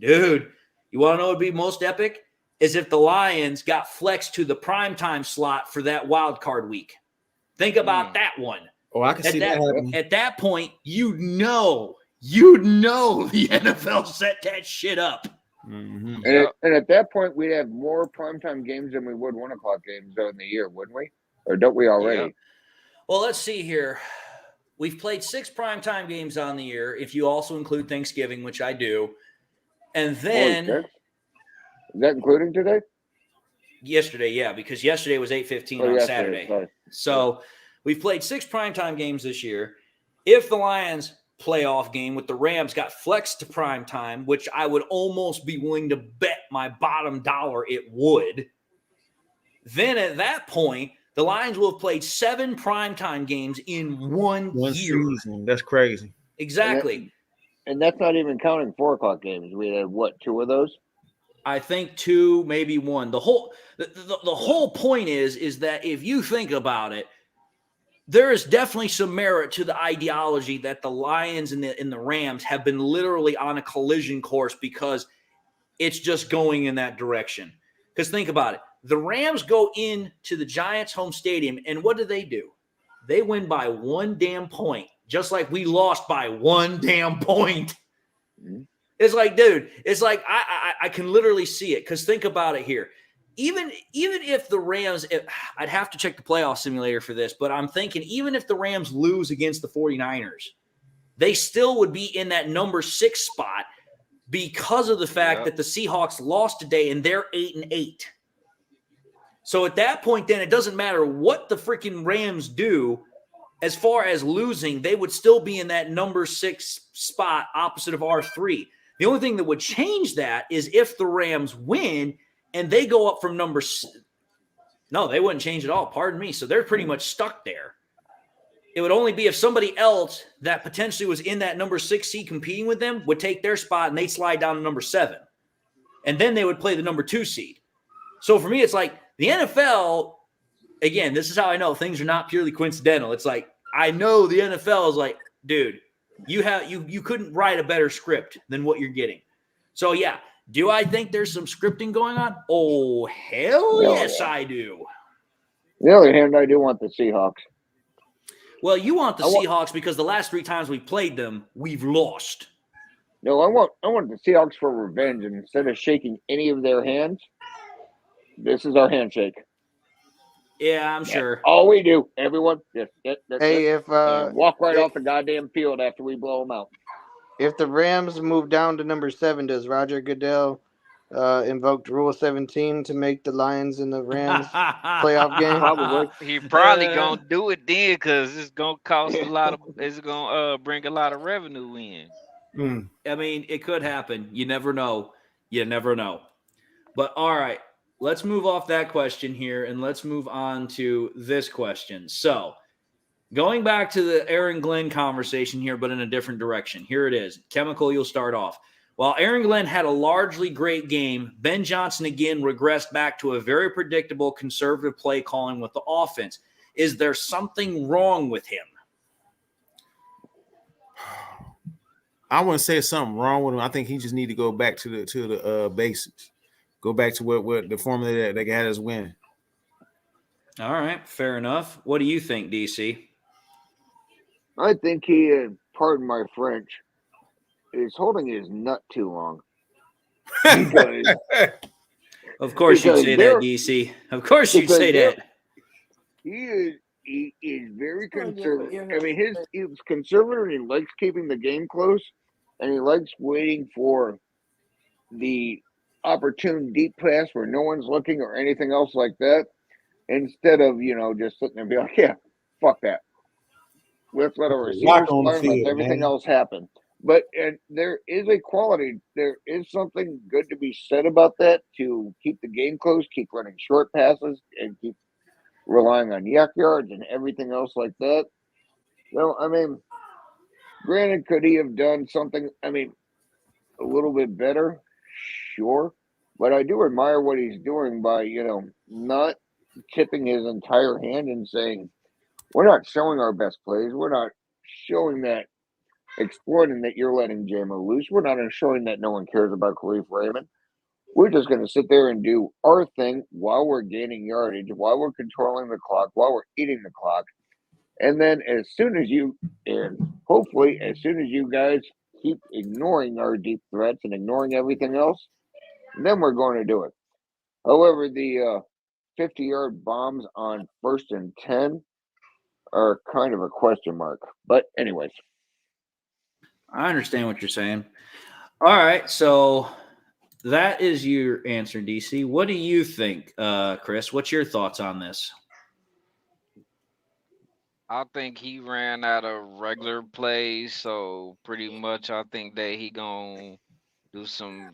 you want to know what would be most epic? Is if the Lions got flexed to the primetime slot for that wild card week. Think about that one. Oh, I can see that happening. At that point, you know the NFL set that shit up. Mm-hmm. And at that point, we'd have more primetime games than we would 1 o'clock games during the year, wouldn't we? Or don't we already? Yeah. Well, let's see here. We've played 6 primetime games on the year, if you also include Thanksgiving, which I do. And then... Is that including today? Yesterday, yeah, because yesterday was 8:15 on Saturday. Sorry. So we've played 6 primetime games this year. If the Lions playoff game with the Rams got flexed to primetime, which I would almost be willing to bet my bottom dollar it would, then at that point, the Lions will have played 7 primetime games in one year. Season. That's crazy. Exactly. And that's not even counting 4 o'clock games. We had, 2 of those? I think 2, maybe 1. The whole point is that if you think about it, there is definitely some merit to the ideology that the Lions and the Rams have been literally on a collision course because it's just going in that direction. Because think about it. The Rams go into the Giants' home stadium, and what do? They win by 1 damn point, just like we lost by 1 damn point. Mm-hmm. It's like, dude, it's like I can literally see it because think about it here. Even if the Rams, I'd have to check the playoff simulator for this, but I'm thinking even if the Rams lose against the 49ers, they still would be in that number 6 spot because of the fact that the Seahawks lost today and they're 8-8. So at that point, then it doesn't matter what the freaking Rams do. As far as losing, they would still be in that number 6 spot opposite of R3. The only thing that would change that is if the Rams win and they go up from number – no, they wouldn't change at all. Pardon me. So they're pretty much stuck there. It would only be if somebody else that potentially was in that number 6 seed competing with them would take their spot and they'd slide down to number 7. And then they would play the number 2 seed. So for me, it's like the NFL – again, this is how I know things are not purely coincidental. It's like I know the NFL is like, dude, you couldn't write a better script than what you're getting. So yeah, do I think there's some scripting going on? Oh hell yes, I do. On the other hand, I do want the Seahawks. Well, you want the Seahawks because the last 3 times we played them, we've lost. No, I want the Seahawks for revenge, and instead of shaking any of their hands, this is our handshake. Yeah, I'm sure. All we do, everyone, just walk right if- off the goddamn field after we blow them out. If the Rams move down to number 7, does Roger Goodell invoke Rule 17 to make the Lions and the Rams playoff game? Probably. He probably gonna do it then because it's gonna cost a lot of. It's gonna bring a lot of revenue in. I mean, it could happen. You never know. You never know. But all right, let's move off that question here and let's move on to this question. So, going back to the Aaron Glenn conversation here, but in a different direction. Here it is. Chemical, you'll start off. While Aaron Glenn had a largely great game, Ben Johnson again regressed back to a very predictable conservative play calling with the offense. Is there something wrong with him? I wouldn't say something wrong with him. I think he just need to go back to the basics. Go back to what the formula that they had us winning. All right, fair enough. What do you think, DC? I think he, pardon my French, is holding his nut too long. Because, of course you'd say that, DC. Of course you'd say that. He is very conservative. I mean, he's conservative and he likes keeping the game close, and he likes waiting for the opportune deep pass where no one's looking or anything else like that, instead of, just sitting there and be like, yeah, fuck that. Let's let our receivers play and let everything else happen. But there is a quality, there is something good to be said about that, to keep the game close, keep running short passes, and keep relying on yak yards and everything else like that. Well, I mean, granted, could he have done something, a little bit better? Sure. But I do admire what he's doing by, not tipping his entire hand and saying, we're not showing our best plays. We're not showing that, exploiting that you're letting JMO loose. We're not showing that no one cares about Khalif Raymond. We're just going to sit there and do our thing while we're gaining yardage, while we're controlling the clock, while we're eating the clock. And then as soon as you guys keep ignoring our deep threats and ignoring everything else, then we're going to do it. However, the 50-yard bombs on 1st and 10 are kind of a question mark. But anyways. I understand what you're saying. All right, so that is your answer, DC. What do you think, Chris? What's your thoughts on this? I think he ran out of regular plays, so pretty much I think that he gonna do some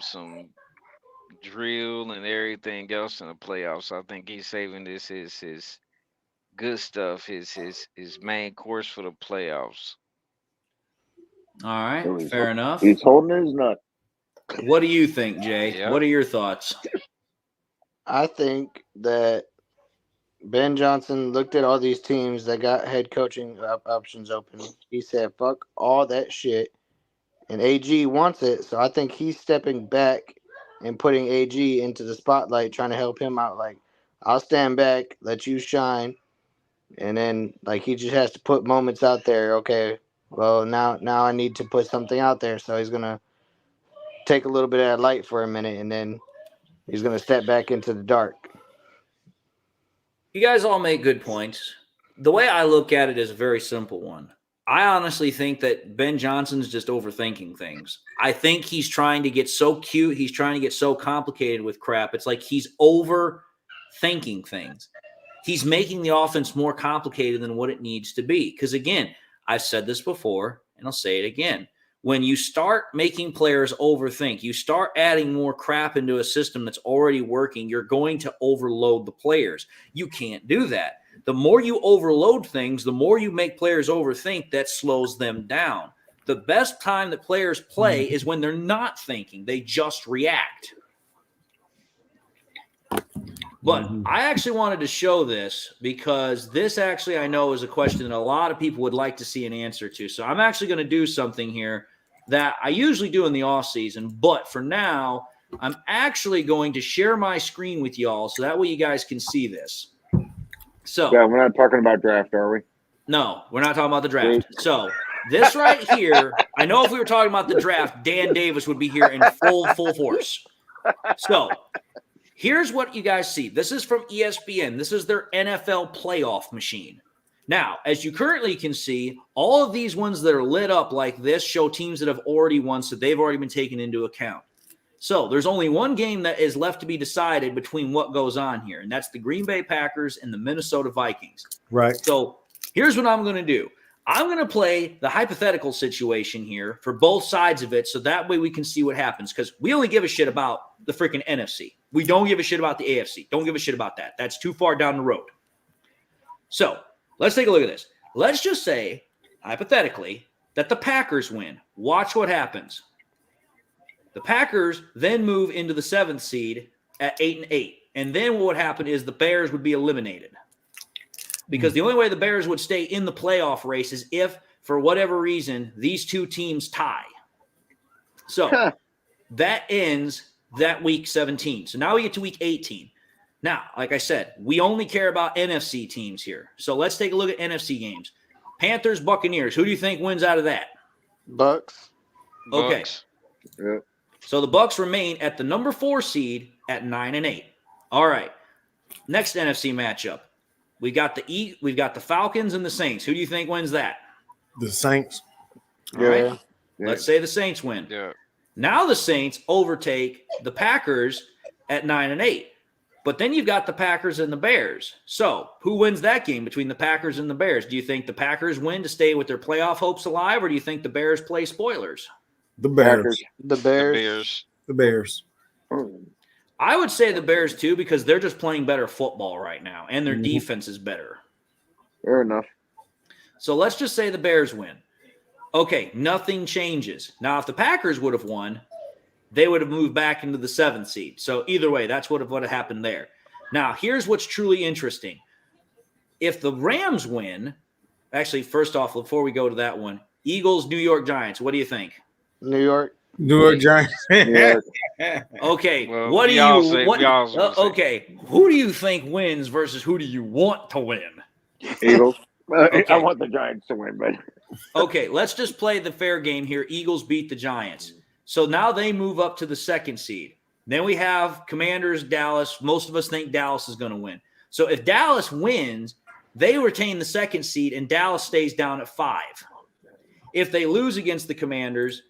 drill and everything else in the playoffs. I think he's saving this his good stuff, his main course for the playoffs. All right, fair enough. He's holding his nut. What do you think, Jay? Yep. What are your thoughts? I think that Ben Johnson looked at all these teams that got head coaching options open. He said, fuck all that shit. And AG wants it. So I think he's stepping back and putting AG into the spotlight, trying to help him out. Like, I'll stand back, let you shine. And then, he just has to put moments out there. Okay, well, now I need to put something out there. So he's going to take a little bit of that light for a minute, and then he's going to step back into the dark. You guys all make good points. The way I look at it is a very simple one. I honestly think that Ben Johnson's just overthinking things. I think he's trying to get so cute. He's trying to get so complicated with crap. It's like he's overthinking things. He's making the offense more complicated than what it needs to be. Because, again, I've said this before, and I'll say it again. When you start making players overthink, you start adding more crap into a system that's already working, you're going to overload the players. You can't do that. The more you overload things, the more you make players overthink, that slows them down. The best time that players play is when they're not thinking. They just react. But I actually wanted to show this because this actually I know is a question that a lot of people would like to see an answer to. So I'm actually going to do something here that I usually do in the off season, but for now, I'm actually going to share my screen with y'all so that way you guys can see this. So Yeah, we're not talking about draft, are we? No, we're not talking about the draft. So this right here, I know if we were talking about the draft, Dan Davis would be here in full force. So here's what you guys see. This is from ESPN. This is their NFL playoff machine. Now, as you currently can see, all of these ones that are lit up like this show teams that have already won, so they've already been taken into account. So there's only one game that is left to be decided between what goes on here, and that's the Green Bay Packers and the Minnesota Vikings. Right. So here's what I'm going to do. I'm going to play the hypothetical situation here for both sides of it so that way we can see what happens because we only give a shit about the freaking NFC. We don't give a shit about the AFC. Don't give a shit about that. That's too far down the road. So let's take a look at this. Let's just say, hypothetically, that the Packers win. Watch what happens. The Packers then move into the 7th seed at 8-8. And then what would happen is the Bears would be eliminated. Because the only way the Bears would stay in the playoff race is if, for whatever reason, these two teams tie. So that ends that week 17. So now we get to week 18. Now, like I said, we only care about NFC teams here. So let's take a look at NFC games. Panthers, Buccaneers. Who do you think wins out of that? Bucks. Okay. Bucks. Yeah. So the Bucks remain at the number 4 seed at 9-8. All right. Next NFC matchup. We've got the Falcons and the Saints. Who do you think wins that? The Saints. All right. Let's say the Saints win. Yeah. Now the Saints overtake the Packers at 9-8. But then you've got the Packers and the Bears. So who wins that game between the Packers and the Bears? Do you think the Packers win to stay with their playoff hopes alive, or do you think the Bears play spoilers? The Bears. Packers. The Bears. The Bears. The Bears. I would say the Bears too because they're just playing better football right now, and their defense is better. Fair enough. So let's just say the Bears win. Okay, nothing changes. Now, if the Packers would have won, they would have moved back into the 7th seed. So either way, that's what would have happened there. Now, here's what's truly interesting. If the Rams win, actually, first off, before we go to that one, Eagles, New York Giants, what do you think? New York. New York Giants. Yeah. Okay, Well, what do we all you say- what, we all say- okay, who do you think wins versus who do you want to win? Eagles. Okay. I want the Giants to win, but Okay, let's just play the fair game here. Eagles beat the Giants. So now they move up to the 2nd seed. Then we have Commanders, Dallas. Most of us think Dallas is going to win. So if Dallas wins, they retain the 2nd seed and Dallas stays down at 5. If they lose against the Commanders,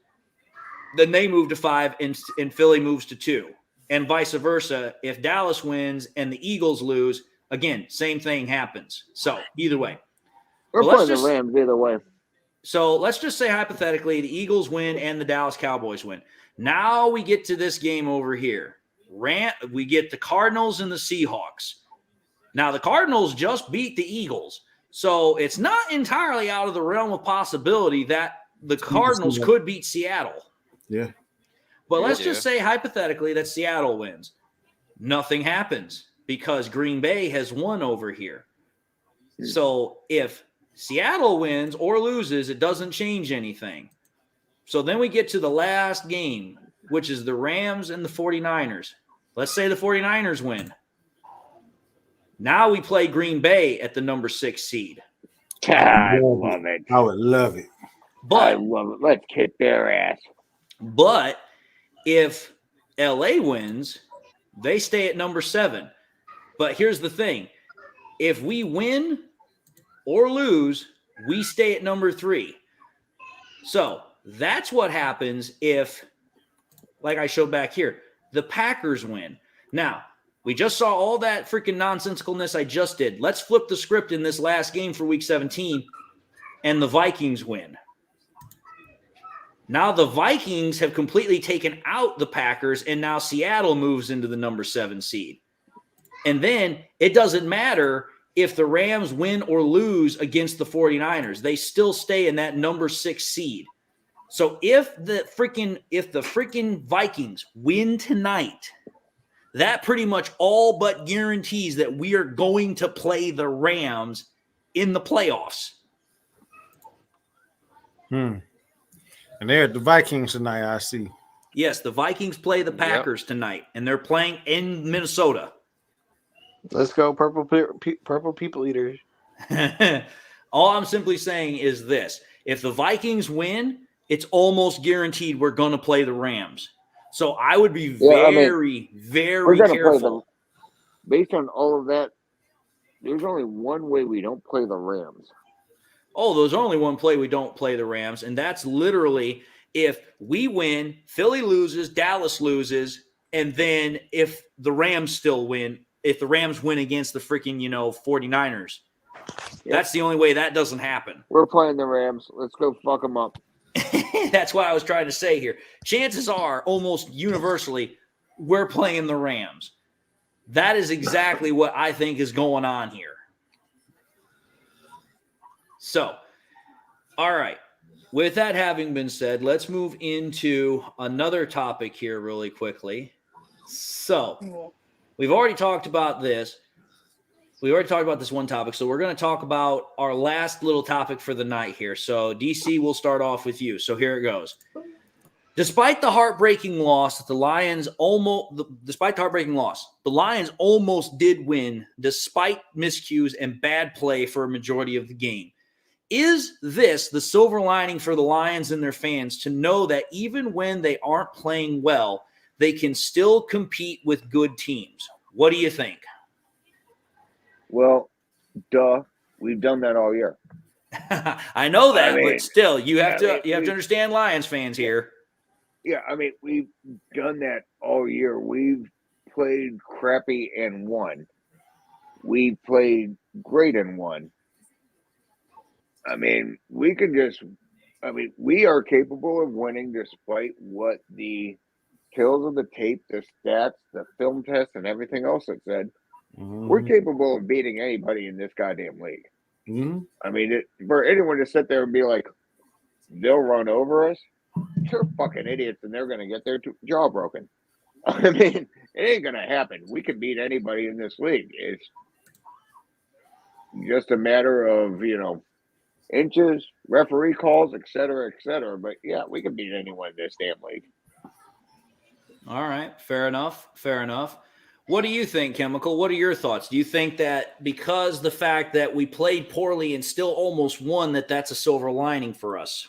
then they move to 5 and Philly moves to 2. And vice versa. If Dallas wins and the Eagles lose, again, same thing happens. So either way. we're Well, let's playing the Rams either way. So let's just say hypothetically the Eagles win and the Dallas Cowboys win. Now we get to this game over here. We get the Cardinals and the Seahawks. Now the Cardinals just beat the Eagles. So it's not entirely out of the realm of possibility that the Cardinals could beat Seattle. Yeah. But let's just say hypothetically that Seattle wins. Nothing happens because Green Bay has won over here. So if Seattle wins or loses, it doesn't change anything. So then we get to the last game, which is the Rams and the 49ers. Let's say the 49ers win. Now we play Green Bay at the number 6 seed. I love it. I would love it. I But love it. Let's kick their ass. if LA wins, they stay at number 7. But here's the thing. If we win or lose, we stay at number 3. So that's what happens if, like I showed back here, the Packers win. Now, we just saw all that freaking nonsensicalness I just did. Let's flip the script in this last game for Week 17, and the Vikings win. Now the Vikings have completely taken out the Packers, and now Seattle moves into the number 7 seed. And then it doesn't matter if the Rams win or lose against the 49ers. They still stay in that number 6 seed. So if the freaking Vikings win tonight, that pretty much all but guarantees that we are going to play the Rams in the playoffs. And they're at the Vikings tonight, I see. Yes, the Vikings play the Packers tonight, and they're playing in Minnesota. Let's go, purple people eaters. All I'm simply saying is this. If the Vikings win, it's almost guaranteed we're going to play the Rams. So I would be very careful. Based on all of that, there's only one way we don't play the Rams. Oh, there's only one play we don't play the Rams, and that's literally if we win, Philly loses, Dallas loses, and then if the Rams still win, if the Rams win against the freaking, 49ers. Yep. That's the only way that doesn't happen. We're playing the Rams. Let's go fuck them up. That's what I was trying to say here. Chances are, almost universally, we're playing the Rams. That is exactly what I think is going on here. So, all right. With that having been said, let's move into another topic here really quickly. So, we've already talked about this. We already talked about this one topic, so we're going to talk about our last little topic for the night here. So, DC, we'll start off with you. So, here it goes. Despite the heartbreaking loss, the Lions almost did win despite miscues and bad play for a majority of the game. Is this the silver lining for the Lions and their fans to know that even when they aren't playing well, they can still compete with good teams? What do you think? Well, duh. We've done that all year. I know that, but still, you have to understand Lions fans here. Yeah, we've done that all year. We've played crappy and won. We played great and won. We could just we are capable of winning despite what the kills of the tape, the stats, the film test, and everything else that said. Mm-hmm. We're capable of beating anybody in this goddamn league. Mm-hmm. For anyone to sit there and be like, they'll run over us, they're fucking idiots and they're going to get their jaw broken. It ain't going to happen. We can beat anybody in this league. It's just a matter of, inches, referee calls, et cetera, et cetera. But yeah, we can beat anyone in this damn league. All right. Fair enough. What do you think, Chemical? What are your thoughts? Do you think that because the fact that we played poorly and still almost won, that's a silver lining for us?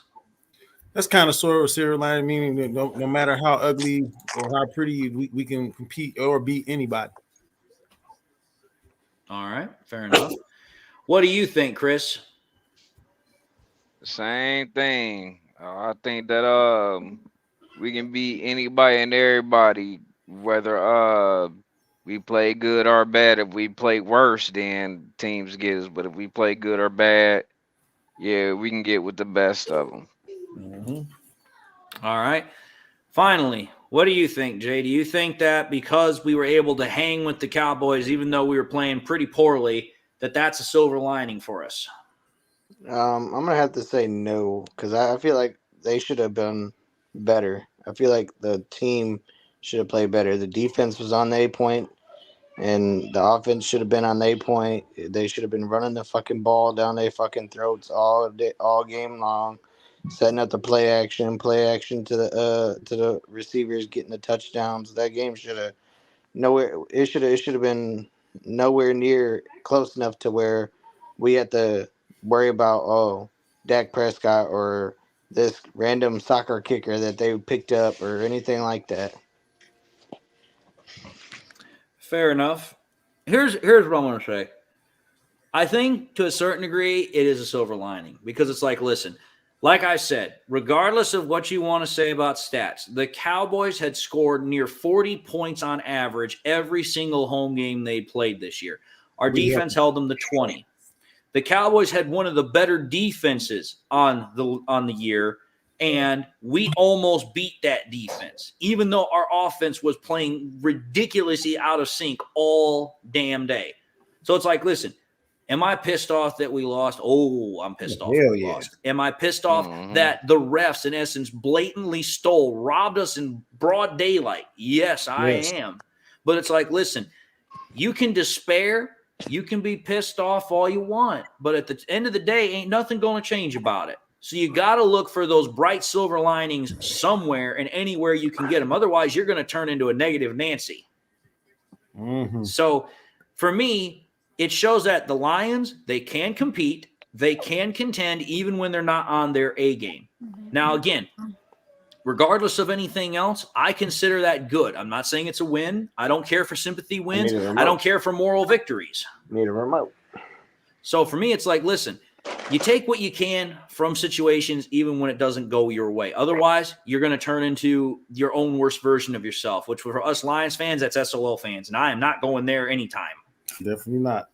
That's kind of sort of a silver lining, meaning that no matter how ugly or how pretty we can compete or beat anybody. All right. Fair enough. What do you think, Chris? Same thing. I think that we can beat anybody and everybody, whether we play good or bad. If we play worse, then teams get us. But if we play good or bad, yeah, we can get with the best of them. Mm-hmm. All right. Finally, what do you think, Jay? Do you think that because we were able to hang with the Cowboys, even though we were playing pretty poorly, that's a silver lining for us? I'm going to have to say no, because I feel like they should have been better. I feel like the team should have played better. The defense was on their point, and the offense should have been on their point. They should have been running the fucking ball down their fucking throats all game long, setting up the play action to the receivers, getting the touchdowns. That game should have been nowhere near close enough to where we had to worry about Dak Prescott or this random soccer kicker that they picked up or anything like that. Fair enough. Here's what I want to say. I think to a certain degree it is a silver lining because it's like, listen, like I said, regardless of what you want to say about stats, the Cowboys had scored near 40 points on average every single home game they played this year. Our defense held them to 20. The Cowboys had one of the better defenses on the year, and we almost beat that defense, even though our offense was playing ridiculously out of sync all damn day. So it's like, listen, am I pissed off that we lost? Oh, I'm pissed off that we lost. Am I pissed off that the refs, in essence, blatantly robbed us in broad daylight? Yes, I am. But it's like, listen, you can despair. You can be pissed off all you want. But at the end of the day, ain't nothing going to change about it. So you got to look for those bright silver linings somewhere and anywhere you can get them. Otherwise, you're going to turn into a negative Nancy. So for me, it shows that the Lions, they can compete, they can contend even when they're not on their A game. Now, again, regardless of anything else, I consider that good. I'm not saying it's a win. I don't care for sympathy wins. I don't care for moral victories. Need a remote. So for me, it's like, listen, you take what you can from situations even when it doesn't go your way. Otherwise, you're going to turn into your own worst version of yourself, which for us Lions fans, that's SOL fans. And I am not going there anytime. Definitely not.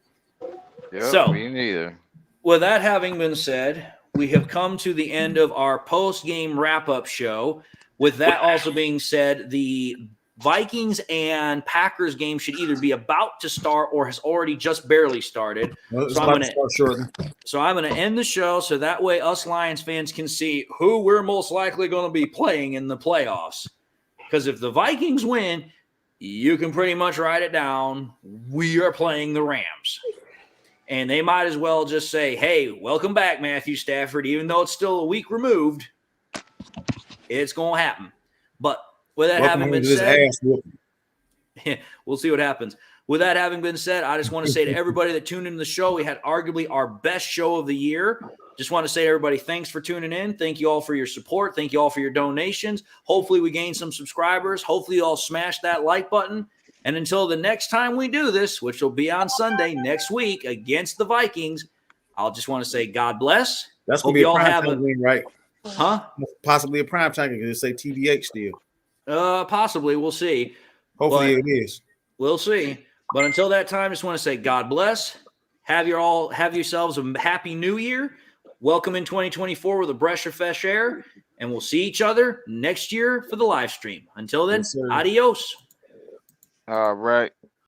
Yep, so, me neither. With that having been said, we have come to the end of our post-game wrap-up show. With that also being said, the Vikings and Packers game should either be about to start or has already just barely started. So I'm going to end the show so that way us Lions fans can see who we're most likely going to be playing in the playoffs. Because if the Vikings win, you can pretty much write it down. We are playing the Rams. And they might as well just say, hey, welcome back, Matthew Stafford. Even though it's still a week removed, it's going to happen. But with that having been said, we'll see what happens. With that having been said, I just want to say to everybody that tuned into the show, we had arguably our best show of the year. Just want to say to everybody, thanks for tuning in. Thank you all for your support. Thank you all for your donations. Hopefully we gain some subscribers. Hopefully you all smash that like button. And until the next time we do this, which will be on Sunday next week against the Vikings, I'll just want to say God bless. That's going to be a prime time game, right? Huh? Possibly a prime time game. They say TBH still. Possibly. We'll see. Hopefully it is. We'll see. But until that time, I just want to say God bless. Have yourselves a happy new year. Welcome in 2024 with a breath of fresh air. And we'll see each other next year for the live stream. Until then, adios. All right.